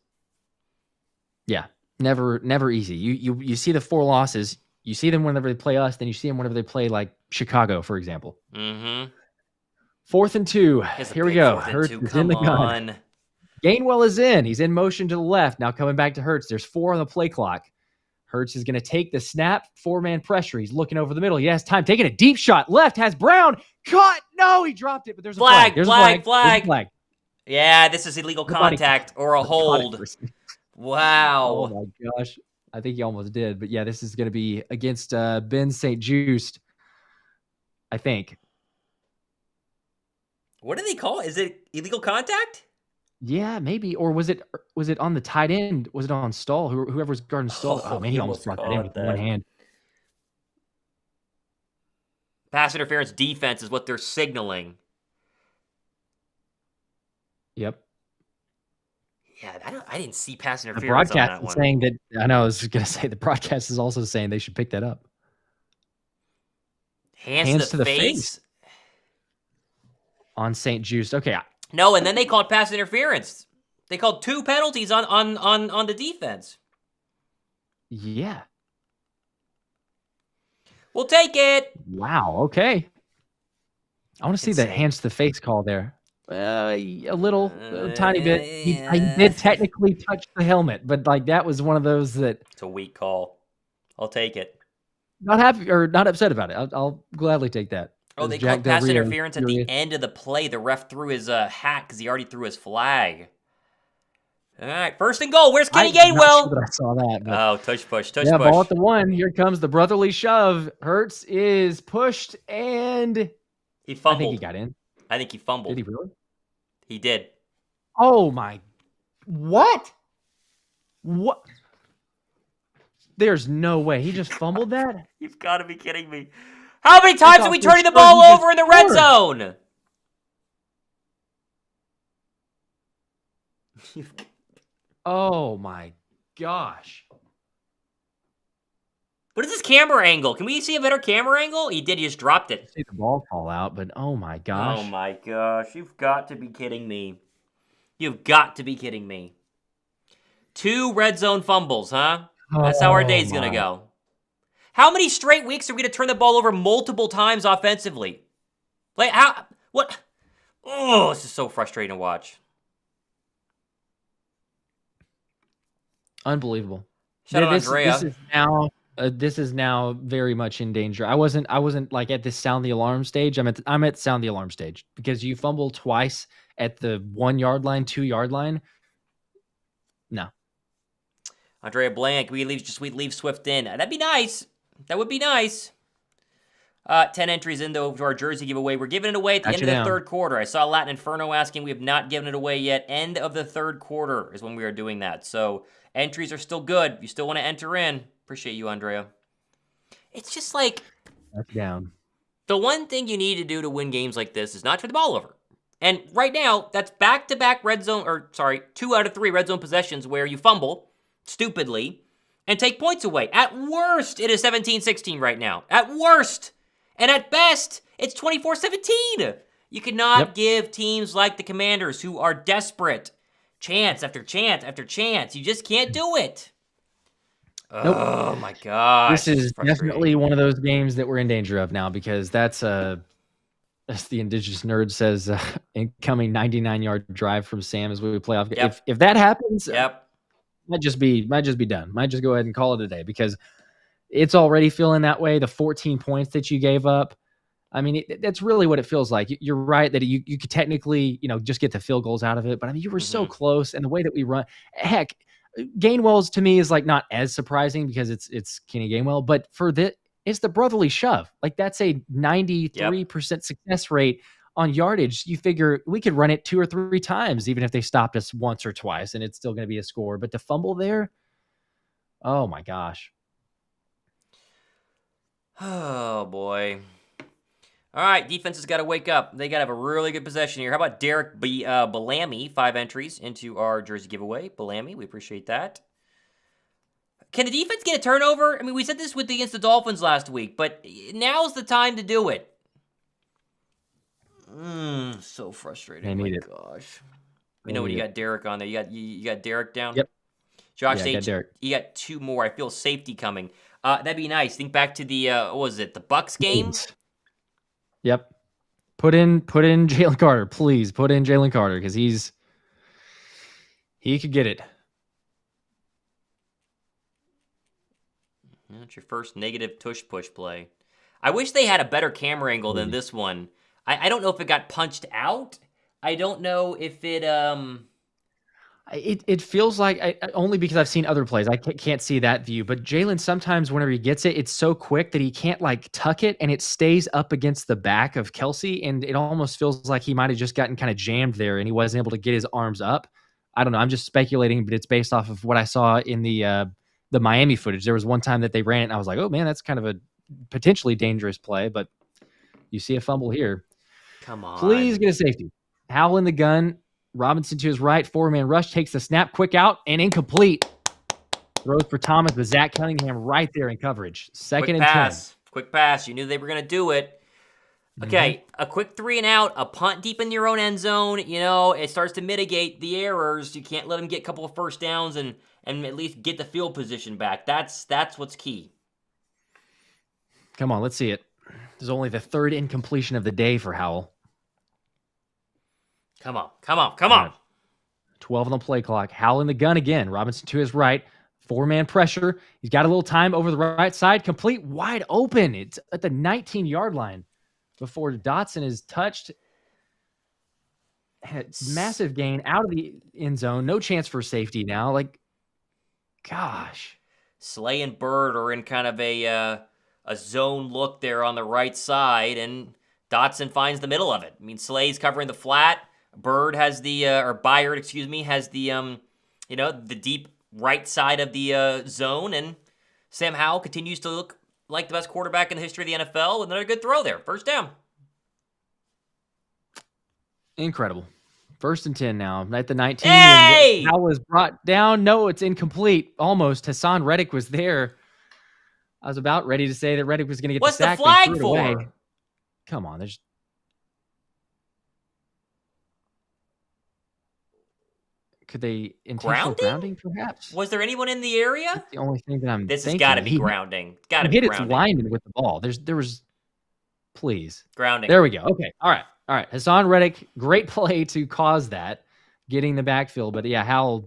B: Yeah. Never easy. You see the 4 losses, you see them whenever they play us, then you see them whenever they play like Chicago, for example. 4th and 2. Here we go. Hurts is in the gun. Gainwell is in. He's in motion to the left. Now coming back to Hurts. There's 4 on the play clock. Hurts is going to take the snap. 4-man pressure. He's looking over the middle. He has time. Taking a deep shot. Left has Brown. Caught. No, he dropped it, but there's a flag. There's a flag.
A: Yeah, this is illegal contact or a hold. Wow.
B: Oh my gosh. I think he almost did. But yeah, this is going to be against Ben St. Just, I think.
A: What do they call it? Is it illegal contact?
B: Yeah, maybe. Or was it on the tight end? Was it on Stall? Whoever's guarding Stall? Oh man, he almost brought that in with one hand.
A: Pass interference defense is what they're signaling.
B: Yep.
A: Yeah, I didn't see pass interference.
B: The broadcast
A: on that
B: is saying that. I know. I was going to say the broadcast is also saying they should pick that up.
A: Hands to the face
B: on St. Just. Okay.
A: No, and then they called pass interference. They called 2 penalties on the defense.
B: Yeah.
A: We'll take it.
B: Wow. Okay. I want to see the hands to the face call there. A tiny bit. He did technically touch the helmet, but like that was one of those that.
A: It's a weak call. I'll take it.
B: Not happy or not upset about it. I'll gladly take that.
A: Oh, they called pass interference at the end of the play. The ref threw his hat because he already threw his flag. All right, 1st and goal. Where's Kenny Gainwell?
B: Not sure that I saw that. But...
A: Oh, tush push.
B: Ball at the 1. Here comes the brotherly shove. Hurts is pushed and
A: he fumbled.
B: I think he got in.
A: I think he fumbled.
B: Did he really?
A: He did.
B: Oh my! What? There's no way he just fumbled that.
A: You've got to be kidding me. How many times are we turning the ball over in the red zone?
B: Oh my gosh.
A: What is this camera angle? Can we see a better camera angle? He did. He just dropped it.
B: See the ball fall out, but oh my gosh.
A: Oh my gosh. You've got to be kidding me. You've got to be kidding me. 2 red zone fumbles, huh? That's how our day's going to go. How many straight weeks are we going to turn the ball over multiple times offensively? Like, how? What? Oh, this is so frustrating to watch.
B: Unbelievable.
A: Shout out
B: This
A: Andrea.
B: this is now very much in danger. I wasn't like at the sound the alarm stage. I'm at sound the alarm stage because you fumble twice at the 1 yard line, 2 yard line. No.
A: Andrea Blank, we leave Swift in. That'd be nice. That would be nice. 10 entries into our jersey giveaway. We're giving it away at the end of the third quarter. I saw Latin Inferno asking. We have not given it away yet. End of the third quarter is when we are doing that. So entries are still good. You still want to enter in. Appreciate you, Andrea. It's just like
B: That's down.
A: The one thing you need to do to win games like this is not turn the ball over. And right now, that's back-to-back 2 out of 3 red zone possessions where you fumble stupidly and take points away. At worst, it is 17-16 right now. At worst. And at best, it's 24-17. You cannot give teams like the Commanders, who are desperate, chance after chance after chance. You just can't do it.
B: Nope.
A: Oh, my gosh.
B: This is definitely one of those games that we're in danger of now because that's as the Indigenous Nerd says, incoming 99-yard drive from Sam as we play off.
A: Yep.
B: If that happens,
A: yep.
B: might just be done. Might just go ahead and call it a day because it's already feeling that way. The 14 points that you gave up, I mean, that's really what it feels like. You're right that you could technically, just get the field goals out of it, but I mean, you were so close, and the way that we run, heck, Gainwell's to me is like not as surprising because it's Kenny Gainwell, but it's the brotherly shove. Like that's a 93% success rate on yardage. You figure we could run it 2 or 3 times, even if they stopped us once or twice, and it's still going to be a score. But to fumble there, oh my gosh.
A: Oh boy. All right, defense has got to wake up. They got to have a really good possession here. How about Derek Bellamy, 5 entries into our jersey giveaway. Bellamy, we appreciate that. Can the defense get a turnover? I mean, we said this against the Dolphins last week, but now's the time to do it. So frustrating.
B: They need it.
A: Gosh. You know when you got Derek on there. You got Derek down?
B: Yep.
A: Josh, you got 2 more. I feel safety coming. That'd be nice. Think back to the what was it, the Bucks game?
B: Yep. Put in Jalen Carter, please. Put in Jalen Carter because he could get it.
A: That's your first negative tush-push play. I wish they had a better camera angle than this one. I don't know if it got punched out. I don't know if it
B: It feels like only because I've seen other plays. I can't see that view, but Jalen sometimes whenever he gets it, it's so quick that he can't like tuck it, and it stays up against the back of Kelsey, and it almost feels like he might have just gotten kind of jammed there, and he wasn't able to get his arms up. I don't know. I'm just speculating, but it's based off of what I saw in the Miami footage. There was one time that they ran it, and I was like, oh man, that's kind of a potentially dangerous play, but you see a fumble here.
A: Come on.
B: Please get a safety. Howell in the gun. Robinson to his right, 4-man rush, takes the snap, quick out, and incomplete. Throws for Thomas, but Zach Cunningham right there in coverage. Second and 10.
A: Quick pass. You knew they were going to do it. Okay, a quick 3 and out, a punt deep in your own end zone. It starts to mitigate the errors. You can't let them get a couple of first downs and at least get the field position back. That's what's key.
B: Come on, let's see it. This is only the 3rd incompletion of the day for Howell.
A: Come on.
B: 12 on the play clock. Howell in the gun again. Robinson to his right. 4-man pressure. He's got a little time over the right side. Complete wide open. It's at the 19-yard line before Dotson is touched. Massive gain out of the end zone. No chance for safety now. Like, gosh.
A: Slay and Bird are in kind of a zone look there on the right side, and Dotson finds the middle of it. I mean, Slay's covering the flat. Bird has Byard, has the the deep right side of the zone, and Sam Howell continues to look like the best quarterback in the history of the NFL with another good throw there. First down.
B: Incredible. 1st and 10 now. At the 19.
A: Hey!
B: Howell is brought down. No, it's incomplete. Almost. Hassan Reddick was there. I was about ready to say that Reddick was going to get
A: What's
B: the sack.
A: The flag for?
B: Away. Come on. Could they intentional
A: Grounding?
B: grounding, perhaps?
A: Was there anyone in the area?
B: That's the only thing that I'm
A: This has got to
B: thinking.
A: be
B: He
A: grounding. Got to be
B: hit its
A: grounding.
B: lineman with the ball. There was please.
A: Grounding.
B: There we go. Okay. All right. Hassan Reddick, great play to cause that, getting the backfield. But yeah, Howell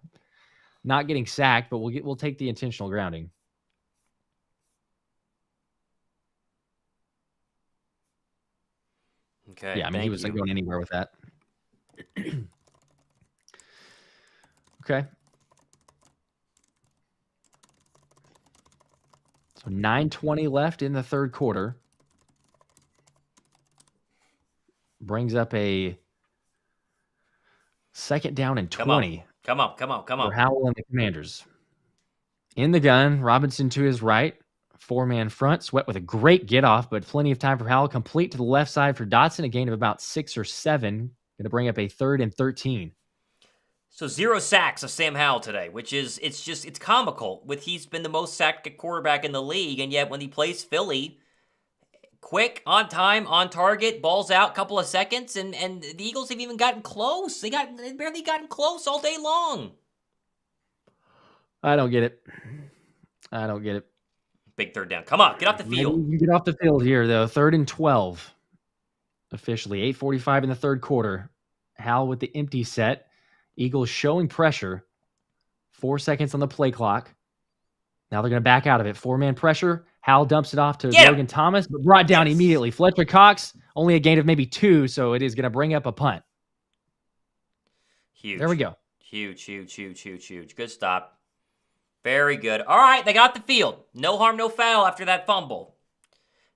B: not getting sacked, but we'll take the intentional grounding.
A: Okay.
B: Yeah, I mean, he wasn't going anywhere with that. Okay. So 9:20 left in the third quarter. Brings up a second down and 20.
A: Come on.
B: For Howell and the Commanders. In the gun, Robinson to his right. 4-man front. Sweat with a great get off, but plenty of time for Howell. Complete to the left side for Dotson. A gain of about 6 or 7. Going to bring up a 3rd and 13.
A: So 0 sacks of Sam Howell today, which is, it's comical. He's been the most sacked quarterback in the league, and yet when he plays Philly, quick, on time, on target, balls out, couple of seconds, and the Eagles have even gotten close. They barely gotten close all day long.
B: I don't get it.
A: Big third down. Come on, get off the field.
B: You can get off the field here, though. 3rd and 12. Officially, 8:45 in the third quarter. Howell with the empty set. Eagles showing pressure. 4 seconds on the play clock. Now they're going to back out of it. 4-man pressure. Howell dumps it off to Logan Thomas, but brought down immediately. Fletcher Cox, only a gain of maybe 2, so it is going to bring up a punt.
A: Huge.
B: There we go.
A: Huge. Good stop. Very good. All right, they got the field. No harm, no foul after that fumble.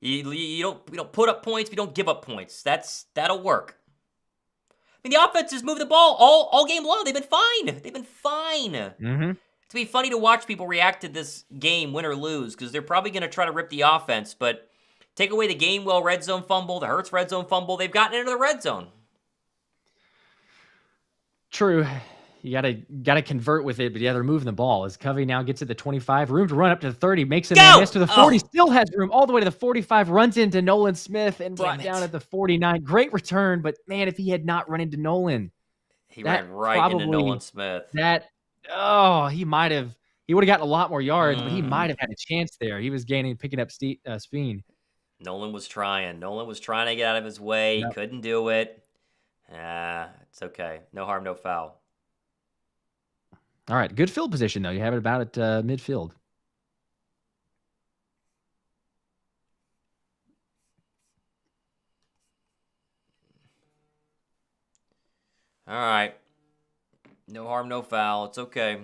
A: You don't put up points, we don't give up points. That'll work. I mean, the offense has moved the ball all game long. They've been fine.
B: Mm-hmm.
A: It's going to be funny to watch people react to this game, win or lose, because they're probably going to try to rip the offense, but take away the Gainwell red zone fumble, the Hurts red zone fumble, they've gotten into the red zone.
B: True. You gotta convert with it, but yeah, they're moving the ball. As Covey now gets to the 25, room to run up to the 30, makes a miss to the 40, still has room all the way to the 45, runs into Nolan Smith and brought down at the 49. Great return, but man, if he had not run into Nolan,
A: he ran right into Nolan Smith.
B: He would have gotten a lot more yards, but he might have had a chance there. He was picking up speed.
A: Nolan was trying to get out of his way. He couldn't do it. It's okay. No harm, no foul.
B: All right, good field position, though. You have it about at midfield.
A: All right. No harm, no foul. It's okay.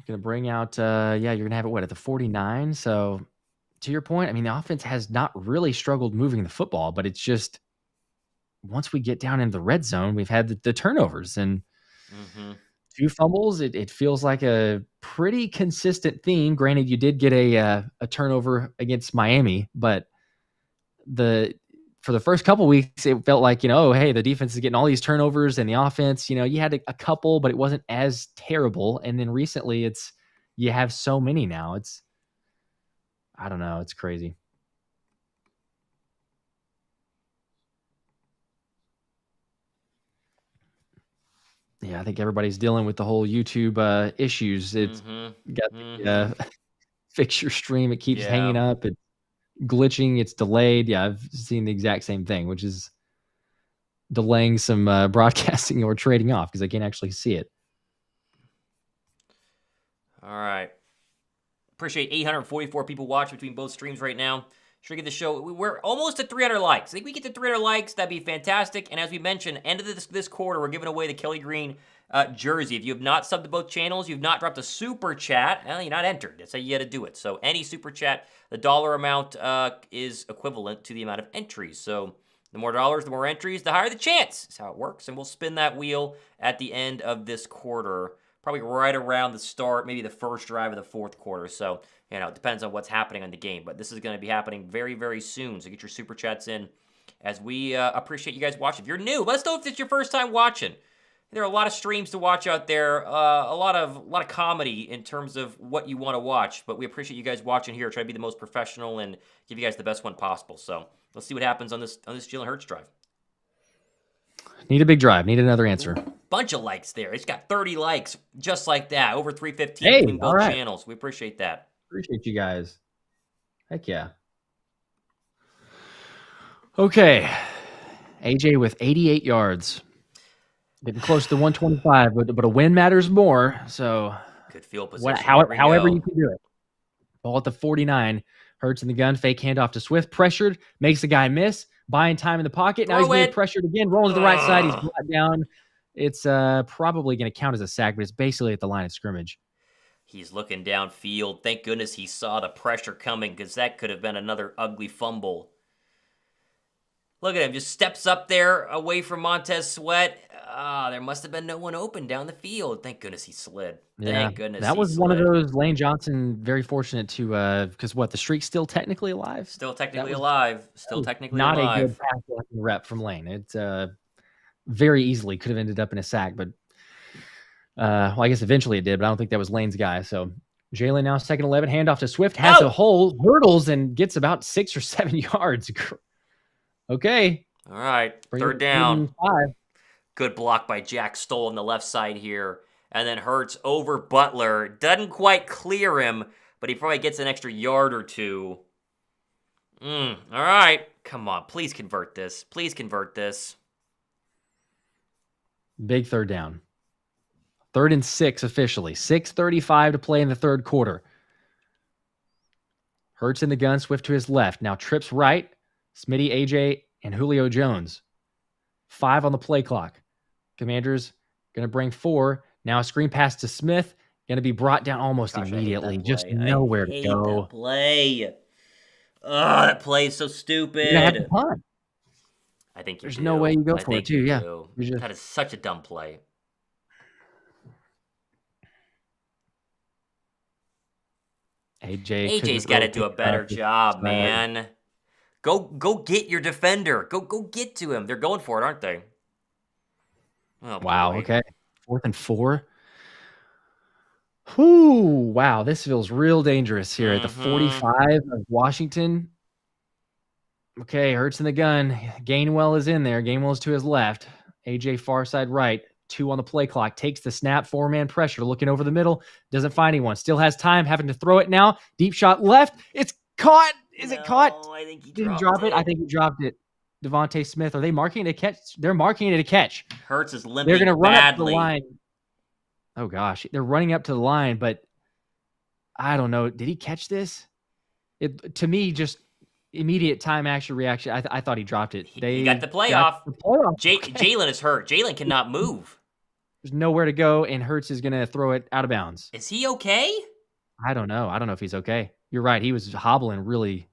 B: Going to bring out, you're going to have it, at the 49? So, to your point, I mean, the offense has not really struggled moving the football, but it's just, once we get down into the red zone, we've had the turnovers and 2 fumbles. It feels like a pretty consistent theme. Granted, you did get a turnover against Miami, but for the first couple weeks, it felt like, hey, the defense is getting all these turnovers and the offense, you had a couple, but it wasn't as terrible. And then recently you have so many now. I don't know. It's crazy. Yeah, I think everybody's dealing with the whole YouTube issues. It's got the fix your stream. It keeps hanging up. It's glitching. It's delayed. Yeah, I've seen the exact same thing, which is delaying some broadcasting or trading off because I can't actually see it.
A: All right. Appreciate 844 people watching between both streams right now. Should get the show. We're almost at 300 likes. I think we get to 300 likes. That'd be fantastic. And as we mentioned, end of this quarter, we're giving away the Kelly Green jersey. If you have not subbed to both channels, you've not dropped a super chat, you're not entered. That's how you got to do it. So any super chat, the dollar amount is equivalent to the amount of entries. So the more dollars, the more entries, the higher the chance. That's how it works. And we'll spin that wheel at the end of this quarter, probably right around the start, maybe the first drive of the fourth quarter. So, it depends on what's happening on the game. But this is going to be happening very, very soon. So get your super chats in as we appreciate you guys watching. If you're new, let us know if it's your first time watching. There are a lot of streams to watch out there, a lot of comedy in terms of what you want to watch. But we appreciate you guys watching here. Try to be the most professional and give you guys the best one possible. So let's see what happens on this Jalen Hurts drive.
B: Need a big drive. Need another answer.
A: Bunch of likes there. It's got 30 likes just like that. Over 315
B: Hey,
A: between both
B: all right.
A: channels. We appreciate that.
B: Appreciate you guys. Heck yeah. Okay. AJ with 88 yards. Getting close to 125, but a win matters more. So
A: good field position.
B: However you can do it. Ball at the 49. Hurts in the gun. Fake handoff to Swift. Pressured. Makes the guy miss. Buying time in the pocket. Now he's being pressured again. Rolling to the right side. He's brought down. It's probably going to count as a sack, but it's basically at the line of scrimmage.
A: He's looking downfield. Thank goodness he saw the pressure coming because that could have been another ugly fumble. Look at him. Just steps up there away from Montez Sweat. There must have been no one open down the field. Thank goodness he slid. Thank goodness
B: that was one of those. Lane Johnson, very fortunate to, because the streak's still technically alive?
A: Still technically alive.
B: Not a good pass blocking rep from Lane. It very easily could have ended up in a sack, but I guess eventually it did, but I don't think that was Lane's guy. So Jalen now second 11, handoff to Swift, has a hole, hurdles, and gets about 6 or 7 yards. Okay.
A: All right. Third down. 5. Good block by Jack Stoll on the left side here. And then Hurts over Butler. Doesn't quite clear him, but he probably gets an extra yard or two. All right. Come on. Please convert this. Please convert this.
B: Big third down. 3rd and 6 officially. 6:35 to play in the third quarter. Hurts in the gun. Swift to his left. Now trips right. Smitty, AJ, and Julio Jones. 5 on the play clock. Commanders going to bring 4. Now a screen pass to Smith. Going to be brought down almost immediately. Just nowhere to go.
A: That play. That play is so stupid.
B: You have to punt.
A: I think
B: there's no way you go for it, too. Yeah.
A: That is such a dumb play. AJ's got to do a better job, man. Go get your defender. Go get to him. They're going for it, aren't they? Oh,
B: wow. Boy. Okay. 4th and 4. Whoo! Wow, this feels real dangerous here at the 45 of Washington. Okay, Hurts in the gun. Gainwell is in there. Gainwell is to his left. AJ far side right. 2 on the play clock. Takes the snap. 4-man pressure. Looking over the middle. Doesn't find anyone. Still has time. Having to throw it now. Deep shot left. It's caught. Is it caught?
A: I think he
B: didn't drop it. I think he dropped it. Devontae Smith. Are they marking it a catch? They're marking it a catch.
A: Hurts is limping.
B: They're going to run
A: badly.
B: up to the line. Oh gosh, they're running up to the line, but I don't know. Did he catch this? To me, just immediate time action reaction. I thought he dropped it.
A: He got the playoff. Jalen is hurt. Jalen cannot move.
B: There's nowhere to go, and Hurts is going to throw it out of bounds.
A: Is he okay?
B: I don't know. I don't know if he's okay. You're right. He was hobbling really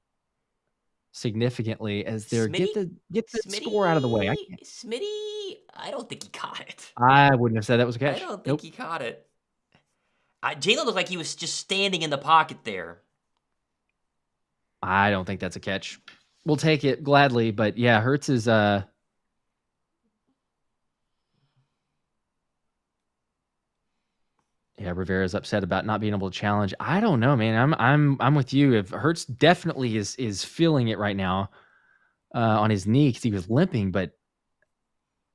B: significantly as they're get the score out of the way.
A: Smitty, I don't think he caught it.
B: I wouldn't have said that was a catch.
A: I don't think he caught it. Jalen looked like he was just standing in the pocket there.
B: I don't think that's a catch. We'll take it gladly, but yeah, Hurts is Yeah, Rivera's upset about not being able to challenge. I don't know, man. I'm with you. If Hurts definitely is feeling it right now on his knee because he was limping, but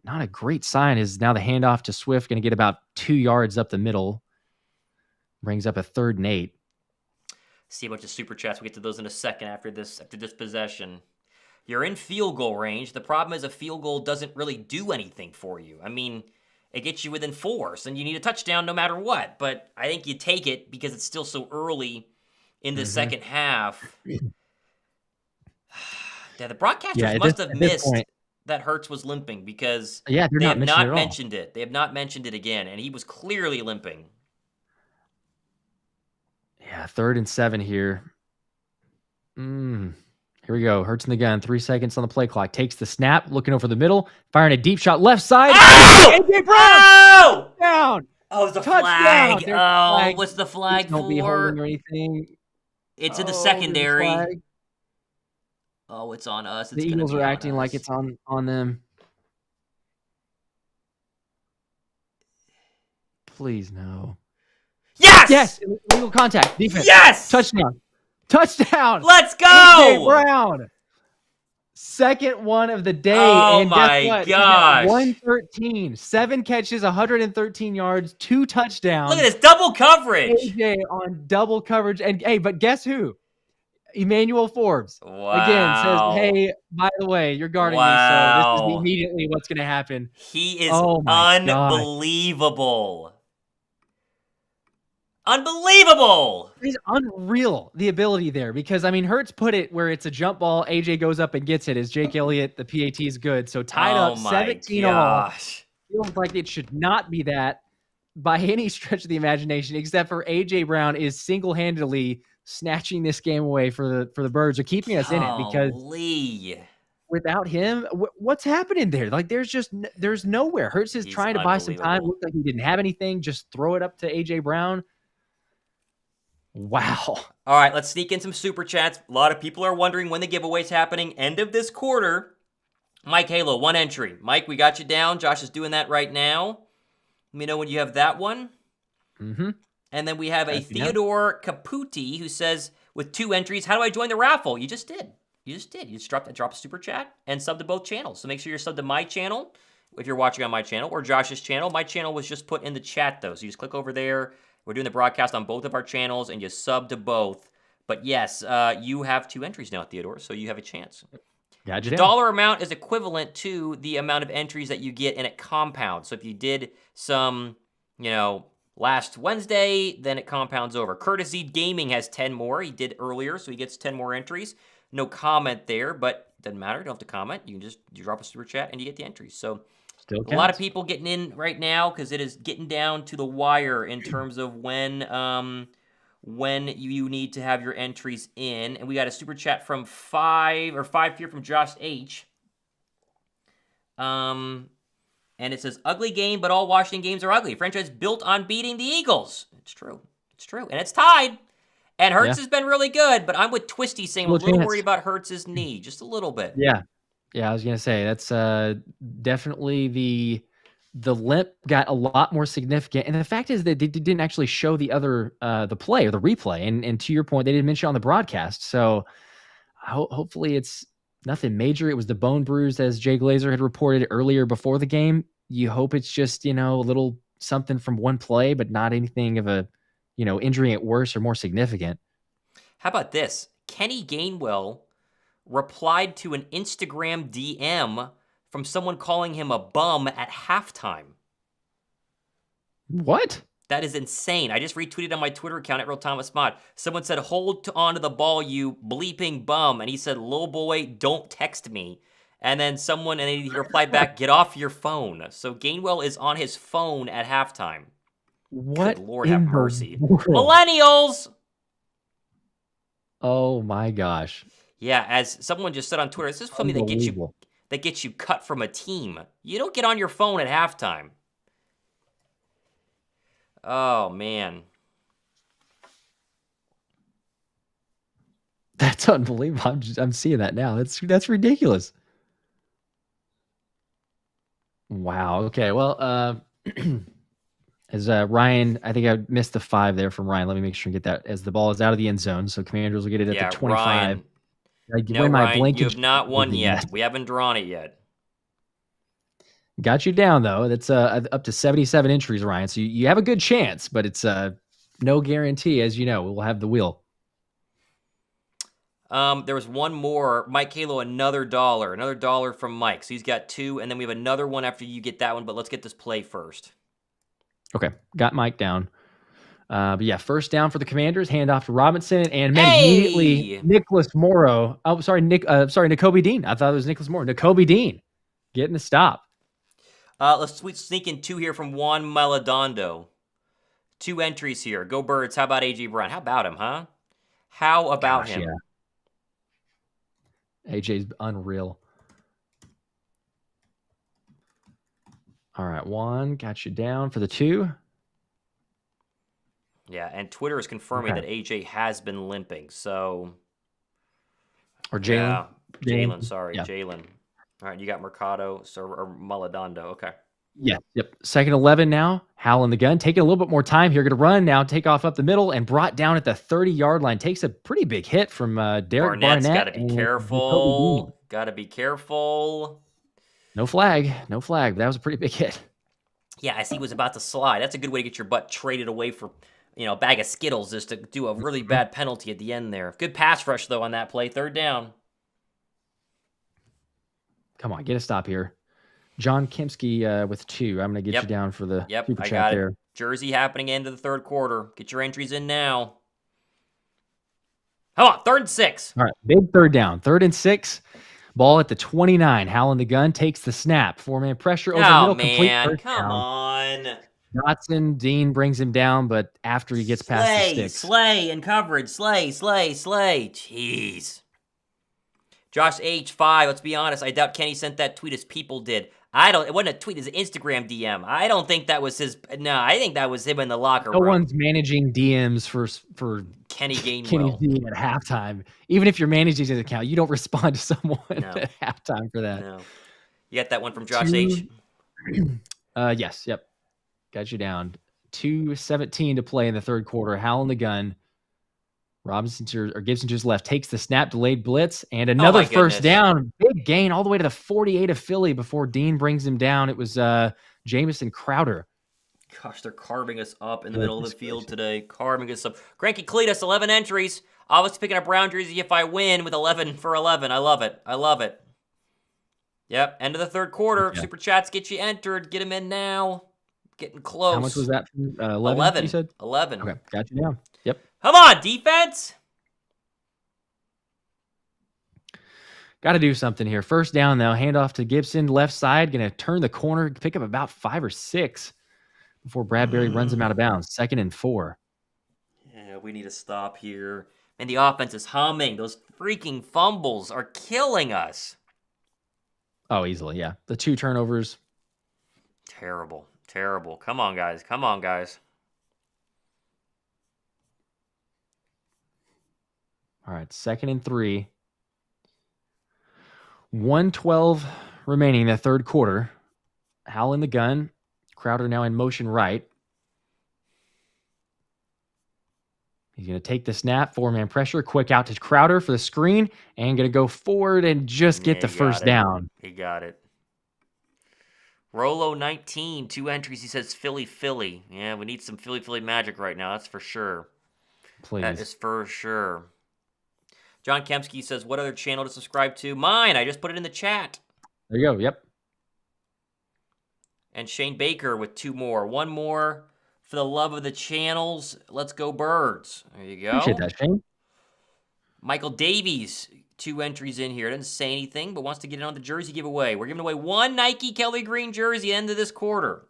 B: not a great sign is now the handoff to Swift going to get about 2 yards up the middle. Brings up a 3rd and 8.
A: See a bunch of super chats. We'll get to those in a second after this possession. You're in field goal range. The problem is a field goal doesn't really do anything for you. I mean, it gets you within 4, so you need a touchdown no matter what. But I think you take it because it's still so early in the second half. Yeah, the broadcasters must have missed that Hurts was limping because they have not mentioned it. They have not mentioned it again, and he was clearly limping.
B: Yeah, 3rd and 7 here. Here we go. Hurts in the gun. 3 seconds on the play clock. Takes the snap. Looking over the middle. Firing a deep shot left side.
A: Oh!
B: AJ Brown! Down!
A: Oh, it's a flag. Oh, what's the flag for?
B: Don't be holding or anything.
A: It's in the secondary. Oh, it's on us.
B: The Eagles are acting like it's on them. Please, no.
A: Yes!
B: Yes! Illegal contact. Defense.
A: Yes!
B: Touchdown. Touchdown!
A: Let's go!
B: AJ Brown. Second one of the day.
A: Oh
B: And guess
A: my
B: what? He's at
A: gosh.
B: 113, 7 catches, 113 yards, 2
A: Look at
B: touchdowns.
A: this double coverage.
B: AJ on double coverage. And hey, but guess who? Emmanuel Forbes again says,
A: Wow.
B: "Hey, by the way, you're guarding me, so this is
A: Wow.
B: immediately what's going to happen."
A: He is
B: Oh my gosh.
A: unbelievable. Unbelievable.
B: It's unreal, the ability there, because I mean, Hurts put it where it's a jump ball. AJ goes up and gets it. As Jake Elliott, the PAT is good. So tied
A: Oh
B: up
A: my
B: 17 all.
A: gosh.
B: Feels like it should not be that by any stretch of the imagination, except for AJ Brown is single-handedly snatching this game away for the Birds, or keeping us in it, because
A: Golly.
B: without him, what's happening there? Like, there's nowhere. Hurts is
A: He's
B: trying to buy some time.
A: unbelievable.
B: Looked like he didn't have anything. Just throw it up to AJ Brown. Wow.
A: All right, let's sneak in some super chats. A lot of people are wondering when the giveaway's happening. End of this quarter. Mike Halo, 1 entry. Mike, we got you down. Josh is doing that right now. Let me know when you have that one.
B: Mm-hmm.
A: And then we have a Theodore Caputi who says, with 2 entries, how do I join the raffle? You just did. You just drop a super chat and sub to both channels. So make sure you're subbed to my channel if you're watching on my channel, or Josh's channel. My channel was just put in the chat, though. So you just click over there. We're doing the broadcast on both of our channels, and you sub to both. But yes, you have 2 entries now, Theodore, so you have a chance.
B: Gotcha.
A: The dollar amount is equivalent to the amount of entries that you get, and it compounds. So if you did some, last Wednesday, then it compounds over. Courtesy Gaming has 10 more. He did earlier, so he gets 10 more entries. No comment there, but it doesn't matter. You don't have to comment. You drop a super chat, and you get the entries. So
B: Still
A: a lot of people getting in right now because it is getting down to the wire in terms of when you need to have your entries in. And we got a super chat from 5 here from Josh H. And it says, ugly game, but all Washington games are ugly. Franchise built on beating the Eagles. It's true. And it's tied. And Hurts has been really good, but I'm with Twisty saying I'm a little worried about Hurts' knee. Just a little bit.
B: Yeah, I was going to say, that's definitely the limp got a lot more significant. And the fact is that they didn't actually show the other, the play or the replay. And to your point, they didn't mention it on the broadcast. So hopefully it's nothing major. It was the bone bruise, as Jay Glazer had reported earlier before the game. You hope it's just, a little something from one play, but not anything of a, injury it worse or more significant.
A: How about this? Kenny Gainwell replied to an Instagram DM from someone calling him a bum at halftime.
B: What?
A: That is insane. I just retweeted on my Twitter account at RealThomasMott. Someone said, hold on to the ball, you bleeping bum. And he said, little boy, don't text me. And then he replied back, get off your phone. So Gainwell is on his phone at halftime.
B: What?
A: Good Lord have mercy. Millennials!
B: Oh my gosh.
A: Yeah, as someone just said on Twitter, this is something that gets you cut from a team. You don't get on your phone at halftime. Oh, man.
B: That's unbelievable. I'm seeing that now. That's ridiculous. Wow. Okay. Well, as Ryan, I think I missed the 5 there from Ryan. Let me make sure and get that, as the ball is out of the end zone. So Commanders will get it at the 25.
A: Ryan, Ryan, you have not won yet. We haven't drawn it yet.
B: Got you down, though. That's up to 77 entries, Ryan. So you have a good chance, but it's no guarantee. As you know, we'll have the wheel.
A: There was one more. Mike Halo, another dollar from Mike. So he's got 2, and then we have another one after you get that one, but let's get this play first.
B: Okay, got Mike down. But yeah, first down for the Commanders, handoff to Robinson, and immediately Nicholas Morrow. Oh, sorry, Nakobe Dean. I thought it was Nicholas Morrow. Nakobe Dean getting the stop.
A: Let's sneak in 2 here from Juan Maladondo. 2 entries here. Go Birds. How about AJ Brown? How about him, huh? How about him?
B: Yeah. AJ's unreal. All right, Juan, got you down for the 2.
A: Yeah, and Twitter is confirming that AJ has been limping, so...
B: Or Jalen.
A: Yeah, Jalen. All right, you got Mercado or Maladondo. Okay.
B: Yeah, yep. Second 11 now. Howell in the gun. Taking a little bit more time here. Going to run now. Take off up the middle and brought down at the 30-yard line. Takes a pretty big hit from Derek
A: Barnett's got
B: Barnett
A: to be
B: and Jacoby Dean.
A: careful. Got to be careful.
B: No flag. No flag. But that was a pretty big hit.
A: Yeah, as he was about to slide. That's a good way to get your butt traded away for, a bag of Skittles, is to do a really bad penalty at the end there. Good pass rush, though, on that play. Third down.
B: Come on, get a stop here. John Kemsky with 2. I'm going to get you down for the super
A: I
B: chat
A: got
B: there.
A: it. Jersey happening into the third quarter. Get your entries in now. Come on, 3rd and 6.
B: All right, big third down. 3rd and 6. Ball at the 29. Howell in the gun takes the snap. 4-man pressure over the middle. Complete
A: come on.
B: Dotson, Dean brings him down, but after he gets past the sticks.
A: Slay in coverage. Slay. Jeez. Josh H5, let's be honest. I doubt Kenny sent that tweet as people did. It wasn't a tweet, it's an Instagram DM. I don't think that was his. No, I think that was him in the locker room.
B: No one's managing DMs for
A: Kenny Gainwell.
B: Kenny's DM at halftime. Even if you're managing his account, you don't respond to someone at halftime for that.
A: No. You got that one from Josh H?
B: Yes, yep. Got you down. 2:17 to play in the third quarter. Howell in the gun. Gibson to his left takes the snap, delayed blitz, and another first down. Big gain all the way to the 48 of Philly before Dean brings him down. It was Jamison Crowder.
A: Gosh, they're carving us up in the middle of the field today. Carving us up. Cranky Cletus, 11 entries. Obviously picking up Brown jersey if I win with 11 for 11. I love it. Yep, end of the third quarter. Yeah. Super Chats get you entered. Get them in now. Getting close.
B: How much was that? 11, you said?
A: 11.
B: Okay, got you down. Yep.
A: Come on, defense.
B: Got to do something here. First down, though. Handoff to Gibson, left side. Going to turn the corner, pick up about 5 or 6 before Bradbury runs him out of bounds. 2nd and 4.
A: Yeah, we need to stop here. And the offense is humming. Those freaking fumbles are killing us.
B: Oh, easily, yeah. The 2 turnovers.
A: Terrible. Come on, guys.
B: All right, 2nd and 3. 1:12 remaining in the third quarter. Howell in the gun. Crowder now in motion right. He's going to take the snap, 4-man pressure, quick out to Crowder for the screen, and going to go forward and just get the first down.
A: He got it. Rolo 19, 2 entries. He says Philly. Yeah, we need some Philly magic right now. That's for sure.
B: Please.
A: That is for sure. John Kemsky says, what other channel to subscribe to? Mine. I just put it in the chat.
B: There you go. Yep.
A: And Shane Baker with 2 more. 1 more for the love of the channels. Let's go Birds. There you go.
B: Appreciate that, Shane.
A: Michael Davies, 2 entries in here. Doesn't say anything, but wants to get in on the jersey giveaway. We're giving away 1 Nike Kelly Green jersey end of this quarter.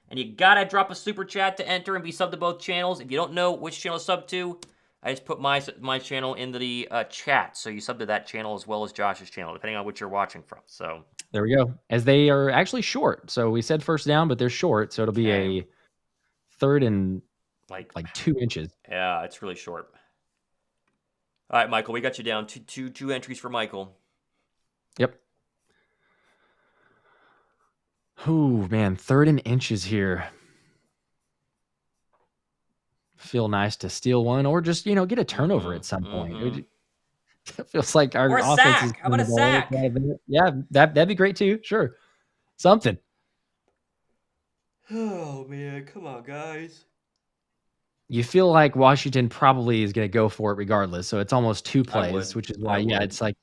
A: And you got to drop a super chat to enter and be subbed to both channels. If you don't know which channel to sub to, I just put my channel into the chat, so you sub to that channel as well as Josh's channel, depending on which you're watching from. So
B: there we go. As they are actually short, so we said first down, but they're short, so it'll be a 3rd and like 2 inches.
A: Yeah, it's really short. All right, Michael, we got you down. Two entries for Michael.
B: Yep. Oh man, 3rd and inches here. Feel nice to steal one or just, get a turnover at some point. It feels like our offense
A: sack.
B: is.
A: How about a sack?
B: Yeah, that'd be great too. Sure. Something.
A: Oh, man. Come on, guys.
B: You feel like Washington probably is going to go for it regardless. So it's almost 2 plays, which is why, it's like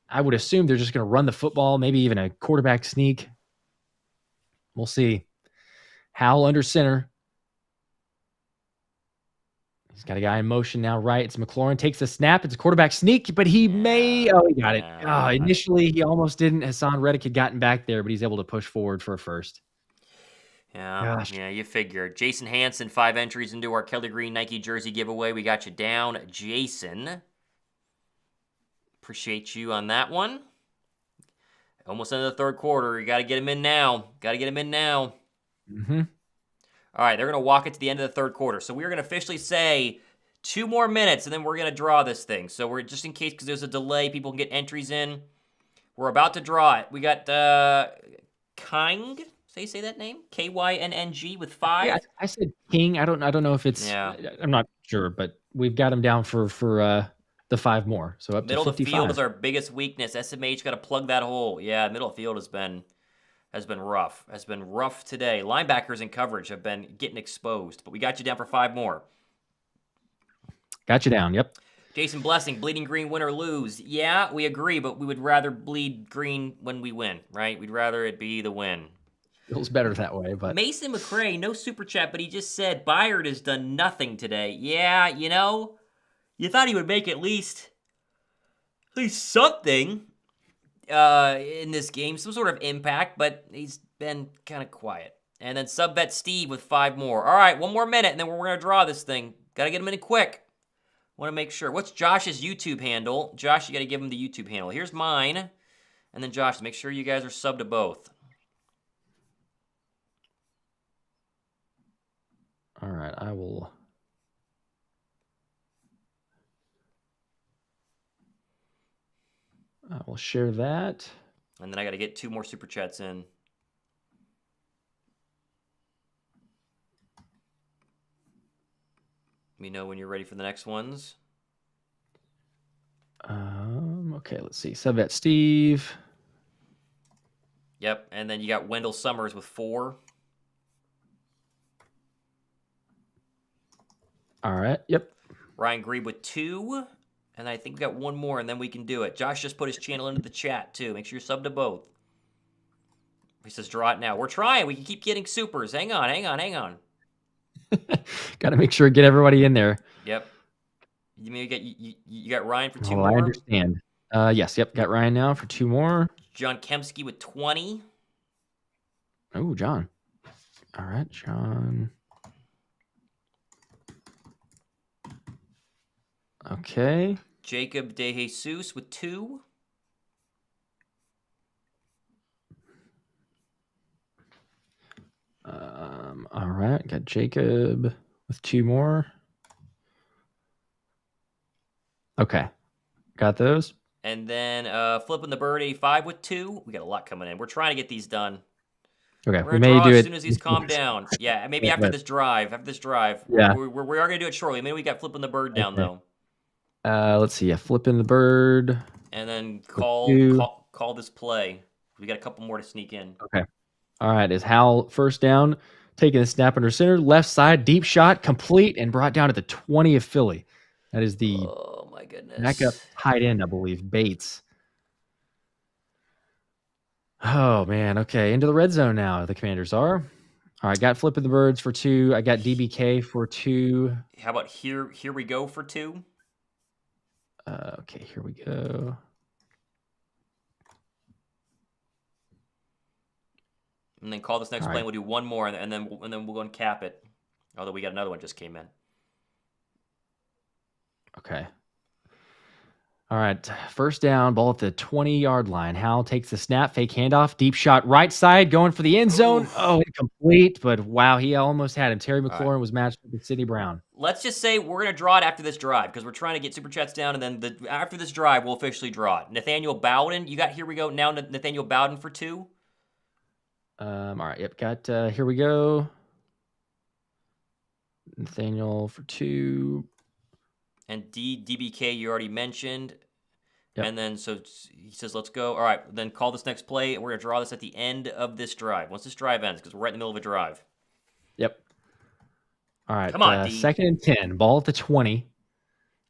B: I would assume they're just going to run the football, maybe even a quarterback sneak. We'll see. Howell under center. He's got a guy in motion now, right? It's McLaurin, takes the snap. It's a quarterback sneak, but he may... Oh, he got it. Initially, he almost didn't. Hassan Reddick had gotten back there, but he's able to push forward for a first.
A: Yeah, you figured. Jason Hansen, 5 entries into our Kelly Green Nike jersey giveaway. We got you down, Jason. Appreciate you on that one. Almost into the third quarter. You got to get him in now.
B: Mm-hmm.
A: All right, they're going to walk it to the end of the third quarter. So we're going to officially say 2 more minutes, and then we're going to draw this thing. So we're just in case, because there's a delay, people can get entries in. We're about to draw it. We got Kyng. Say that name? Kynng with 5.
B: Yeah, I said King. I don't know if it's.
A: Yeah.
B: I'm not sure, but we've got him down for the 5 more, so up
A: Middle
B: to
A: of the field
B: 55.
A: is our biggest weakness. SMH got to plug that hole. Yeah, middle of the field has been rough. Has been rough today. Linebackers in coverage have been getting exposed, but we got you down for 5 more.
B: Got you down. Yep.
A: Jason Blessing, bleeding green, win or lose. Yeah, we agree, but we would rather bleed green when we win, right? We'd rather it be the win.
B: Feels better that way, but
A: Mason McCray, no super chat, but he just said Byard has done nothing today. Yeah, you thought he would make at least something in this game, some sort of impact, but he's been kind of quiet. And then Subbet Steve with 5 more. All right, 1 more minute, and then we're going to draw this thing. Got to get him in quick. Want to make sure. What's Josh's YouTube handle? Josh, you got to give him the YouTube handle. Here's mine. And then Josh, make sure you guys are subbed to both.
B: all right, I will share that.
A: And then I got to get 2 more super chats in. Let me know when you're ready for the next ones.
B: Okay, let's see. Subbet Steve.
A: Yep, and then you got Wendell Summers with 4.
B: All right. Yep.
A: Ryan Grebe with 2. And I think we got 1 more, and then we can do it. Josh just put his channel into the chat, too. Make sure you're subbed to both. He says, draw it now. We're trying. We can keep getting supers. Hang on.
B: Got to make sure to get everybody in there.
A: Yep. You got Ryan for 2
B: Oh,
A: more?
B: I understand. Yes. Yep. Got Ryan now for 2 more.
A: John Kemsky with 20.
B: Oh, John. All right, John. Okay.
A: Jacob De Jesus with 2.
B: All right, got Jacob with 2 more. Okay, got those.
A: And then Flipping the Bird 85 with 2. We got a lot coming in. We're trying to get these done.
B: Okay,
A: We're
B: we
A: going to
B: may
A: draw
B: do
A: as
B: it
A: soon as he's calmed down. Yeah, maybe after this drive.
B: Yeah.
A: We are going to do it shortly. Maybe we got Flipping the Bird down, though.
B: Let's see. Flipping the Bird.
A: And then call this play. We got a couple more to sneak in.
B: Okay. All right, is Howell first down, taking the snap under center, left side, deep shot, complete, and brought down at the 20 of Philly. That is the
A: Oh, my goodness.
B: backup tight end, I believe, Bates. Oh, man. Okay, into the red zone now, the Commanders are. All right, got Flipping the Birds for 2. I got DBK for 2.
A: How about here we go for 2?
B: Okay, here we go.
A: And then call this next
B: All
A: play,
B: right.
A: and we'll do 1 more, and then we'll go and cap it. Although we got another one just came in.
B: Okay. All right, first down, ball at the 20-yard line. Howell takes the snap, fake handoff, deep shot right side, going for the end zone.
A: Oof.
B: Oh, incomplete, but wow, he almost had him. Terry
A: right.
B: McLaurin was matched with Sidney Brown.
A: Let's just say we're going to draw it after this drive because we're trying to get super chats down, and then after this drive, we'll officially draw it. Nathaniel Bowden, you got here we go now. Nathaniel Bowden for 2.
B: All right, yep, got here we go. Nathaniel for 2.
A: And DBK you already mentioned.
B: Yep.
A: And then so he says, let's go. All right, then call this next play. We're going to draw this at the end of this drive. Once this drive ends, because we're right in the middle of a drive.
B: Yep. All right,
A: Come on, D.
B: second and 10, ball at the 20.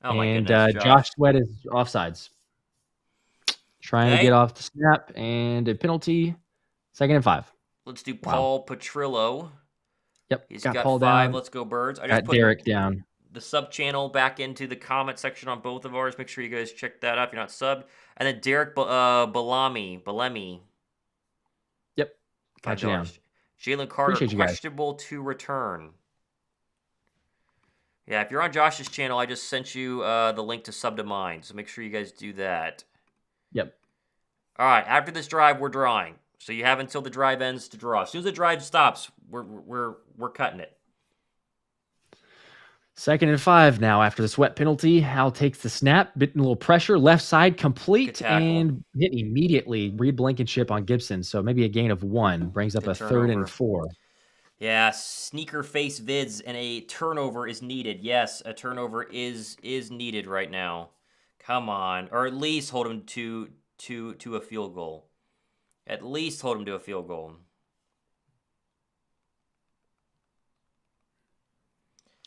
A: Oh, my
B: and
A: goodness,
B: Josh Sweat is offsides. Trying to get off the snap and a penalty. Second and 5.
A: Let's do Paul Petrillo.
B: Yep,
A: He's
B: got
A: got
B: Paul
A: 5.
B: down.
A: Let's go, Birds. I
B: Got
A: just put
B: Derek down.
A: the sub channel back into the comment section on both of ours. Make sure you guys check that out if you're not subbed. And then Derek Balemi.
B: Yep, got you down.
A: Jalen Carter,
B: Appreciate you guys.
A: questionable to return. Yeah, if you're on Josh's channel, I just sent you the link to sub to mine, so make sure you guys do that.
B: Yep.
A: All right, after this drive, we're drawing. So you have until the drive ends to draw. As soon as the drive stops, we're cutting it.
B: 2nd and 5 now after the Sweat penalty. Howell takes the snap, bit a little pressure, left side
A: Good
B: complete,
A: tackle.
B: and hit immediately. Reed Blankenship on Gibson, so maybe a gain of 1. Brings up
A: Good
B: a 3rd and
A: turnover.
B: 4.
A: Yeah, sneaker face vids and a turnover is needed. Yes, a turnover is needed right now. Come on, or at least hold him to a field goal. At least hold him to a field goal.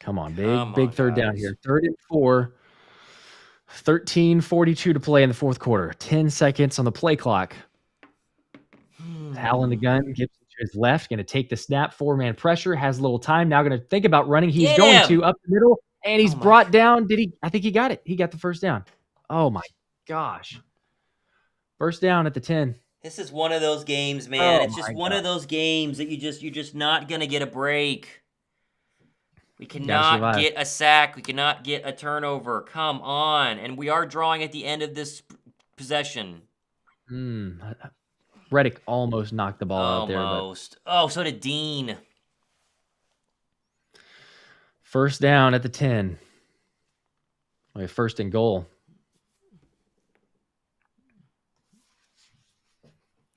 B: Come on,
A: Come
B: big
A: on,
B: 3rd down
A: guys.
B: here. 3rd and 4. 13:42 to play in the 4th quarter. 10 seconds on the play clock. Howell in the gun. Gibson to his left. Going to take the snap. 4-man pressure. Has a little time. Now going to think about running. He's
A: Get
B: going
A: him!
B: to up the middle. And he's
A: Oh my
B: brought down. Did he? I think he got it. He got the 1st down. Oh my gosh. 1st down at the 10.
A: This is one of those games, man.
B: Oh
A: It's just
B: my
A: one
B: God.
A: of those games that you're just not gonna get a break. We
B: Gotta
A: cannot
B: survive.
A: get a sack. We cannot get a turnover. Come on. And we are drawing at the end of this possession.
B: Reddick almost knocked the ball out there, but
A: Almost. Oh, so did Dean.
B: 1st down at the 10. Okay, 1st and goal.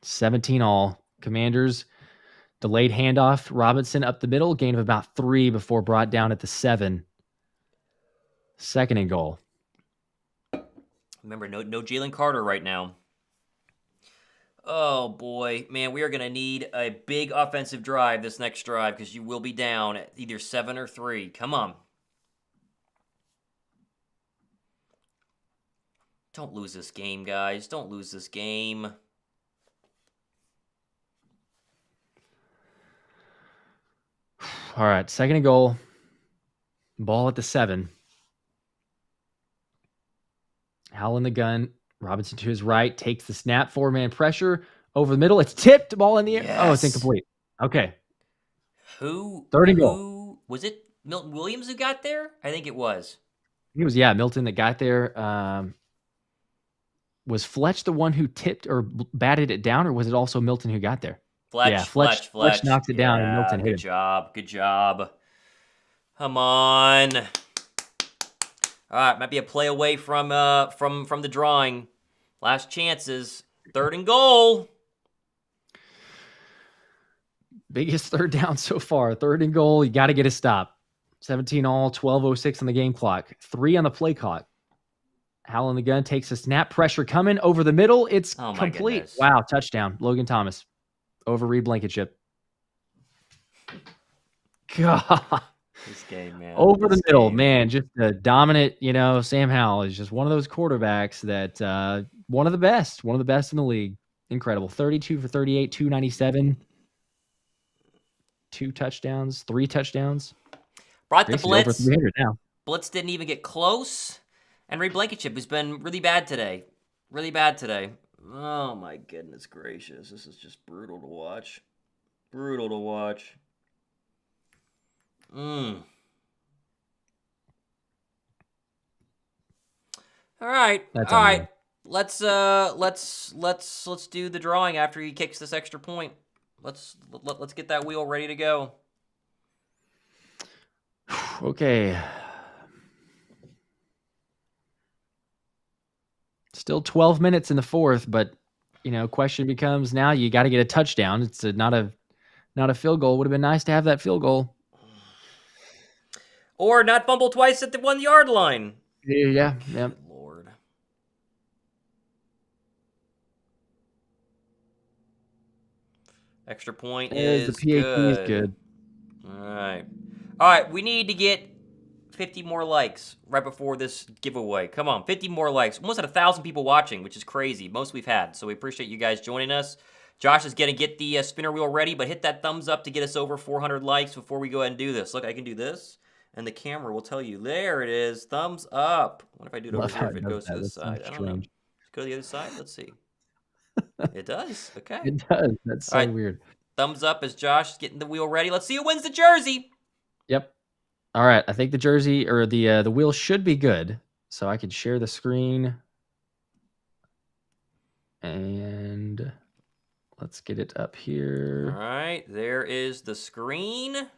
B: 17 all. Commanders delayed handoff. Robinson up the middle. Gain of about 3 before brought down at the 7. 2nd and goal.
A: Remember, no Jalen Carter right now. Oh boy, man, we are gonna need a big offensive drive this next drive because you will be down at either 7 or 3. Come on. Don't lose this game, guys. Don't lose this game.
B: All right, 2nd and goal. Ball at the 7. Howell in the gun. Robinson to his right. Takes the snap. 4-man pressure. Over the middle. It's tipped. Ball in the air.
A: Yes.
B: Oh, it's incomplete. Okay.
A: Who
B: 3rd and goal.
A: was it? Milton Williams who got there? I think it was.
B: It was, Milton that got there. Was Fletch the one who tipped or batted it down, or was it also Milton who got there?
A: Fletch.
B: Fletch knocked it down, and Milton hit him.
A: Good job. Come on. All right, might be a play away from the drawing. Last chances. 3rd and goal.
B: Biggest 3rd down so far. 3rd and goal. You got to get a stop. 17 all, 12:06 on the game clock. 3 on the play clock. Howell in the gun takes a snap. Pressure coming over the middle. It's complete.
A: Goodness.
B: Wow, touchdown. Logan Thomas over Reed Blankenship. God.
A: This game, man.
B: Over the middle, man. Just a dominant, Sam Howell is just one of those quarterbacks that one of the best in the league. Incredible. 32 for 38, 297. 2 touchdowns, 3 touchdowns.
A: Brought the
B: Basically
A: blitz.
B: over 300 now.
A: Blitz didn't even get close. And Reed Blankenship has been really bad today. Really bad today. Oh my goodness gracious. This is just brutal to watch. Brutal to watch. All right.
B: That's
A: all right. Let's do the drawing after he kicks this extra point. Let's get that wheel ready to go.
B: Okay. Still 12 minutes in the 4th, but question becomes now you got to get a touchdown. It's not a field goal. Would have been nice to have that field goal.
A: Or not fumble twice at the 1-yard line.
B: Yeah.
A: Good Lord. Extra point is
B: the PAT
A: good.
B: is good.
A: All right. We need to get 50 more likes right before this giveaway. Come on, 50 more likes. Almost at 1,000 people watching, which is crazy. Most we've had. So we appreciate you guys joining us. Josh is going to get the spinner wheel ready, but hit that thumbs up to get us over 400 likes before we go ahead and do this. Look, I can do this, and the camera will tell you. There it is. Thumbs up. What if I do it over here if it goes to the side? I don't know. Let's go to the other side. Let's see. It does. Okay.
B: It does. That's so weird.
A: Thumbs up as Josh is getting the wheel ready. Let's see who wins the jersey.
B: Yep. All right. I think the jersey or the wheel should be good. So I could share the screen. And let's get it up here.
A: All right. There is the screen.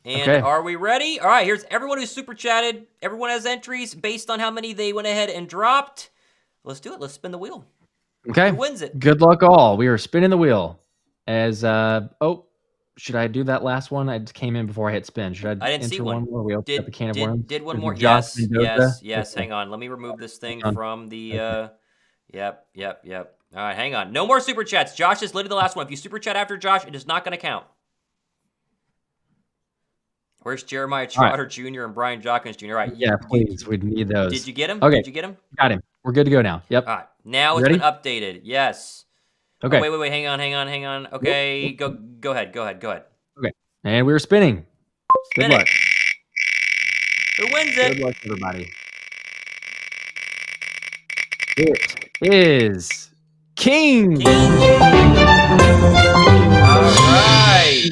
A: And
B: Okay.
A: are we ready? All right, here's everyone who's super chatted. Everyone has entries based on how many they went ahead and dropped. Let's do it. Let's spin the wheel.
B: Okay.
A: Who wins it?
B: Good luck all. We are spinning the wheel. As should I do that last one? I just came in before I hit spin. Should I
A: I didn't see
B: enter one
A: one.
B: more? We opened up the can of worms.
A: Did one
B: Is
A: more?
B: it Josh
A: Yes,
B: Mendoza?
A: yes.
B: Okay.
A: Hang on. Let me remove this thing
B: Hang on.
A: from the. Yep. All right, hang on. No more super chats. Josh is literally the last one. If you super chat after Josh, it is not going to count. Where's Jeremiah Trotter Jr. and Brian Jockins Jr.? All right.
B: Yeah, please. We'd need those.
A: Did you get him?
B: Okay.
A: Did you get him?
B: Got him. We're good to go now. Yep.
A: All right. Now
B: You
A: it's
B: ready?
A: been updated. Yes.
B: Okay.
A: Oh, wait. Hang on. Okay. Go ahead.
B: Okay. And we were spinning.
A: Spin
B: Good
A: it.
B: luck.
A: Who wins
B: Good
A: it?
B: luck, everybody. It is King.
A: All right.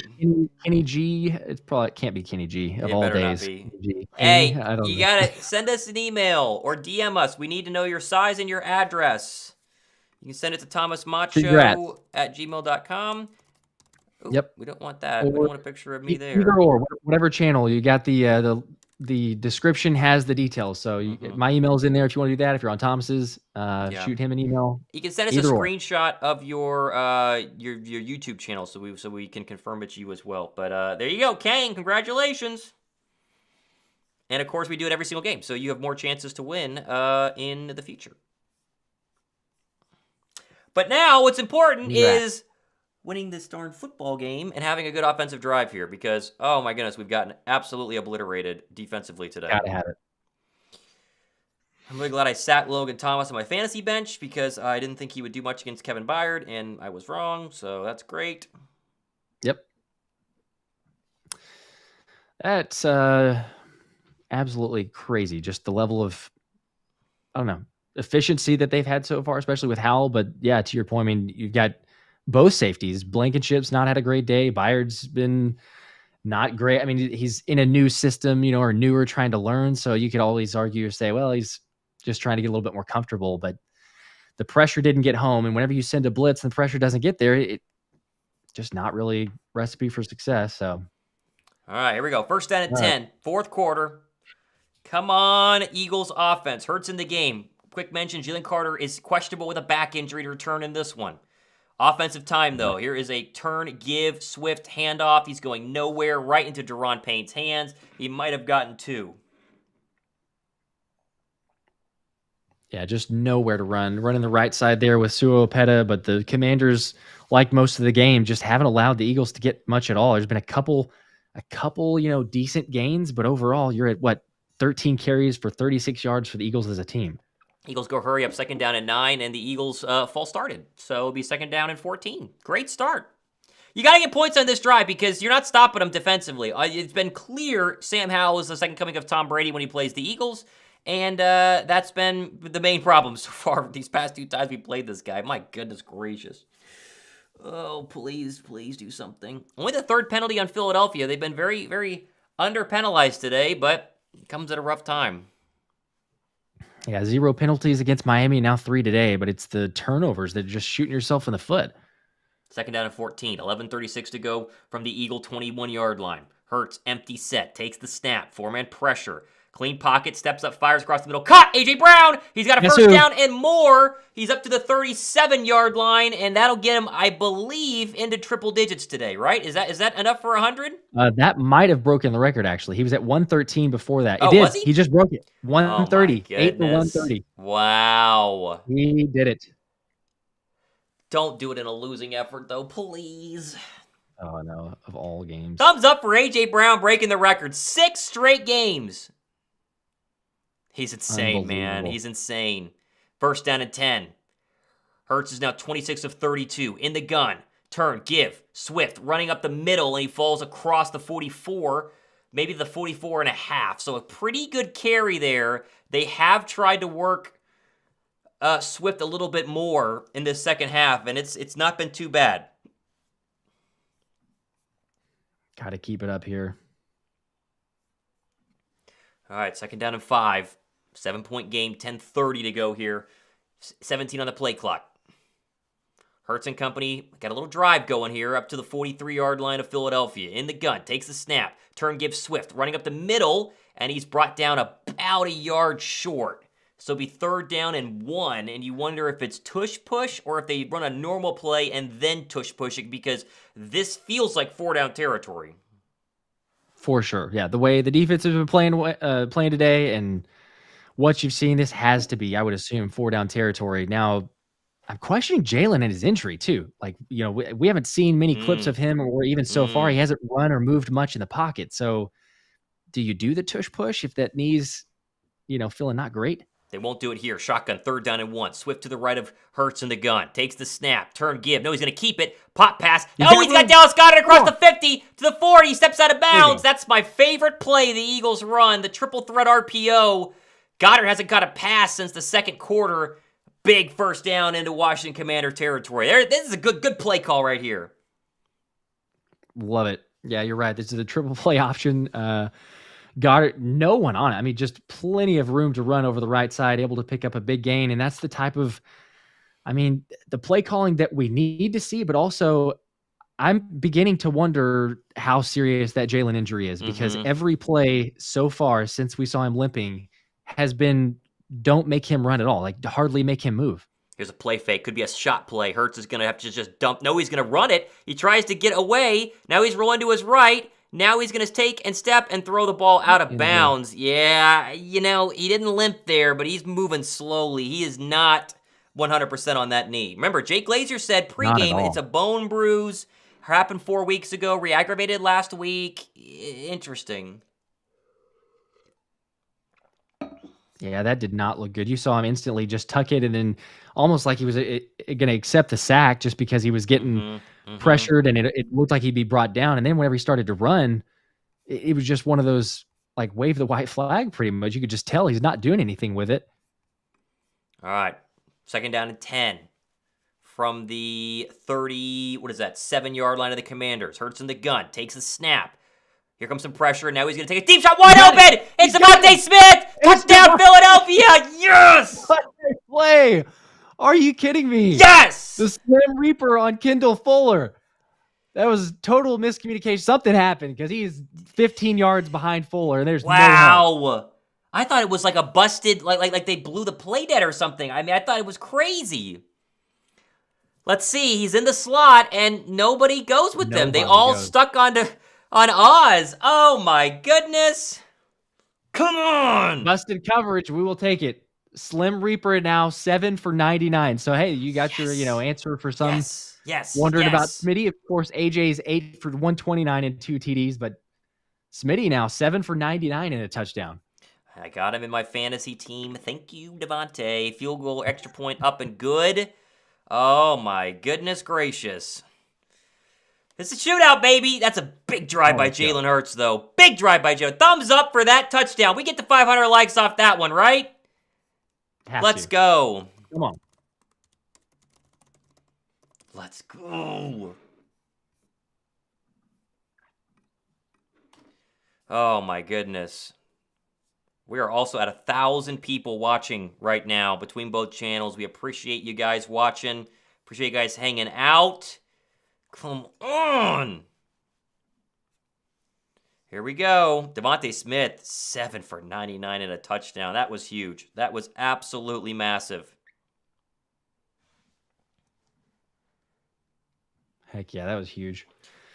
B: Kenny G. It probably can't be Kenny G of
A: It
B: all
A: better not
B: days.
A: be.
B: G.
A: Hey,
B: I don't
A: you
B: know.
A: gotta send us an email or DM us. We need to know your size and your address. You can send it to thomasmacho@gmail.com. Ooh,
B: Yep.
A: We don't want that. We don't want a picture of me there.
B: Either or, whatever channel you got, the description has the details. So my email's in there if you want to do that. If you're on Thomas's, shoot him an email.
A: You can send us a screenshot of your YouTube channel so we can confirm it's you as well. But there you go, Kane. Congratulations. And of course, we do it every single game, so you have more chances to win in the future. But now, what's important is winning this darn football game and having a good offensive drive here because, oh my goodness, we've gotten absolutely obliterated defensively today.
B: Gotta have it.
A: I'm really glad I sat Logan Thomas on my fantasy bench because I didn't think he would do much against Kevin Byard, and I was wrong, so that's great.
B: Yep. That's absolutely crazy. Just the level of, I don't know, efficiency that they've had so far, especially with Howell. But yeah, to your point, I mean, you've got both safeties. Blankenship's not had a great day. Byard's been not great. I mean, he's in a new system, or newer, trying to learn. So you could always argue or say, well, he's just trying to get a little bit more comfortable. But the pressure didn't get home. And whenever you send a blitz and the pressure doesn't get there, it just not really recipe for success. So,
A: all right, here we go. First down and 10, fourth quarter. Come on, Eagles offense. Hurts in the game. Quick mention, Jalen Carter is questionable with a back injury to return in this one. Offensive time, though. Here is a turn, give, Swift, handoff. He's going nowhere, right into Deron Payne's hands. He might have gotten 2.
B: Yeah, just nowhere to run. Running the right side there with Suo Opeta, but the Commanders, like most of the game, just haven't allowed the Eagles to get much at all. There's been a couple, decent gains, but overall, you're at 13 carries for 36 yards for the Eagles as a team.
A: Eagles go hurry up, second down and 9, and the Eagles false started. So it'll be second down and 14. Great start. You got to get points on this drive because you're not stopping them defensively. It's been clear Sam Howell is the second coming of Tom Brady when he plays the Eagles, and that's been the main problem so far these past 2 times we played this guy. My goodness gracious. Oh, please do something. Only the 3rd penalty on Philadelphia. They've been very, very under-penalized today, but it comes at a rough time.
B: Yeah, 0 penalties against Miami, now 3 today, but it's the turnovers that are just shooting yourself in the foot.
A: Second down and 14, 11:36 to go from the Eagle 21-yard line. Hurts, empty set, takes the snap, 4-man pressure. Clean pocket, steps up, fires across the middle. Caught! A.J. Brown! He's got a first down and more. He's up to the 37-yard line, and that'll get him, I believe, into triple digits today, right? Is that enough for 100?
B: That might have broken the record, actually. He was at 113 before that.
A: Oh,
B: it did.
A: Was he?
B: He just broke it. 130.
A: Oh, my
B: 8 for
A: goodness.
B: 130.
A: Wow.
B: He did it.
A: Don't do it in a losing effort, though, please.
B: Oh, no. Of all games.
A: Thumbs up for A.J. Brown breaking the record. 6 straight games. He's insane, man. He's insane. First down and 10. Hurts is now 26 of 32. In the gun. Turn, give. Swift running up the middle, and he falls across the 44. Maybe the 44 and a half. So a pretty good carry there. They have tried to work Swift a little bit more in this second half, and it's not been too bad.
B: Got to keep it up here.
A: All right, second down and 5. 7-point game, 10:30 to go here. 17 on the play clock. Hurts and company got a little drive going here up to the 43-yard line of Philadelphia. In the gun, takes the snap. Turn gives Swift, running up the middle, and he's brought down about a yard short. So it'll be 3rd down and 1, and you wonder if it's tush push or if they run a normal play and then tush pushing, because this feels like 4-down territory.
B: For sure. Yeah, the way the defense has been playing today and what you've seen, this has to be, I would assume, 4-down territory. Now, I'm questioning Jalen and his injury too. Like, we haven't seen many clips of him, or even so far, he hasn't run or moved much in the pocket. So do you do the tush push if that knee's, feeling not great?
A: They won't do it here. Shotgun, 3rd down and 1. Swift to the right of Hurts in the gun. Takes the snap. Turn give. No, he's going to keep it. Pop pass. Oh, he's got Dallas Goedert across the 50 to the 40. He steps out of bounds. That's my favorite play the Eagles run. The triple threat RPO. Goddard hasn't got a pass since the 2nd quarter. Big 1st down into Washington Commander territory. This is a good play call right here.
B: Love it. Yeah, you're right. This is a triple play option. Goddard, no one on it. I mean, just plenty of room to run over the right side, able to pick up a big gain. And that's the type of, the play calling that we need to see. But also, I'm beginning to wonder how serious that Jalen injury is, because every play so far since we saw him limping has been, don't make him run at all. Like, hardly make him move.
A: Here's a play fake. Could be a shot play. Hurts is going to have to just dump. No, he's going to run it. He tries to get away. Now he's rolling to his right. Now he's going to take and step and throw the ball out of bounds. Yeah, he didn't limp there, but he's moving slowly. He is not 100% on that knee. Remember, Jake Glazer said pregame, it's a bone bruise. Happened 4 weeks ago. Re-aggravated last week. Interesting.
B: Yeah, that did not look good. You saw him instantly just tuck it, and then almost like he was going to accept the sack just because he was getting pressured, and it looked like he'd be brought down. And then whenever he started to run, it was just one of those, like, wave the white flag pretty much. You could just tell he's not doing anything with it.
A: All right, 2nd down and 10 from the 7-yard line of the Commanders. Hurts in the gun, takes the snap. Here comes some pressure. Now he's going to take a deep shot. Wide open. It's Montez Sweat. Touchdown, Philadelphia. Yes.
B: What a play. Are you kidding me?
A: Yes.
B: The Slim Reaper on Kendall Fuller. That was total miscommunication. Something happened because he's 15 yards behind Fuller, and there's no help.
A: I thought it was like a busted, like they blew the play dead or something. I thought it was crazy. Let's see. He's in the slot, and nobody goes with them. They all stuck on Oz. Oh, my goodness. Come on.
B: Busted coverage. We will take it. Slim Reaper now 7 for 99. So, hey, you got your, answer for some.
A: Yes.
B: Wondering about Smitty. Of course, AJ's 8 for 129 and 2 TDs, but Smitty now 7 for 99 and a touchdown.
A: I got him in my fantasy team. Thank you, Devontae. Field goal, extra point up and good. Oh, my goodness gracious. It's a shootout, baby. That's a big drive by Jalen Hurts, though. Big drive by Jalen. Thumbs up for that touchdown. We get the 500 likes off that one, right? Let's go.
B: Come on.
A: Let's go. Oh, my goodness. We are also at 1,000 people watching right now between both channels. We appreciate you guys watching. Appreciate you guys hanging out. Come on. Here we go. Devontae Smith, 7 for 99 and a touchdown. That was huge. That was absolutely massive.
B: Heck yeah, that was huge.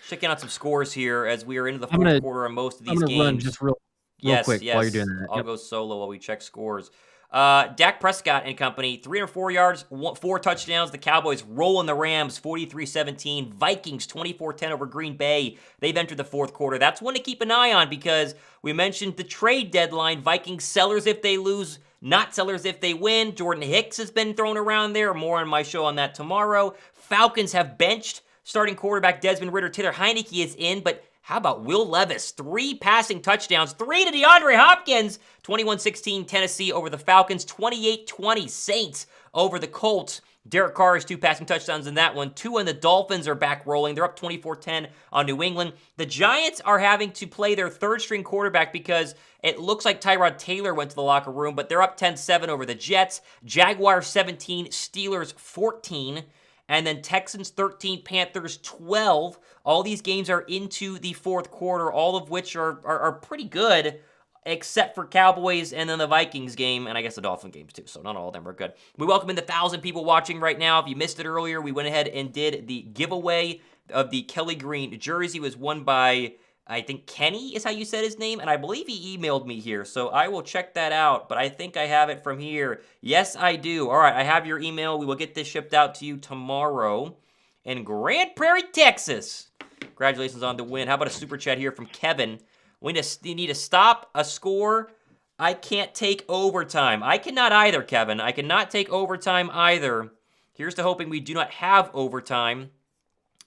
A: Checking out some scores here as we are into the fourth quarter on most of these games.
B: Run just real quick while you're doing that.
A: I'll go solo while we check scores. Dak Prescott and company, 304 yards, 4 touchdowns. The Cowboys rolling the Rams 43-17. Vikings 24-10 over Green Bay. They've entered the fourth quarter. That's one to keep an eye on because we mentioned the trade deadline. Vikings sellers if they lose, not sellers if they win. Jordan Hicks has been thrown around there. More on my show on that tomorrow. Falcons have benched starting quarterback Desmond Ridder. Taylor Heineke is in, but how about Will Levis? 3 passing touchdowns, 3 to DeAndre Hopkins. 21-16 Tennessee over the Falcons. 28-20 Saints over the Colts. Derek Carr has 2 passing touchdowns in that one. 2 and the Dolphins are back rolling. They're up 24-10 on New England. The Giants are having to play their third-string quarterback because it looks like Tyrod Taylor went to the locker room, but they're up 10-7 over the Jets. Jaguars 17, Steelers 14. And then Texans 13, Panthers 12. All these games are into the fourth quarter, all of which are pretty good, except for Cowboys and then the Vikings game, and I guess the Dolphin games too, so not all of them are good. We welcome in the 1,000 people watching right now. If you missed it earlier, we went ahead and did the giveaway of the Kelly Green jersey. It was won by, I think, Kenny is how you said his name, and I believe he emailed me here, so I will check that out, but I think I have it from here. Yes, I do. All right, I have your email. We will get this shipped out to you tomorrow in Grand Prairie, Texas. Congratulations on the win. How about a super chat here from Kevin? We need to stop a score. I can't take overtime. I cannot either, Kevin. I cannot take overtime either. Here's to hoping we do not have overtime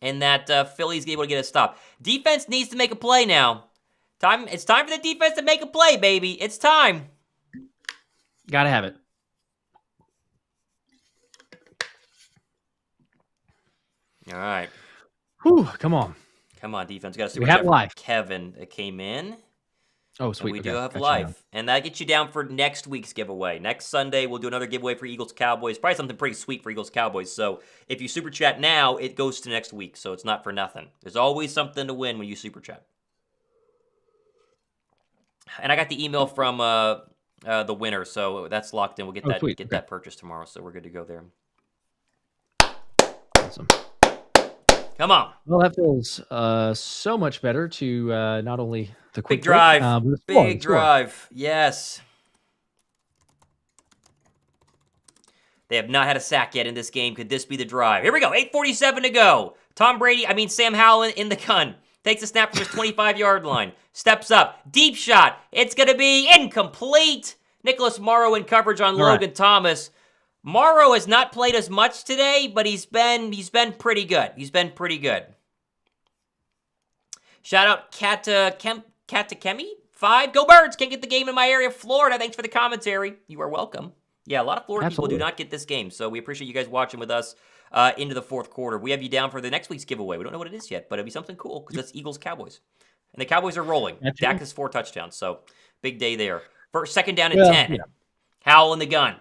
A: and that Philly's able to get a stop. Defense needs to make a play now. It's time for the defense to make a play, baby. It's time.
B: Gotta have it.
A: All right.
B: Whew, come on.
A: Come on, defense. Got to see
B: We have life.
A: Kevin that came in.
B: Oh, sweet.
A: And we do have life. And that gets you down for next week's giveaway. Next Sunday, we'll do another giveaway for Eagles-Cowboys. Probably something pretty sweet for Eagles-Cowboys. So if you super chat now, it goes to next week. So it's not for nothing. There's always something to win when you super chat. And I got the email from the winner, so that's locked in. We'll get that purchase tomorrow, so we're good to go there.
B: Awesome.
A: Come on.
B: Well, that feels so much better to not only the quick
A: big drive,
B: break,
A: big drive. Yes. They have not had a sack yet in this game. Could this be the drive? Here we go. 8:47 to go. Sam Howell in the gun. Takes a snap from his 25-yard line. Steps up. Deep shot. It's going to be incomplete. Nicholas Morrow in coverage on Logan Thomas. Morrow has not played as much today, but he's been pretty good. He's been pretty good. Shout out Katakemi 5. Go Birds! Can't get the game in my area, Florida. Thanks for the commentary. You are welcome. Yeah, a lot of Florida people do not get this game, so we appreciate you guys watching with us into the fourth quarter. We have you down for the next week's giveaway. We don't know what it is yet, but it'll be something cool because that's Eagles-Cowboys. And the Cowboys are rolling. Dak has 4 touchdowns, so big day there. First, second down and 10. Yeah. Howell in the gun.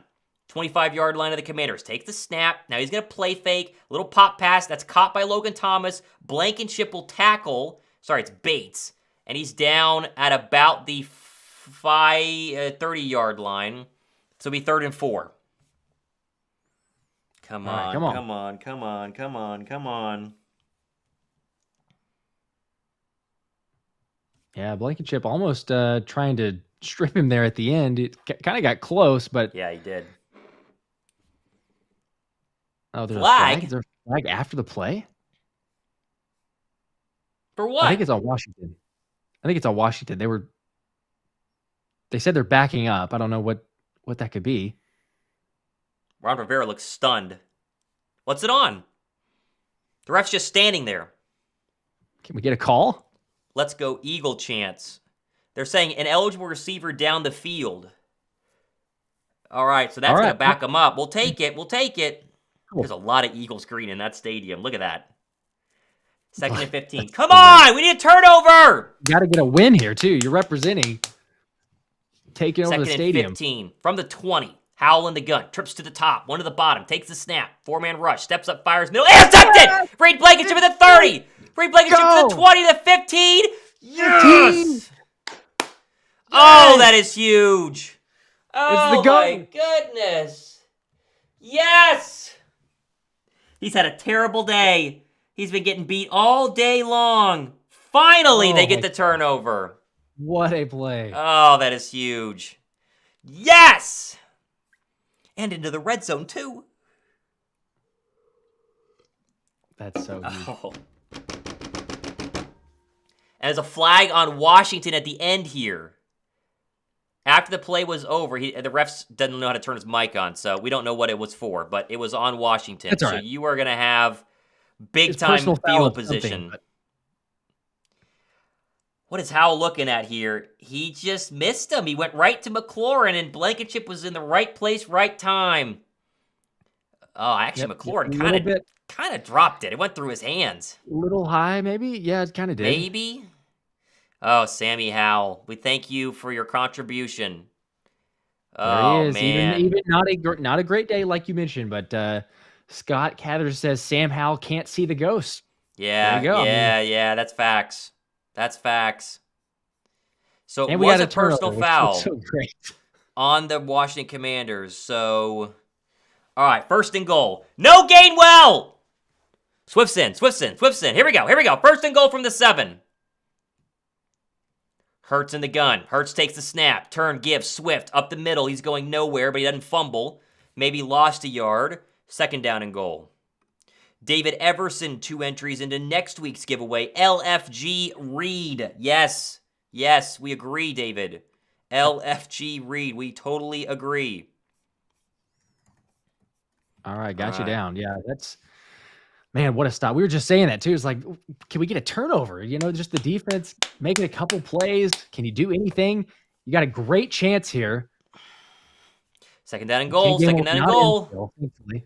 A: 25-yard line of the Commanders. Takes the snap. Now he's going to play fake. Little pop pass. That's caught by Logan Thomas. Blankenship will tackle. Sorry, it's Bates. And he's down at about the 30-yard line. So it'll be 3rd and 4. Come on.
B: Yeah, Blankenship almost trying to strip him there at the end. It kind of got close, but...
A: Yeah, he did.
B: Oh, there's a flag. Is there a flag after the play?
A: For what?
B: I think it's on Washington. They said they're backing up. I don't know what that could be.
A: Ron Rivera looks stunned. What's it on? The ref's just standing there.
B: Can we get a call?
A: Let's go Eagle chants. They're saying an eligible receiver down the field. All right, so that's going to back them up. We'll take it. Cool. There's a lot of Eagles green in that stadium. Look at that. 2nd and 15. Come on! We need a turnover!
B: You got to get a win here, too. You're representing. Taking over the stadium.
A: 2nd and 15. From the 20. Howell in the gun. Trips to the top. One to the bottom. Takes the snap. 4-man rush. Steps up. Fires middle. Intercepted! Reed Blankenship at the 30. Reed Blankenship to the 20 to the 15. Yes! Oh, that is huge. Oh, my goodness. Yes! He's had a terrible day. He's been getting beat all day long. Finally, they get the turnover.
B: What a play.
A: Oh, that is huge. Yes! And into the red zone, too.
B: That's so huge.
A: Oh. And there's a flag on Washington at the end here. After the play was over, the refs doesn't know how to turn his mic on, so we don't know what it was for, but it was on Washington.
B: That's all right.
A: So you are going to have big-time field position. What is Howell looking at here? He just missed him. He went right to McLaurin, and Blankenship was in the right place, right time. Oh, actually, McLaurin kind of dropped it. It went through his hands.
B: A little high, maybe? Yeah, it kind of did.
A: Maybe? Oh, Sammy Howell, we thank you for your contribution.
B: There he is. Man. Even not a great day like you mentioned, but Scott Cather says Sam Howell can't see the ghost. There you
A: Yeah,
B: go.
A: yeah, that's facts. That's facts. So it
B: And we
A: was
B: got
A: a
B: a turnover,
A: personal
B: which looks
A: foul
B: so great.
A: on the Washington Commanders. So, all right, 1st and goal. No Gainwell! Swiftson. Here we go. 1st and goal from the 7. Hurts in the gun. Hurts takes the snap. Turn, give, Swift up the middle. He's going nowhere, but he doesn't fumble. Maybe lost a yard. 2nd down and goal. David Everson, 2 entries into next week's giveaway. LFG Reed. Yes, we agree, David. LFG Reed. We totally agree.
B: All right, got you down. Yeah, that's, man, what a stop. We were just saying that too. It's like, can we get a turnover? Just the defense making a couple plays. Can you do anything? You got a great chance here.
A: 2nd down and goal. Thankfully.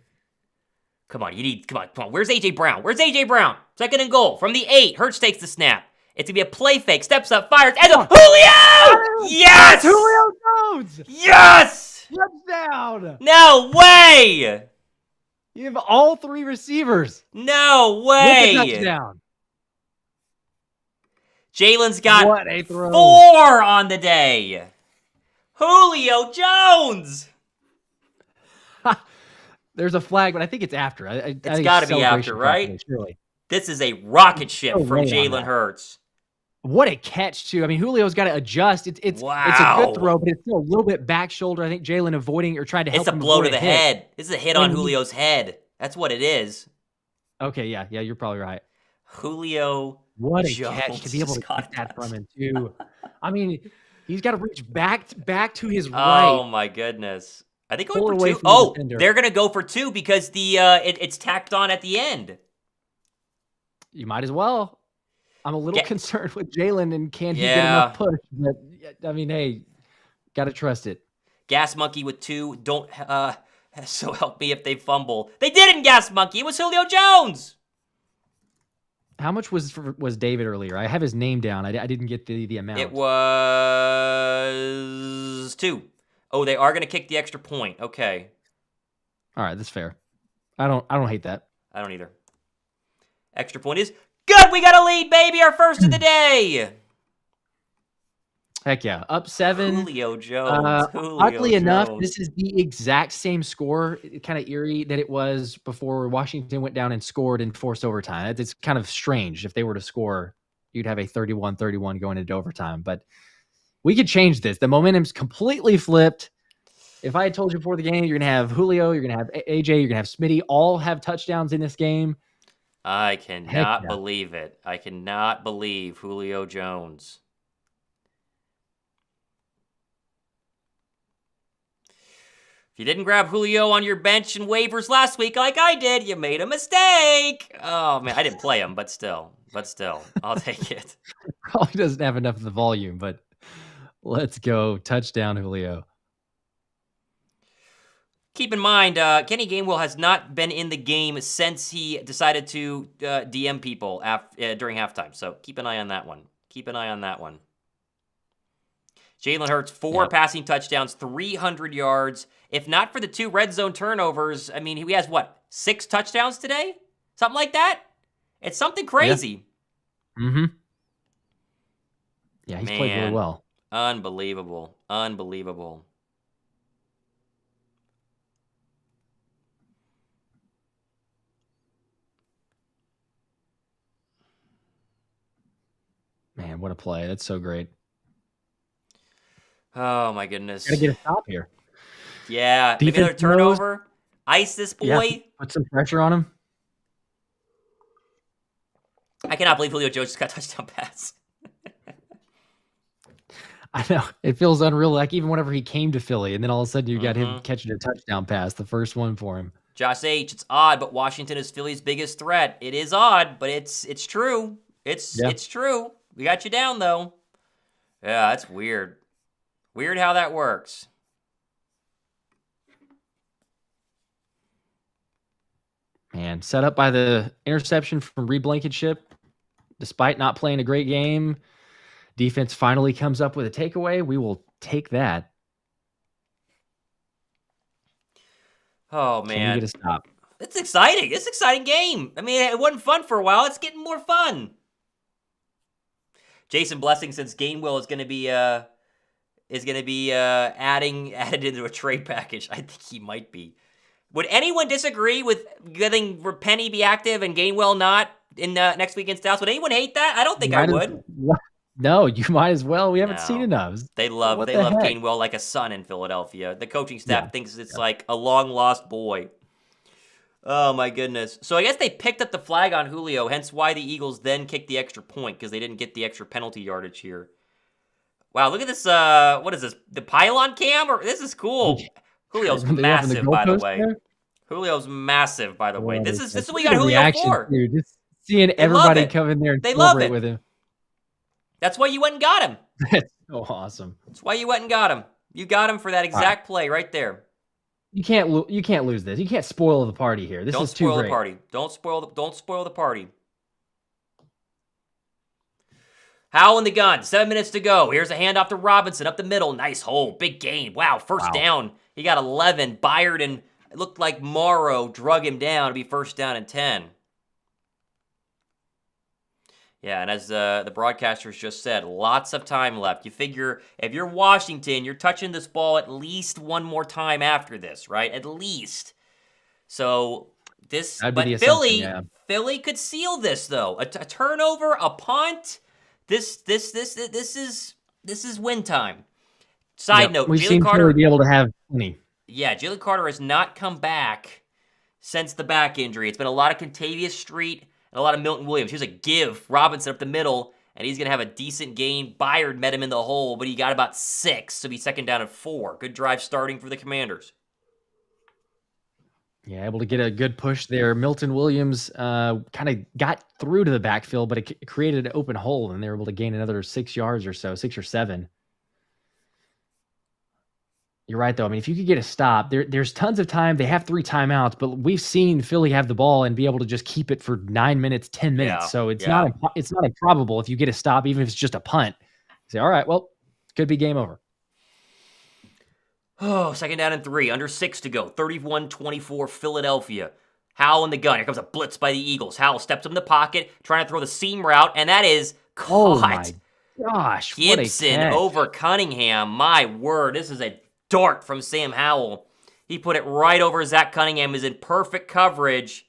A: Come on. Where's A.J. Brown? 2nd and goal from the 8. Hurts takes the snap. It's going to be a play fake. Steps up, fires. And Julio! Yes!
B: Julio Jones!
A: Yes!
B: Touchdown!
A: No way!
B: You have all 3 receivers.
A: No way!
B: With a touchdown.
A: Jalen's got
B: what a throw.
A: 4 on the day. Julio Jones!
B: There's a flag, but I think it's after. It's
A: got to be after, right?
B: Surely.
A: This is a rocket ship from Jalen Hurts.
B: What a catch, too. I mean, Julio's got to adjust. It's a good throw, but it's still a little bit back shoulder. I think Jalen avoiding or trying to help him.
A: It's a blow to the head. This is a hit on Julio's head. That's what it is.
B: Okay, yeah, you're probably right.
A: Julio
B: What a
A: Jones
B: catch to be able to get that from him, too. I mean, he's got to reach back to his right.
A: Oh, my goodness. Are they going for 2? Oh, they're going to go for 2 because it's tacked on at the end.
B: You might as well. I'm a little concerned with Jalen and can he get enough push? But, I mean, hey, got to trust it.
A: Gas Monkey with 2. Don't so help me if they fumble. They didn't Gas Monkey. It was Julio Jones.
B: How much was David earlier? I have his name down. I didn't get the amount.
A: It was 2. Oh, they are going to kick the extra point. Okay.
B: All right, that's fair. I don't hate that.
A: I don't either. Extra point is good. We got a lead, baby. Our first of the day.
B: Heck yeah. Up 7.
A: Julio Jones.
B: Oddly enough, this is the exact same score. Kind of eerie that it was before Washington went down and scored and forced overtime. It's kind of strange. If they were to score, you'd have a 31-31 going into overtime. But we could change this. The momentum's completely flipped. If I had told you before the game, you're going to have Julio, you're going to have AJ, you're going to have Smitty, all have touchdowns in this game.
A: I cannot believe it. I cannot believe Julio Jones. If you didn't grab Julio on your bench and waivers last week like I did, you made a mistake. Oh, man, I didn't play him, but still, I'll take it.
B: Probably doesn't have enough of the volume, but let's go. Touchdown, Julio.
A: Keep in mind, Kenny Gainwell has not been in the game since he decided to DM people during halftime. So keep an eye on that one. Jalen Hurts, 4 passing touchdowns, 300 yards. If not for the 2 red zone turnovers, I mean, he has, 6 touchdowns today? Something like that? It's something crazy.
B: Yeah. Mm-hmm. Yeah, he's played really well.
A: Unbelievable.
B: Man, what a play. That's so great.
A: Oh, my goodness.
B: Gotta get a stop here.
A: Yeah. Maybe another turnover. Ice this boy.
B: Yeah, put some pressure on him.
A: I cannot believe Julio Jones just got a touchdown pass.
B: I know. It feels unreal. Like even whenever he came to Philly, and then all of a sudden you got him catching a touchdown pass, the first one for him.
A: Josh H., it's odd, but Washington is Philly's biggest threat. It is odd, but it's true. It's true. We got you down, though. Yeah, that's weird. Weird how that works.
B: Man, set up by the interception from Reed Blankenship. Despite not playing a great game, defense finally comes up with a takeaway. We will take that.
A: Oh, man.
B: Can you get a stop?
A: It's exciting. It's an exciting game. I mean, it wasn't fun for a while. It's getting more fun. Jason Blessing says Gainwell is going to be added into a trade package. I think he might be. Would anyone disagree with getting Penny be active and Gainwell not in next week against Dallas? Would anyone hate that? I don't think I would.
B: No, you might as well. We haven't seen enough.
A: They love Gainwell like a son in Philadelphia. The coaching staff thinks it's like a long lost boy. Oh my goodness. So I guess they picked up the flag on Julio, hence why the Eagles then kicked the extra point because they didn't get the extra penalty yardage here. Wow, look at this. What is this? The pylon cam? This is cool. Julio's massive, by the way. Julio's massive, by the way. This is what we got Julio for.
B: Dude. Just seeing everybody come in there and celebrate with him.
A: That's why you went and got him.
B: That's so awesome.
A: That's why you went and got him. You got him for that exact play right there.
B: You can't lose this. You can't spoil the party here. This is too great.
A: Don't spoil the party. Howell in the gun. 7 minutes to go. Here's a handoff to Robinson up the middle. Nice hole. Big gain. Wow. First down. He got 11. Byard and it looked like Morrow drug him down to be first down and 10. Yeah, and as the broadcasters just said, lots of time left. You figure if you're Washington, you're touching this ball at least one more time after this, right? At least. So Philly could seal this though. A turnover, a punt. This is win time. Side note,
B: we've seen Philly be able to have plenty.
A: Yeah, Jalen Carter has not come back since the back injury. It's been a lot of Contavious Street and a lot of Milton Williams. Here's a give. Robinson up the middle, and he's going to have a decent gain. Byard met him in the hole, but he got about 6, so he's second down and 4. Good drive starting for the Commanders.
B: Yeah, able to get a good push there. Milton Williams kind of got through to the backfield, but it created an open hole, and they were able to gain another 6 yards or so, 6 or 7. You're right, though. I mean, if you could get a stop, there's tons of time. They have 3 timeouts, but we've seen Philly have the ball and be able to just keep it for 9 minutes, 10 minutes. So it's not improbable if you get a stop, even if it's just a punt. Say, all right, well, it could be game over.
A: Oh, second down and 3, under 6 to go. 31-24 Philadelphia. Howell in the gun. Here comes a blitz by the Eagles. Howell steps up in the pocket, trying to throw the seam route, and that is caught.
B: Oh my gosh!
A: Gibson over Cunningham. My word, this is a dart from Sam Howell. He put it right over Zach Cunningham, is in perfect coverage,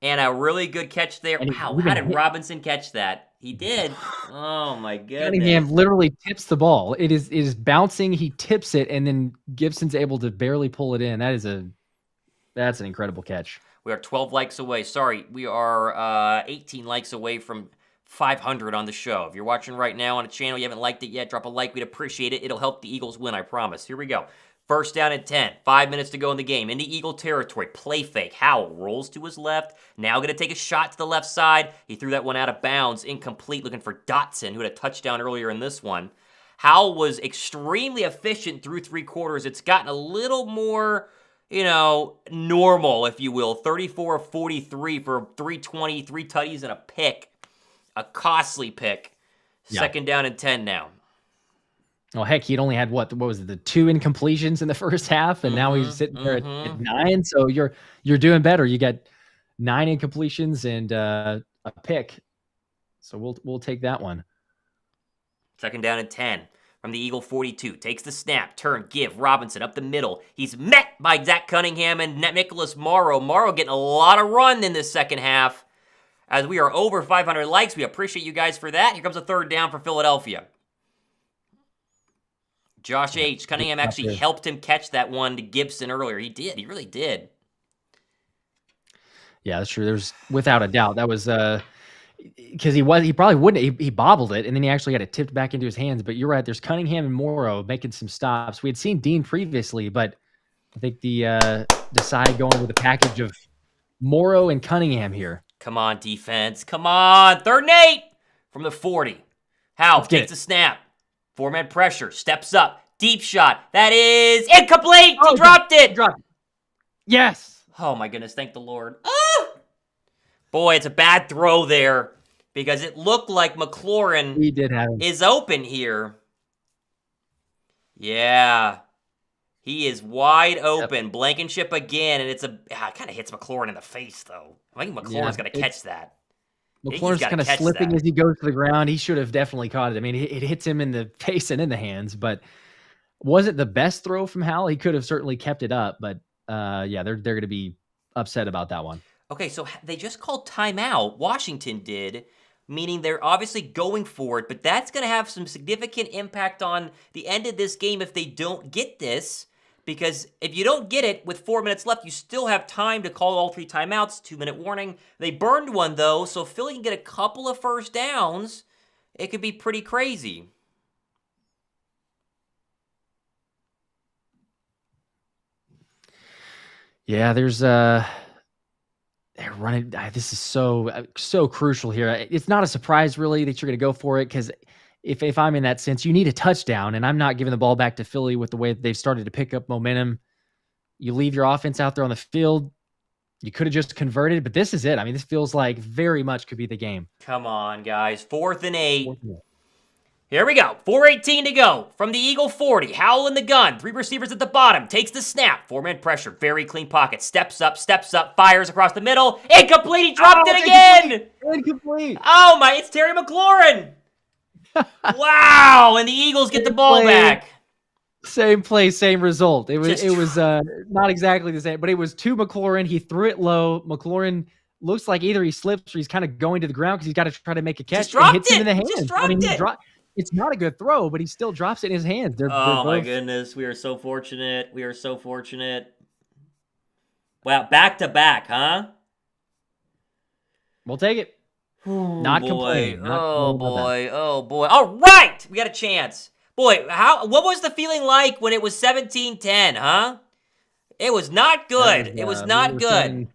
A: and a really good catch there. Wow, how did Robinson catch that? He did. Oh my goodness.
B: Cunningham literally tips the ball. It is bouncing, he tips it, and then Gibson's able to barely pull it in. That's an incredible catch.
A: We are 12 likes away. Sorry, we are 18 likes away from 500 on the show. If you're watching right now on a channel, you haven't liked it yet, drop a like. We'd appreciate it. It'll help the Eagles win, I promise. Here we go. First down and 10. 5 minutes to go in the game. Into Eagle territory. Play fake. Howell rolls to his left. Now going to take a shot to the left side. He threw that one out of bounds. Incomplete. Looking for Dotson, who had a touchdown earlier in this one. Howell was extremely efficient through 3 quarters. It's gotten a little more, normal, if you will. 34 of 43 for 320, 3 tutties and a pick. A costly pick. Second down and 10 now.
B: Oh, heck, he'd only had, what was it, the 2 incompletions in the first half, and now he's sitting there at 9, so you're doing better. You got 9 incompletions and a pick, so we'll take that one.
A: Second down and 10 from the Eagle 42. Takes the snap, turn, give, Robinson up the middle. He's met by Zach Cunningham and Nicholas Morrow. Morrow getting a lot of run in this second half. As we are over 500 likes, we appreciate you guys for that. Here comes a third down for Philadelphia. Josh H. Cunningham actually helped him catch that one to Gibson earlier. He did. He really did.
B: Yeah, that's true. There's without a doubt. That was because he probably wouldn't. He bobbled it, and then he actually got it tipped back into his hands. But you're right. There's Cunningham and Morrow making some stops. We had seen Dean previously, but I think the decide going with a package of Morrow and Cunningham here.
A: Come on, defense. Come on. 3rd and 8 from the 40. Howell takes the snap. 4-man pressure. Steps up. Deep shot. That is incomplete. He dropped it.
B: Yes.
A: Oh, my goodness. Thank the Lord. Ah! Boy, it's a bad throw there because it looked like McLaurin
B: is open
A: here. Yeah. He is wide
B: Yep.
A: open. Blankenship again, and it kind of hits McLaurin in the face, though. I think McLaurin's
B: Yeah,
A: going to catch that. I think he's
B: McLaurin's
A: got to
B: kind of
A: catch
B: slipping
A: that.
B: as he goes to the ground. He should have definitely caught it. I mean, it hits him in the face and in the hands, but wasn't the best throw from Howell. He could have certainly kept it up, but yeah, they're going to be upset about that one.
A: Okay, so they just called timeout. Washington did, meaning they're obviously going for it, but that's going to have some significant impact on the end of this game if they don't get this. Because if you don't get it with 4 minutes left, you still have time to call all 3 timeouts, 2-minute warning. They burned one, though, so if Philly can get a couple of first downs, it could be pretty crazy.
B: Yeah, they're running. This is so crucial here. It's not a surprise really that you're going to go for it because if I'm in that sense, you need a touchdown, and I'm not giving the ball back to Philly with the way that they've started to pick up momentum. You leave your offense out there on the field. You could have just converted, but this is it. I mean, this feels like very much could be the game.
A: Come on, guys. 4th and 8. Here we go. 4:18 to go. From the Eagle 40. Howell in the gun. 3 receivers at the bottom. Takes the snap. 4-man pressure. Very clean pocket. Steps up. Fires across the middle. Incomplete. He dropped it again.
B: Incomplete.
A: Oh, my. It's Terry McLaurin. Wow. And the Eagles get the ball back.
B: Same play, same result. It was not exactly the same, but it was to McLaurin. He threw it low. McLaurin looks like either he slips or he's kind of going to the ground because he's got to try to make a catch.
A: And
B: hits him in the hands.
A: Just dropped it.
B: It's not a good throw, but he still drops it in his hands.
A: Oh, my goodness. We are so fortunate. Wow, back-to-back, huh?
B: We'll take it. Not complaining.
A: Oh, boy. All right! We got a chance. Boy, what was the feeling like when it was 17-10, huh? It was not good. It was not good.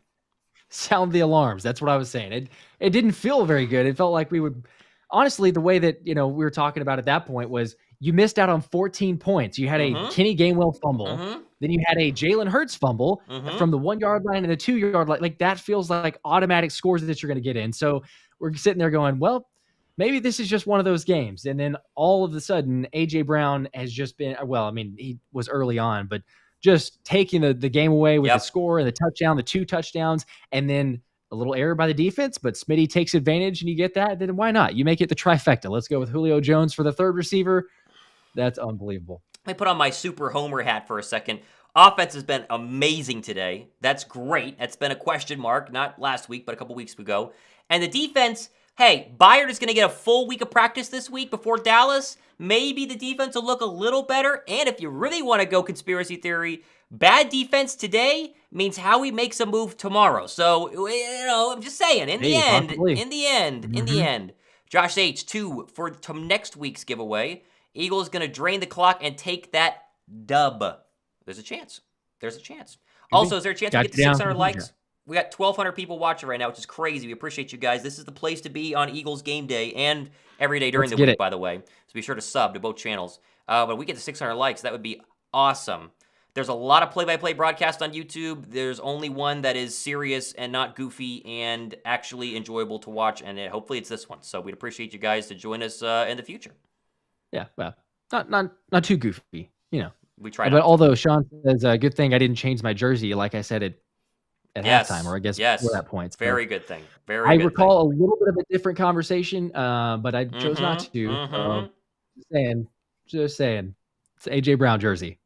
B: Sound the alarms. That's what I was saying. It didn't feel very good. It felt like we would... Honestly, the way that, we were talking about at that point was you missed out on 14 points. You had a Kenny Gainwell fumble. Then you had a Jalen Hurts fumble from the 1-yard line and the 2-yard line. Like, that feels like automatic scores that you're going to get in. So we're sitting there going, well, maybe this is just one of those games. And then all of a sudden, A.J. Brown has just been, well, I mean, he was early on, but just taking the game away with the score and the touchdown, the 2 touchdowns, and then a little error by the defense, but Smitty takes advantage and you get that, then why not? You make it the trifecta. Let's go with Julio Jones for the 3rd receiver. That's unbelievable.
A: Let me put on my super homer hat for a second. Offense has been amazing today. That's great. That's been a question mark, not last week, but a couple weeks ago. And the defense, hey, Byard is going to get a full week of practice this week before Dallas. Maybe the defense will look a little better. And if you really want to go conspiracy theory, bad defense today means Howie makes a move tomorrow. So, I'm just saying, in the end, Josh H, 2 for next week's giveaway. Eagles going to drain the clock and take that dub. There's a chance. Also, is there a chance we get to 600 likes? We got 1,200 people watching right now, which is crazy. We appreciate you guys. This is the place to be on Eagles game day and every day during the week, by the way. So be sure to sub to both channels. But if we get to 600 likes, that would be awesome. There's a lot of play-by-play broadcasts on YouTube. There's only one that is serious and not goofy and actually enjoyable to watch, and hopefully it's this one. So we'd appreciate you guys to join us in the future.
B: Yeah, well, not too goofy,
A: We try.
B: But although Sean says, good thing I didn't change my jersey, like I said at halftime, or I guess before that point. So
A: very good thing.
B: I recall a little bit of a different conversation, but I chose not to. So, just saying, it's AJ Brown jersey.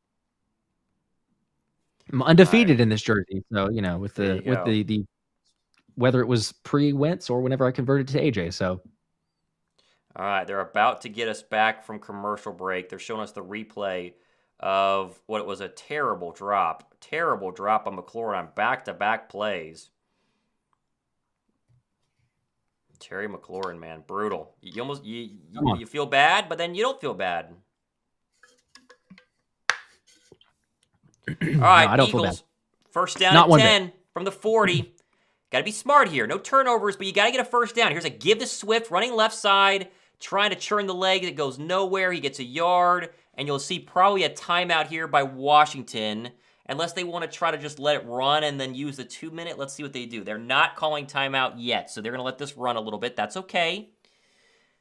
B: I'm undefeated in this jersey, so with the whether it was pre-Wentz or whenever I converted to AJ. So,
A: all right, they're about to get us back from commercial break. They're showing us the replay of what was a terrible drop on McLaurin on back-to-back plays. Terry McLaurin, man, brutal. You feel bad, but then you don't feel bad. All right,
B: I don't
A: Eagles,
B: feel bad.
A: First down at 10 from the 40. Got to be smart here. No turnovers, but you got to get a first down. Here's a give to Swift, running left side, trying to churn the leg. It goes nowhere. He gets a yard, and you'll see probably a timeout here by Washington, unless they want to try to just let it run and then use the 2-minute. Let's see what they do. They're not calling timeout yet, so they're going to let this run a little bit. That's okay.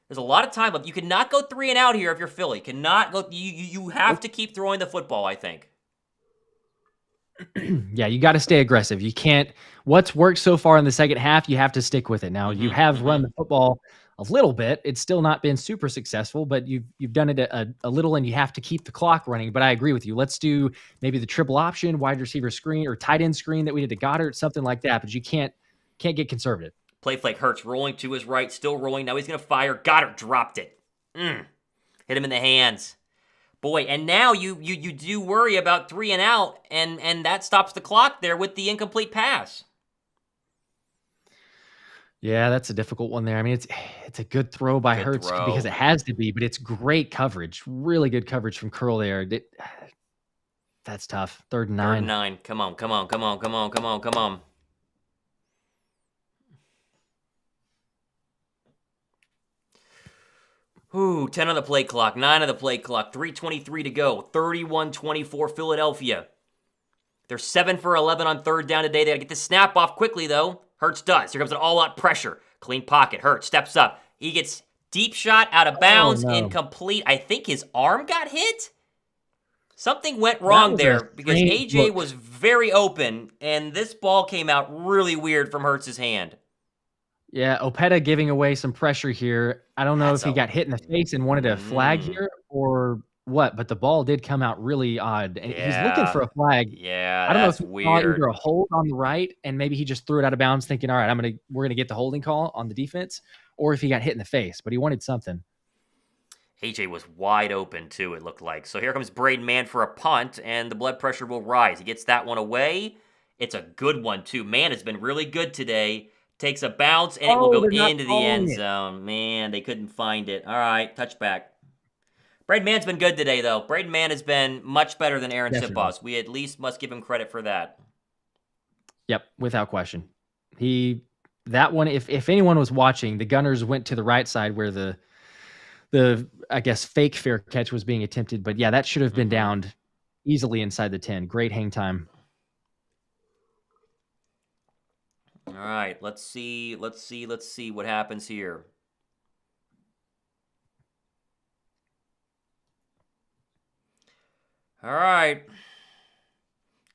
A: There's a lot of time left. You cannot go 3 and out here if you're Philly. Cannot go. You have to keep throwing the football, I think.
B: Yeah, you got to stay aggressive. You can't. What's worked so far in the second half, you have to stick with it. Now you have run the football a little bit. It's still not been super successful, but you've done it a little, and you have to keep the clock running. But I agree with you. Let's do maybe the triple option, wide receiver screen, or tight end screen that we did to Goddard, something like that. But you can't get conservative.
A: Play fake. Hurts rolling to his right, still rolling. Now he's going to fire. Goddard dropped it. Hit him in the hands. Boy, and now you do worry about 3 and out, and that stops the clock there with the incomplete pass.
B: Yeah, that's a difficult one there. I mean, it's a good throw by Hurts because it has to be, but it's great coverage. Really good coverage from Curl there. That's tough. 3rd and 9.
A: 3rd and 9. Come on, come on, come on, come on, come on, come on. Ooh, 10 on the play clock, 9 on the play clock, 3:23 to go, 31-24 Philadelphia. They're 7 for 11 on 3rd down today. They gotta get the snap off quickly, though. Hurts does. Here comes an all-out pressure. Clean pocket. Hurts steps up. He gets deep shot out of bounds, incomplete. I think his arm got hit. Something went wrong there because AJ was very open, and this ball came out really weird from Hurts' hand.
B: Yeah, Opeta giving away some pressure here. I don't know if he got hit in the face and wanted a flag here or what, but the ball did come out really odd. And he's looking for a flag.
A: Yeah,
B: I don't know if
A: that's
B: he saw
A: weird.
B: either a hold on the right and maybe he just threw it out of bounds thinking, all right, we're gonna get the holding call on the defense, or if he got hit in the face, but he wanted something.
A: AJ was wide open too, it looked like. So here comes Braden Mann for a punt, and the blood pressure will rise. He gets that one away. It's a good one too. Mann has been really good today. Takes a bounce, and it will go into the end zone. Man, they couldn't find it. All right, touchback. Braden Mann's been good today, though. Braden Mann has been much better than Aaron Sipos. We at least must give him credit for that.
B: Yep, without question. That one, if anyone was watching, the Gunners went to the right side where the I guess fake fair catch was being attempted. But yeah, that should have been downed easily inside the 10. Great hang time.
A: All right, let's see what happens here. All right.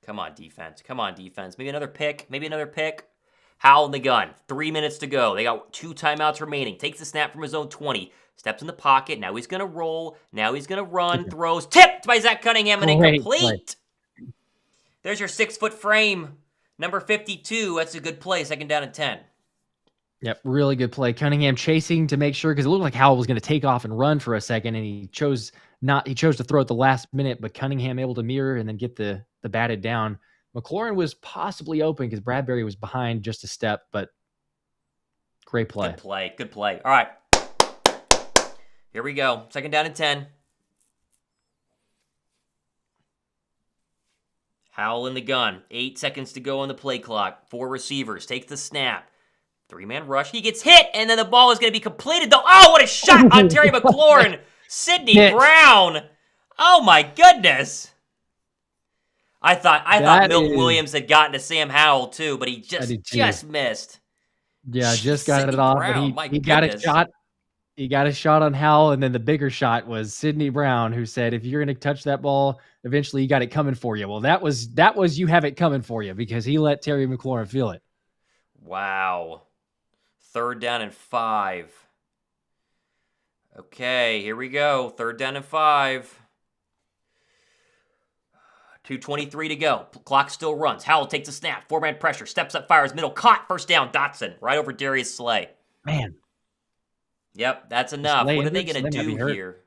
A: Come on, defense. Come on, defense. Maybe another pick. Howell in the gun. 3 minutes to go. They got 2 timeouts remaining. Takes the snap from his own 20. Steps in the pocket. Now he's going to roll. Now he's going to run. Throws. Tipped by Zach Cunningham and incomplete. There's your 6-foot frame. Number 52. That's a good play. 2nd down and 10.
B: Yep, really good play. Cunningham chasing to make sure, because it looked like Howell was going to take off and run for a second, and he chose to throw at the last minute, but Cunningham able to mirror and then get the batted down. McLaurin was possibly open because Bradbury was behind just a step, but great play.
A: Good play. All right. Here we go. 2nd down and 10. Howell in the gun. 8 seconds to go on the play clock. 4 receivers. Takes the snap. 3-man rush. He gets hit, and then the ball is going to be completed, though. Oh, what a shot on Terry McLaurin. Sidney Brown. Oh, my goodness. I thought Milton Williams had gotten to Sam Howell, too, but he just missed.
B: Yeah, just got it off, but he got a shot. He got a shot on Howell, and then the bigger shot was Sidney Brown, who said, if you're going to touch that ball, eventually you got it coming for you. Well, that was you have it coming for you because he let Terry McLaurin feel it.
A: Wow. 3rd down and 5. Okay, here we go. 3rd down and 5. 2:23 to go. Clock still runs. Howell takes a snap. 4-man pressure. Steps up, fires middle. Caught. 1st down. Dotson. Right over Darius Slay.
B: Man.
A: Yep, that's enough. What are they going to do here?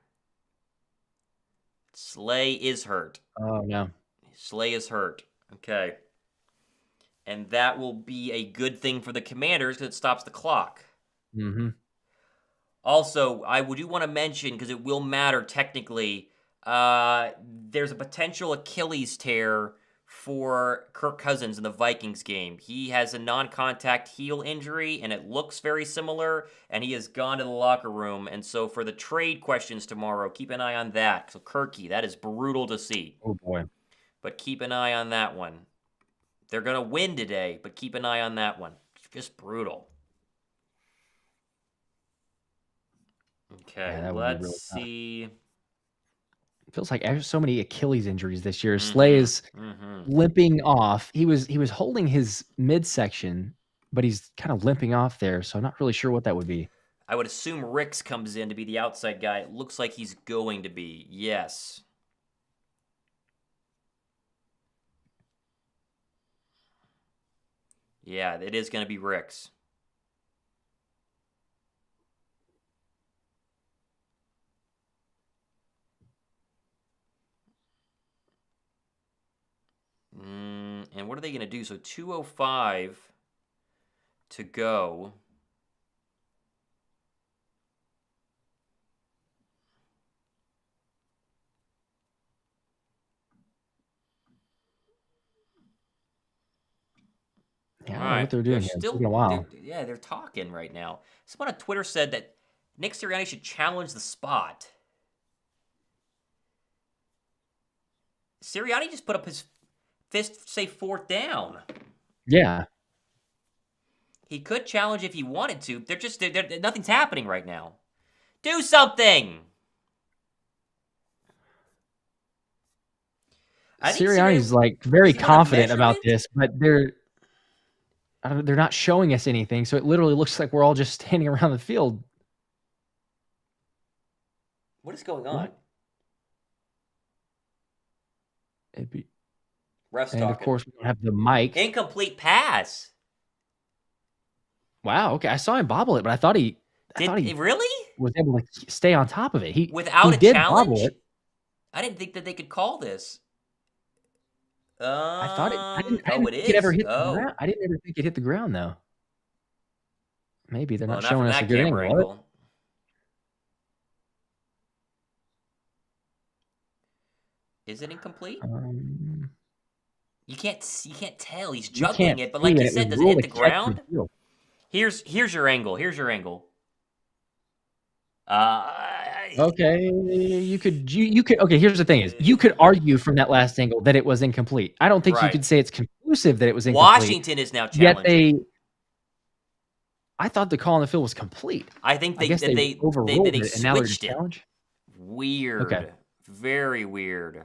A: Slay is hurt.
B: Oh, no.
A: Slay is hurt. Okay. And that will be a good thing for the Commanders because it stops the clock.
B: Mm-hmm.
A: Also, I do want to mention, because it will matter technically, there's a potential Achilles tear for Kirk Cousins in the Vikings game. He has a non-contact heel injury, and it looks very similar, and he has gone to the locker room. And so for the trade questions tomorrow, keep an eye on that. So Kirky, that is brutal to see.
B: Oh, boy.
A: But keep an eye on that one. They're going to win today, but keep an eye on that one. Just brutal. Okay,
B: Yeah,
A: let's see.
B: feels like there's so many Achilles injuries this year. Slay
A: Mm-hmm.
B: is
A: Mm-hmm.
B: limping off. He was holding his midsection, but he's kind of limping off there, so I'm not really sure what that would be.
A: I would assume Ricks comes in to be the outside guy. It looks like he's going to be. Yes. Yeah, it is going to be Ricks. And what are they going to do? So 2:05 to go.
B: Yeah, I
A: All
B: don't know what
A: right.
B: they're
A: They're
B: doing here. It's
A: still,
B: taking a while.
A: they're talking right now. Someone on Twitter said that Nick Sirianni should challenge the spot. Sirianni just put up his fist, say 4th down.
B: Yeah.
A: He could challenge if he wanted to. Nothing's happening right now. Do something.
B: Sirianni's like very
A: does he want a
B: confident about
A: measurement?
B: this, but they're not showing us anything, so it literally looks like we're all just standing around the field.
A: What is going on? Ref's
B: And
A: talking.
B: of course, we don't have the mic.
A: Incomplete pass.
B: Wow. Okay, I saw him bobble it, but I thought he
A: really
B: was able to stay on top of it.
A: without
B: he
A: a
B: did
A: challenge.
B: Bobble it.
A: I didn't think that they could call this.
B: I thought it. I didn't
A: it
B: think it ever
A: is.
B: hit the ground. I didn't ever think it hit the ground though. Maybe they're not
A: Not
B: showing
A: from
B: us a
A: that
B: good
A: camera
B: angle.
A: Is it incomplete?
B: Um,
A: You can't tell. He's
B: you
A: juggling
B: can't
A: it, but
B: see
A: like you
B: it.
A: said,
B: It
A: does
B: was
A: it hit
B: ruled
A: the
B: a catch in
A: ground?
B: the field.
A: Here's your angle. Here's your angle.
B: Okay, you could. Okay, here's the thing: is you could argue from that last angle that it was incomplete. I don't think you
A: Right.
B: could say it's conclusive that it was incomplete.
A: Washington is now
B: Yet
A: challenging.
B: I thought the call on the field was complete.
A: I think
B: I guess they overruled it, and now they're
A: switched it.
B: challenge.
A: Weird.
B: Okay.
A: Very weird.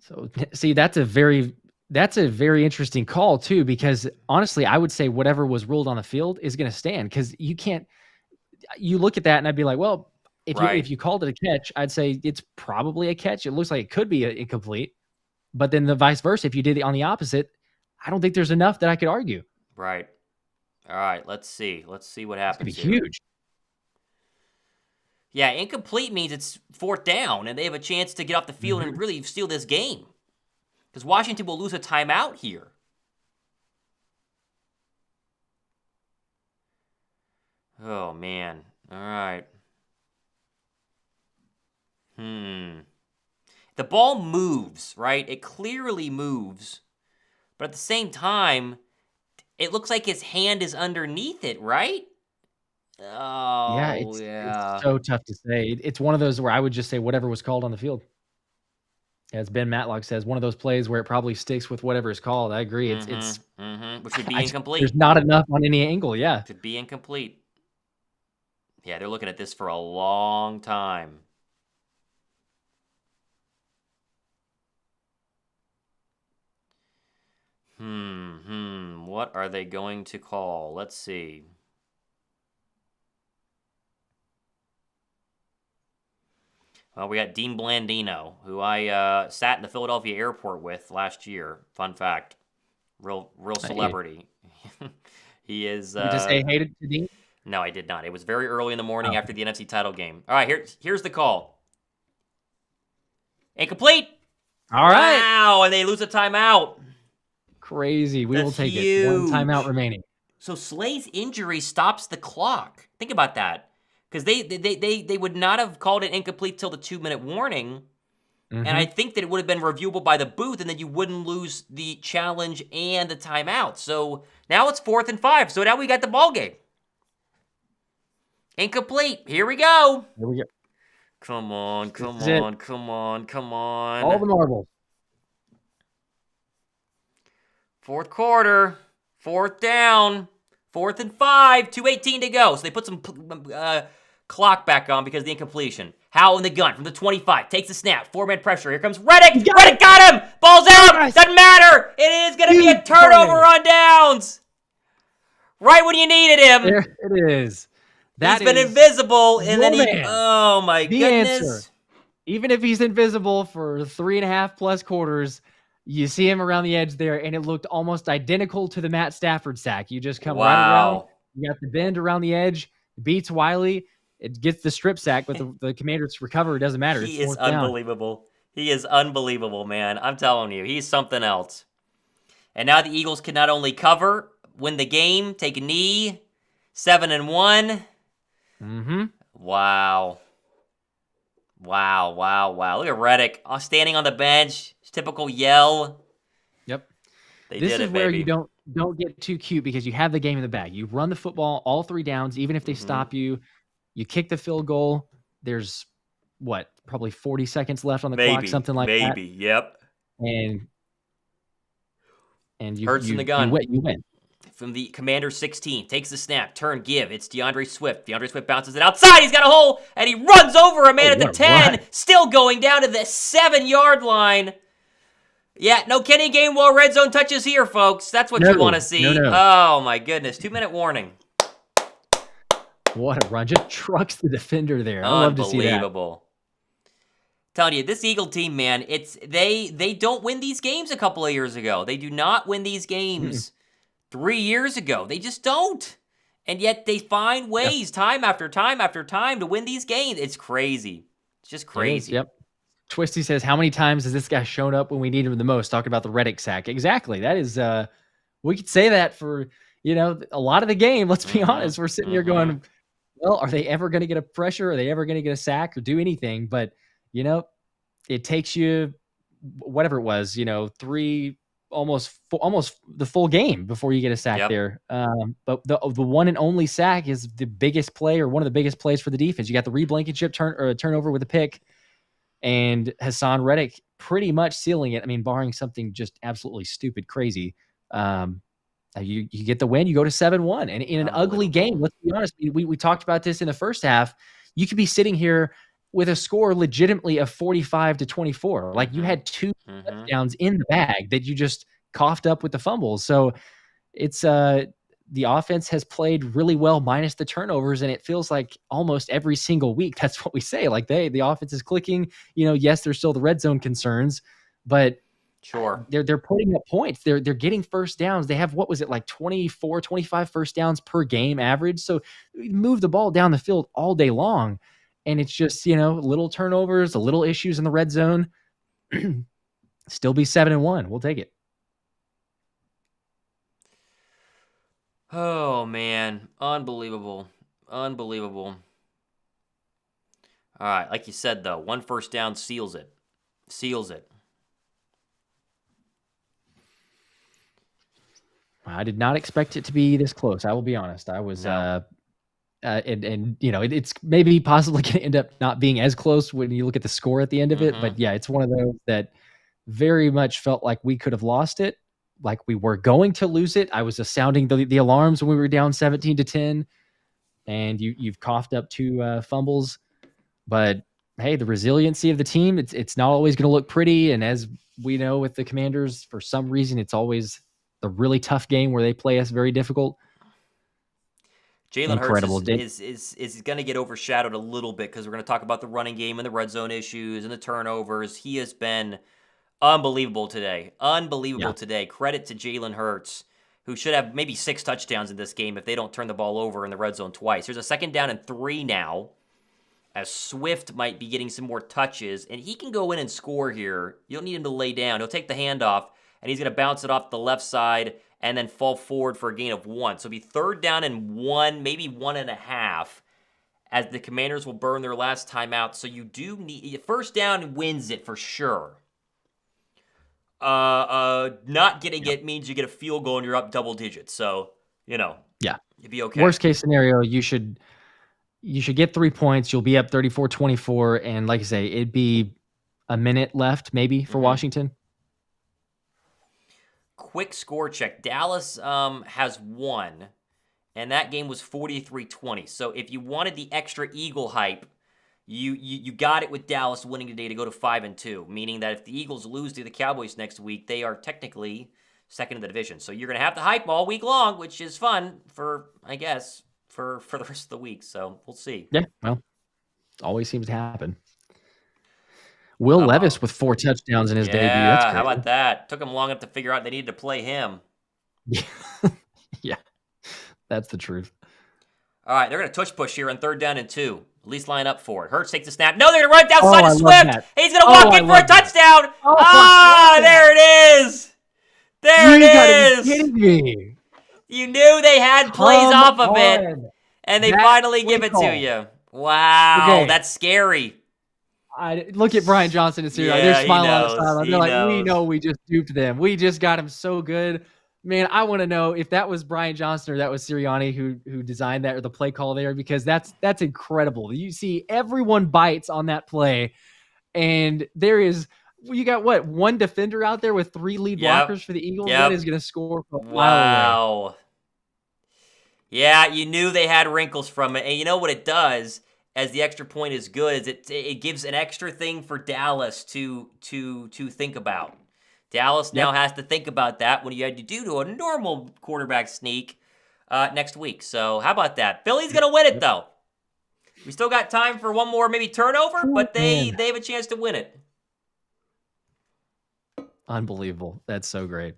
B: So see, that's a very interesting call too, because honestly, I would say whatever was ruled on the field is going to stand, because you can't. You look at that and I'd be like, well, if you called it a catch, I'd say it's probably a catch. It looks like it could be incomplete, but then the vice versa, if you did it on the opposite, I don't think there's enough that I could argue.
A: Right. All right. Let's see. Let's see what happens.
B: It's gonna be huge.
A: Yeah, incomplete means it's 4th down, and they have a chance to get off the field and really steal this game, because Washington will lose a timeout here. Oh, man. All right. The ball moves, right? It clearly moves. But at the same time, it looks like his hand is underneath it, right? Oh,
B: Yeah, it's so tough to say. It's one of those where I would just say whatever was called on the field. As Ben Matlock says, one of those plays where it probably sticks with whatever is called. I agree. Which
A: should be incomplete.
B: There's not enough on any angle. Yeah.
A: Should be incomplete. Yeah, they're looking at this for a long time. What are they going to call? Let's see. Well, we got Dean Blandino, who I sat in the Philadelphia airport with last year. Fun fact. Real celebrity. He is...
B: Did you just say hey to Dean?
A: No, I did not. It was very early in the morning after the NFC title game. All right, here's the call. Incomplete.
B: All right.
A: Wow, and they lose a timeout.
B: Crazy. We will take it. One timeout remaining.
A: So Slay's injury stops the clock. Think about that. Because they would not have called it incomplete till the 2-minute warning. And I think that it would have been reviewable by the booth, and then you wouldn't lose the challenge and the timeout. So now it's 4th and 5. So now we got the ball game. Incomplete. Here we go.
B: Here we go.
A: Come on, come on, come on, come on.
B: All the marbles.
A: 4th quarter. 4th down. 4th and 5. 2:18 to go. So they put some clock back on because of the incompletion. Howell in the gun from the 25. Takes the snap. 4-man pressure. Here comes Reddick.
B: Got
A: Reddick got him. Ball's out.
B: Yes.
A: Doesn't matter. It is going to be a turnover on downs. Right when you needed him.
B: There it is.
A: He's been invisible, and then
B: man.
A: oh my
B: The
A: goodness.
B: answer. Even if he's invisible for 3.5 plus quarters, you see him around the edge there, and it looked almost identical to the Matt Stafford sack. You just come right around. You got the bend around the edge, beats Wiley. It gets the strip sack, but the Commanders recover. It doesn't matter.
A: He is unbelievable. He is unbelievable, man. I'm telling you, he's something else. And now the Eagles can not only cover, win the game, take a knee, 7-1.
B: Mm-hmm.
A: Wow. Look at Reddick standing on the bench. His typical yell.
B: Yep.
A: This is
B: where you don't get too cute because you have the game in the bag. You run the football all 3 downs, even if they stop you. You kick the field goal. There's probably 40 seconds left on the clock, something like that.
A: Maybe, yep.
B: And you
A: Hurts in the gun.
B: You win.
A: From the Commander 16, takes the snap, turn, give. It's DeAndre Swift. DeAndre Swift bounces it outside. He's got a hole, and he runs over a man at the 10, still going down to the 7-yard line. Yeah, no Kenny Gainwell red zone touches here, folks. That's what you want to see.
B: No.
A: Oh, my goodness. 2-minute warning.
B: What a run. Just trucks the defender there. I love to see that.
A: Unbelievable. Telling you, this Eagle team, man, they don't win these games a couple of years ago. They do not win these games 3 years ago. They just don't. And yet they find ways time after time after time to win these games. It's crazy. It's just crazy.
B: Yep. Twisty says, how many times has this guy shown up when we need him the most? Talking about the Reddick sack. Exactly. That is, we could say that for, a lot of the game. Let's be honest. We're sitting here going, well, are they ever going to get a pressure? Are they ever going to get a sack or do anything? But, it takes you, whatever it was, 3, almost the full game before you get a sack there. But the one and only sack is the biggest play or one of the biggest plays for the defense. You got the Reed Blankenship turnover with a pick and Hassan Reddick pretty much sealing it. I mean, barring something just absolutely stupid, crazy. You get the win, you go to 7-1. And in an ugly game, let's be honest, we talked about this in the first half. You could be sitting here with a score legitimately of 45-24. Like you had 2 touchdowns in the bag that you just coughed up with the fumbles. So it's the offense has played really well minus the turnovers, and it feels like almost every single week that's what we say. Like the offense is clicking. Yes, there's still the red zone concerns, but
A: sure,
B: they're putting up points. They're getting first downs. They have 24, 25 first downs per game average. So we move the ball down the field all day long. And it's just, little turnovers, a little issues in the red zone. Still be 7-1. We'll take it.
A: Oh, man. Unbelievable. All right. Like you said, though, 1 first down seals it.
B: I did not expect it to be this close. I will be honest. I was...
A: No.
B: It's maybe possibly going to end up not being as close when you look at the score at the end of it. But yeah, it's one of those that very much felt like we could have lost it, like we were going to lose it. I was just sounding the alarms when we were down 17-10, and you've coughed up 2 fumbles. But hey, the resiliency of the team, it's not always going to look pretty. And as we know with the Commanders, for some reason, it's always the really tough game where they play us very difficult.
A: Jalen Hurts is going to get overshadowed a little bit because we're going to talk about the running game and the red zone issues and the turnovers. He has been unbelievable today. Today. Credit to Jalen Hurts, who should have maybe 6 touchdowns in this game if they don't turn the ball over in the red zone twice. There's a 2nd down and 3 now, as Swift might be getting some more touches, and he can go in and score here. You don't need him to lay down. He'll take the handoff, and he's going to bounce it off the left side and then fall forward for a gain of 1. So it'll be 3rd down and 1, maybe 1.5, as the Commanders will burn their last timeout. So you do need... First down wins it for sure. Not getting it means you get a field goal and you're up double digits. So, you'd be okay.
B: Worst case scenario, you should get 3 points. You'll be up 34-24. And like I say, it'd be a minute left maybe for Washington.
A: Quick score check. Dallas has won, and that game was 43-20. So if you wanted the extra Eagle hype, You got it with Dallas winning today to go to 5-2, meaning that if the Eagles lose to the Cowboys next week, they are technically second in the division. So you're going to have the hype all week long, which is fun for, I guess, for the rest of the week. So we'll see.
B: Yeah, well, always seems to happen. Will Levis with 4 touchdowns in his debut. That's
A: Yeah,
B: crazy.
A: how about that? Took him long enough to figure out they needed to play him.
B: Yeah, that's the truth.
A: All right, they're going to touch push here on 3rd down and 2. At least line up for it. Hurts takes the snap. No, they're going to run it outside to Swift. He's going to walk in for a touchdown. There it is. There it is.
B: You gotta be kidding me.
A: You knew they had plays off of it, and they finally give it to you. Wow, that's scary.
B: Look at Brian Johnson and Sirianni. They're smiling on the sideline. They're like, we know we just duped them. We just got him so good. Man, I want to know if that was Brian Johnson or that was Sirianni who designed that or the play call there, because that's incredible. You see everyone bites on that play, and you got one defender out there with 3 lead blockers for the Eagles. That is going to score from a mile away.
A: Yeah, you knew they had wrinkles from it, and you know what it does. As the extra point is good, is it gives an extra thing for Dallas to think about. Dallas now has to think about that when you had to do to a normal quarterback sneak next week. So how about that? Philly's going to win it, though. We still got time for one more maybe turnover, but they have a chance to win it.
B: Unbelievable. That's so great.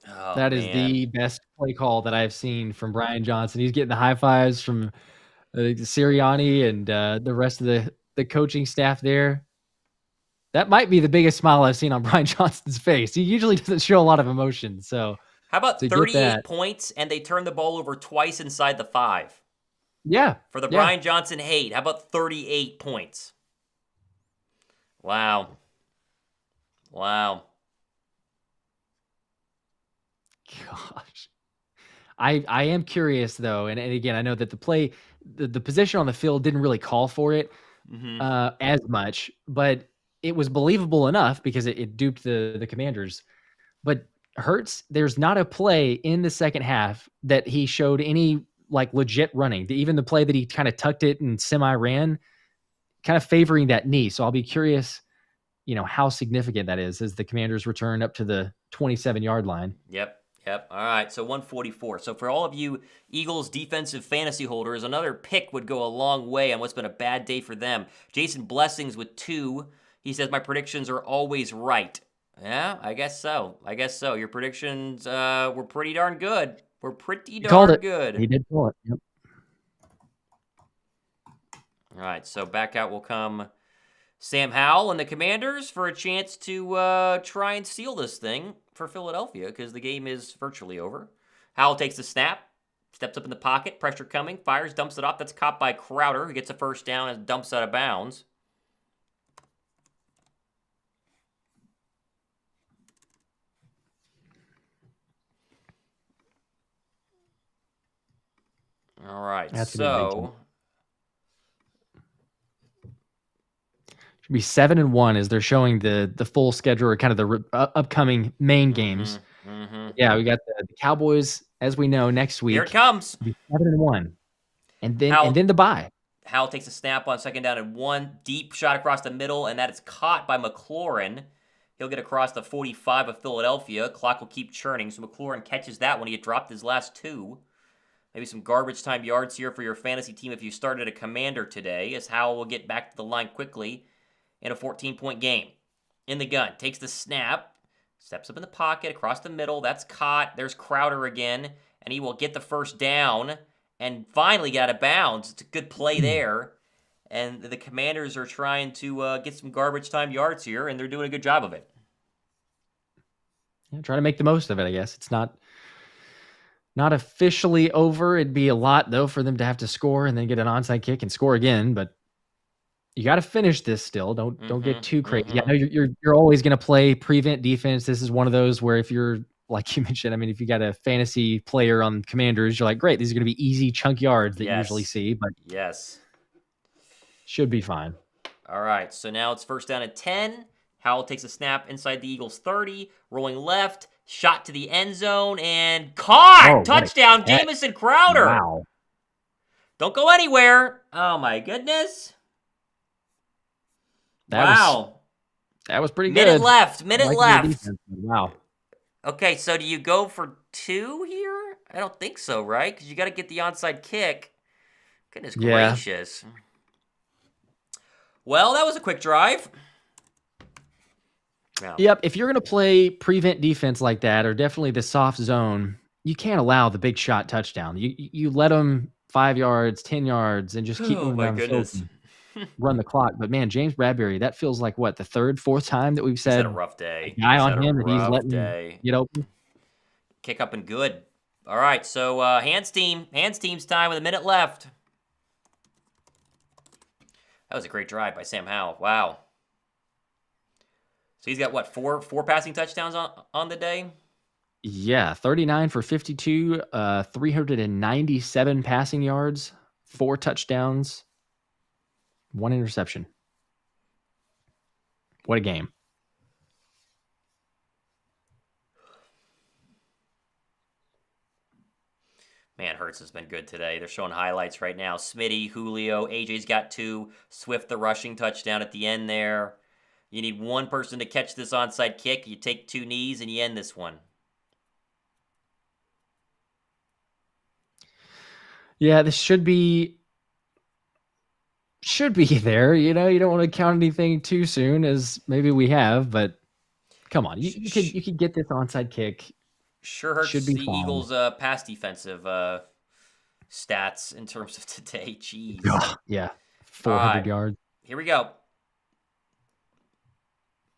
A: Oh,
B: that is the best play call that I've seen from Brian Johnson. He's getting the high fives from Sirianni and the rest of the coaching staff there. That might be the biggest smile I've seen on Brian Johnson's face. He usually doesn't show a lot of emotion. So
A: how about 38 points and they turn the ball over twice inside the 5?
B: Yeah.
A: For the Brian Johnson hate, how about 38 points? Wow. Wow.
B: Gosh. I am curious though, and again, I know that the play, the position on the field didn't really call for it as much, but it was believable enough because it duped the Commanders. But Hurts, there's not a play in the second half that he showed any like legit running. Even the play that he kind of tucked it and semi-ran, kind of favoring that knee. So I'll be curious, how significant that is as the Commanders return up to the 27-yard line.
A: Yep. All right, so 144. So for all of you Eagles defensive fantasy holders, another pick would go a long way on what's been a bad day for them. Jason Blessings with 2. He says, my predictions are always right. Yeah, I guess so. Your predictions were pretty darn good. Good.
B: He did pull it. Yep.
A: All right, so back out will come Sam Howell and the Commanders for a chance to try and seal this thing for Philadelphia because the game is virtually over. Howell takes the snap, steps up in the pocket, pressure coming, fires, dumps it off. That's caught by Crowder, who gets a first down and dumps out of bounds. All right, so
B: should be 7-1 as they're showing the full schedule or kind of the upcoming main games. Yeah, we got the Cowboys, as we know, next week.
A: Here it comes.
B: 7-1, and then the bye.
A: Howell takes a snap on 2nd down and 1, deep shot across the middle, and that is caught by McLaurin. He'll get across the 45 of Philadelphia. Clock will keep churning, so McLaurin catches that when he had dropped his last 2. Maybe some garbage time yards here for your fantasy team if you started a Commander today, as Howell will get back to the line quickly in a 14-point game. In the gun, takes the snap, steps up in the pocket, across the middle. That's caught. There's Crowder again, and he will get the first down and finally get out of bounds. It's a good play there. And the Commanders are trying to get some garbage time yards here, and they're doing a good job of it.
B: Yeah, trying to make the most of it, I guess. It's not officially over. It'd be a lot, though, for them to have to score and then get an onside kick and score again. But you got to finish this still. Don't get too crazy. Yeah, I know you're always going to play prevent defense. This is one of those where if you're, like you mentioned, I mean, if you got a fantasy player on Commanders, you're like, great, these are going to be easy chunk yards that you usually see. But should be fine.
A: All right, so now it's 1st down at 10. Howell takes a snap inside the Eagles' 30, rolling left, shot to the end zone, and caught! Touchdown, Jamison Crowder!
B: Wow.
A: Don't go anywhere. Oh, my goodness.
B: That was
A: Wow.
B: pretty
A: Minute
B: good.
A: left.
B: I
A: Minute
B: like your
A: left.
B: defense. Wow.
A: Okay, so do you go for 2 here? I don't think so, right? Because you got to get the onside kick. Goodness
B: Yeah.
A: gracious. Well, that was a quick drive. No.
B: Yep. If you're going to play prevent defense like that, or definitely the soft zone, you can't allow the big shot touchdown. You let them 5 yards, 10 yards, and just keep
A: Oh,
B: moving
A: my
B: down the field
A: goodness.
B: and run the clock. But man, James Bradbury, that feels like what, the third, fourth time that we've
A: He's had a
B: said
A: rough
B: a
A: day.
B: guy
A: He's
B: on
A: had a
B: him that he's
A: rough
B: letting him
A: day.
B: get open.
A: Kick up and good. All right, so hands team's time with a minute left. That was a great drive by Sam Howell. Wow. So he's got what, four passing touchdowns on the day?
B: Yeah, 39 for 52, 397 passing yards, 4 touchdowns, 1 interception. What a game.
A: Man, Hurts has been good today. They're showing highlights right now. Smitty, Julio, AJ's got 2. Swift, the rushing touchdown at the end there. You need one person to catch this onside kick. You take 2 knees and you end this one.
B: Yeah, this should be there. You know, you don't want to count anything too soon, as maybe we have, but come on, you could get this onside kick.
A: Sure hurts
B: Should be
A: the
B: fine.
A: Eagles' pass defensive stats in terms of today. Jeez.
B: Yeah, 400
A: right.
B: yards.
A: Here we go.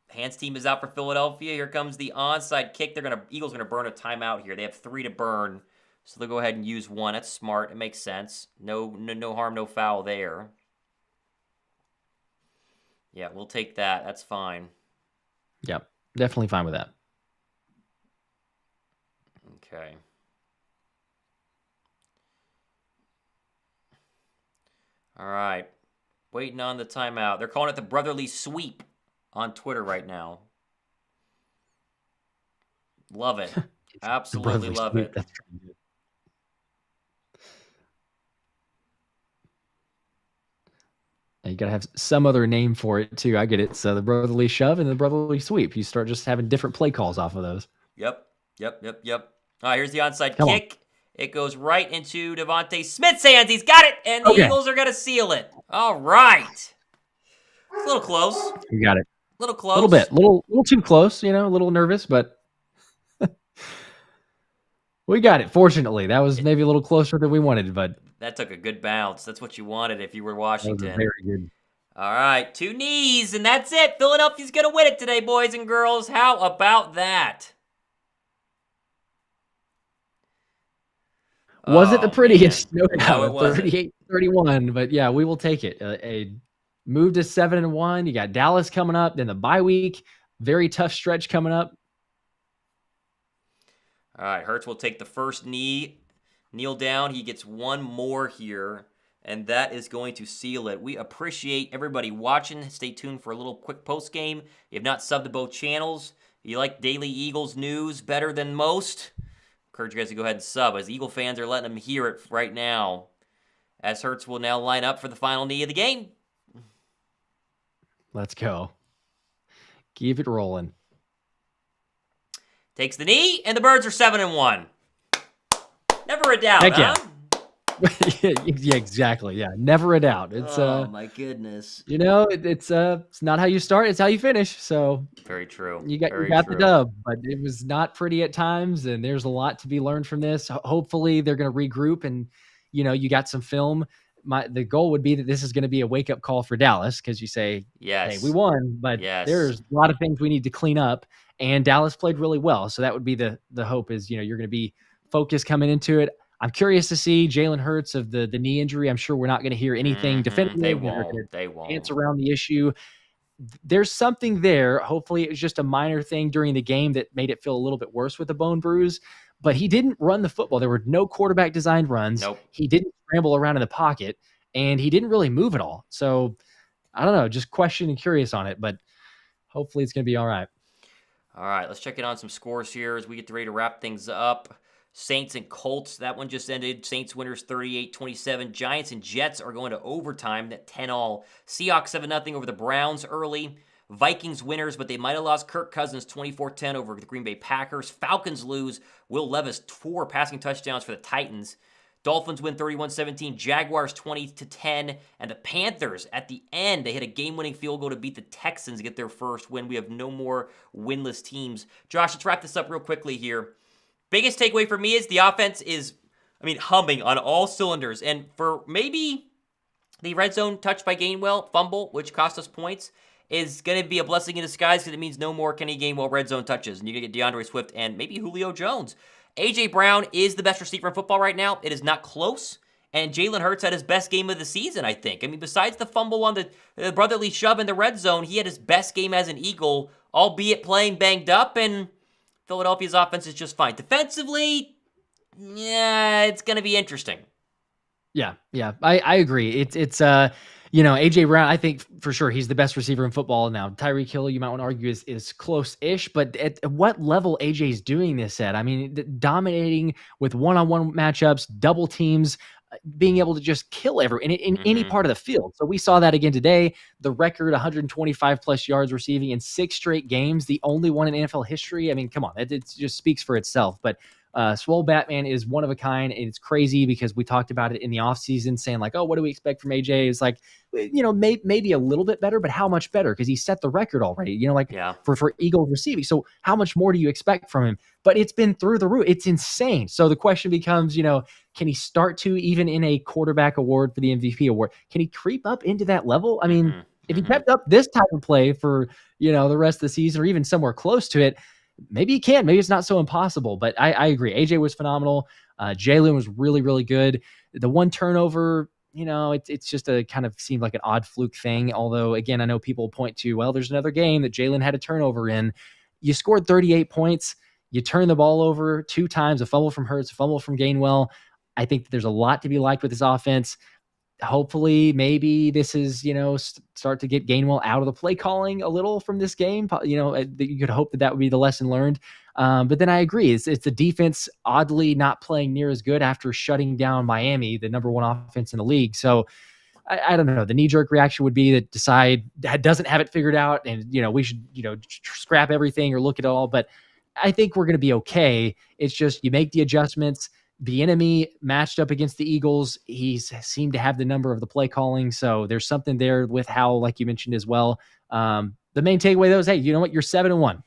A: Hands team is out for Philadelphia. Here comes the onside kick. Eagles are gonna burn a timeout here. They have 3 to burn, so they'll go ahead and use 1. That's smart. It makes sense. No harm, no foul there. Yeah, we'll take that. That's fine.
B: Yep, definitely fine with that.
A: Okay. All right. Waiting on the timeout. They're calling it the brotherly sweep on Twitter right now. Love it. Absolutely love it.
B: That's pretty good. You got to have some other name for it too. I get it. So the brotherly shove and the brotherly sweep. You start just having different play calls off of those.
A: Yep. All right, here's the onside kick. It goes right into Devontae Smith's hands. He's got it, and the Eagles are going to seal it. All right. It's a little close.
B: You got it.
A: A little close.
B: A little bit. A little too close, you know, a little nervous, but we got it. Fortunately, that was maybe a little closer than we wanted, but
A: that took a good bounce. That's what you wanted if you were Washington.
B: That was very good.
A: All right, 2 knees, and that's it. Philadelphia's going to win it today, boys and girls. How about that?
B: Was it the prettiest?
A: Man.
B: No doubt.
A: No, it wasn't.
B: 38-31, but yeah, we will take it. A move to 7-1. You got Dallas coming up, then the bye week. Very tough stretch coming up.
A: All right, Hurts will take the first knee, kneel down. He gets 1 more here, and that is going to seal it. We appreciate everybody watching. Stay tuned for a little quick post game. You have not subbed to both channels. You like Daily Eagles news better than most? Encourage you guys to go ahead and sub, as Eagle fans are letting them hear it right now, as Hurts will now line up for the final knee of the game.
B: Let's go. Keep it rolling.
A: Takes the knee, and the Birds are 7-1. Never a doubt,
B: Heck
A: huh?
B: Yeah, exactly. Yeah, never a doubt. It's
A: oh my goodness.
B: You know, it's not how you start, it's how you finish. So
A: very true.
B: You got the dub, but it was not pretty at times, and there's a lot to be learned from this. Hopefully, they're going to regroup, and you got some film. The goal would be that this is going to be a wake up call for Dallas, because you say,
A: yes,
B: hey, we won, but there's a lot of things we need to clean up, and Dallas played really well. So that would be the hope is you're going to be focused coming into it. I'm curious to see Jalen Hurts of the knee injury. I'm sure we're not going to hear anything definitive.
A: They won't.
B: Dance around the issue. There's something there. Hopefully it was just a minor thing during the game that made it feel a little bit worse with the bone bruise, but he didn't run the football. There were no quarterback designed runs.
A: Nope.
B: He didn't scramble around in the pocket, and he didn't really move at all. So I don't know, just question and curious on it, but hopefully it's going to be all right.
A: All right, let's check in on some scores here as we get ready to wrap things up. Saints and Colts, that one just ended. Saints winners 38-27. Giants and Jets are going to overtime at 10-all. Seahawks 7-0 over the Browns early. Vikings winners, but they might have lost Kirk Cousins 24-10 over the Green Bay Packers. Falcons lose. Will Levis 4 passing touchdowns for the Titans. Dolphins win 31-17. Jaguars 20-10. And the Panthers at the end, they hit a game-winning field goal to beat the Texans to get their first win. We have no more winless teams. Josh, let's wrap this up real quickly here. Biggest takeaway for me is the offense is, humming on all cylinders. And for maybe the red zone touch by Gainwell fumble, which cost us points, is going to be a blessing in disguise because it means no more Kenny Gainwell red zone touches. And you're going to get DeAndre Swift and maybe Julio Jones. A.J. Brown is the best receiver in football right now. It is not close. And Jalen Hurts had his best game of the season, I think. Besides the fumble on the brotherly shove in the red zone, he had his best game as an Eagle, albeit playing banged up, and Philadelphia's offense is just fine. Defensively, yeah, it's going to be interesting.
B: Yeah, I agree. It's AJ Brown, I think for sure he's the best receiver in football now. Tyreek Hill, you might want to argue is close-ish, but at what level AJ's doing this at? Dominating with one-on-one matchups, double teams, being able to just kill everyone in any part of the field. So we saw that again today. The record 125 plus yards receiving in 6 straight games, the only one in NFL history. Come on, it just speaks for itself. But Swole Batman is one of a kind, and it's crazy because we talked about it in the offseason saying like, oh, what do we expect from AJ? It's like, maybe a little bit better, but how much better? Because he set the record already, for Eagles receiving. So how much more do you expect from him? But it's been through the roof. It's insane. So the question becomes, can he start to, even in a quarterback award for the MVP award, can he creep up into that level? If he kept up this type of play for, the rest of the season or even somewhere close to it, maybe he can. Maybe it's not so impossible, but I agree. AJ was phenomenal. Jalen was really, really good. The one turnover, it's just a kind of seemed like an odd fluke thing. Although, again, I know people point to, well, there's another game that Jalen had a turnover in. You scored 38 points. You turned the ball over 2 times, a fumble from Hurts, a fumble from Gainwell. I think that there's a lot to be liked with this offense. Hopefully, maybe this is, start to get Gainwell out of the play calling a little from this game. You could hope that would be the lesson learned. But then I agree. It's the defense oddly not playing near as good after shutting down Miami, the number 1 offense in the league. So I don't know. The knee-jerk reaction would be that decide that doesn't have it figured out and, we should, scrap everything or look at it all. But I think we're going to be okay. It's just you make the adjustments. The enemy matched up against the Eagles. He's seemed to have the number of the play calling. So there's something there with Howell, like you mentioned as well. The main takeaway though is, hey, you know what? You're 7-1.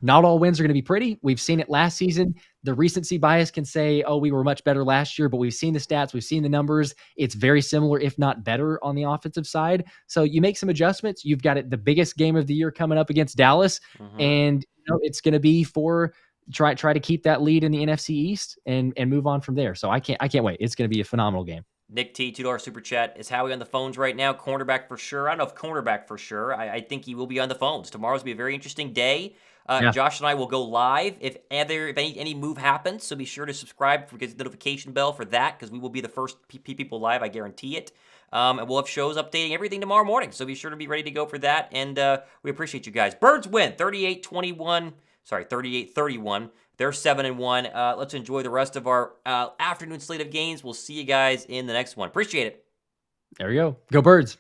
B: Not all wins are going to be pretty. We've seen it last season. The recency bias can say, oh, we were much better last year, but we've seen the stats. We've seen the numbers. It's very similar, if not better on the offensive side. So you make some adjustments. You've got the biggest game of the year coming up against Dallas. And it's going to be for try to keep that lead in the NFC East and move on from there. So I can't wait. It's going to be a phenomenal game.
A: Nick T, $2 super chat. Is Howie on the phones right now? Cornerback for sure. I don't know if cornerback for sure. I think he will be on the phones. Tomorrow's going to be a very interesting day. Josh and I will go live if any move happens. So be sure to subscribe, get the notification bell for that, because we will be the first people live. I guarantee it. And we'll have shows updating everything tomorrow morning. So be sure to be ready to go for that. And we appreciate you guys. Birds win 38-31. Sorry, 38-31. They're 7-1. Let's enjoy the rest of our afternoon slate of games. We'll see you guys in the next one. Appreciate it.
B: There we go. Go Birds.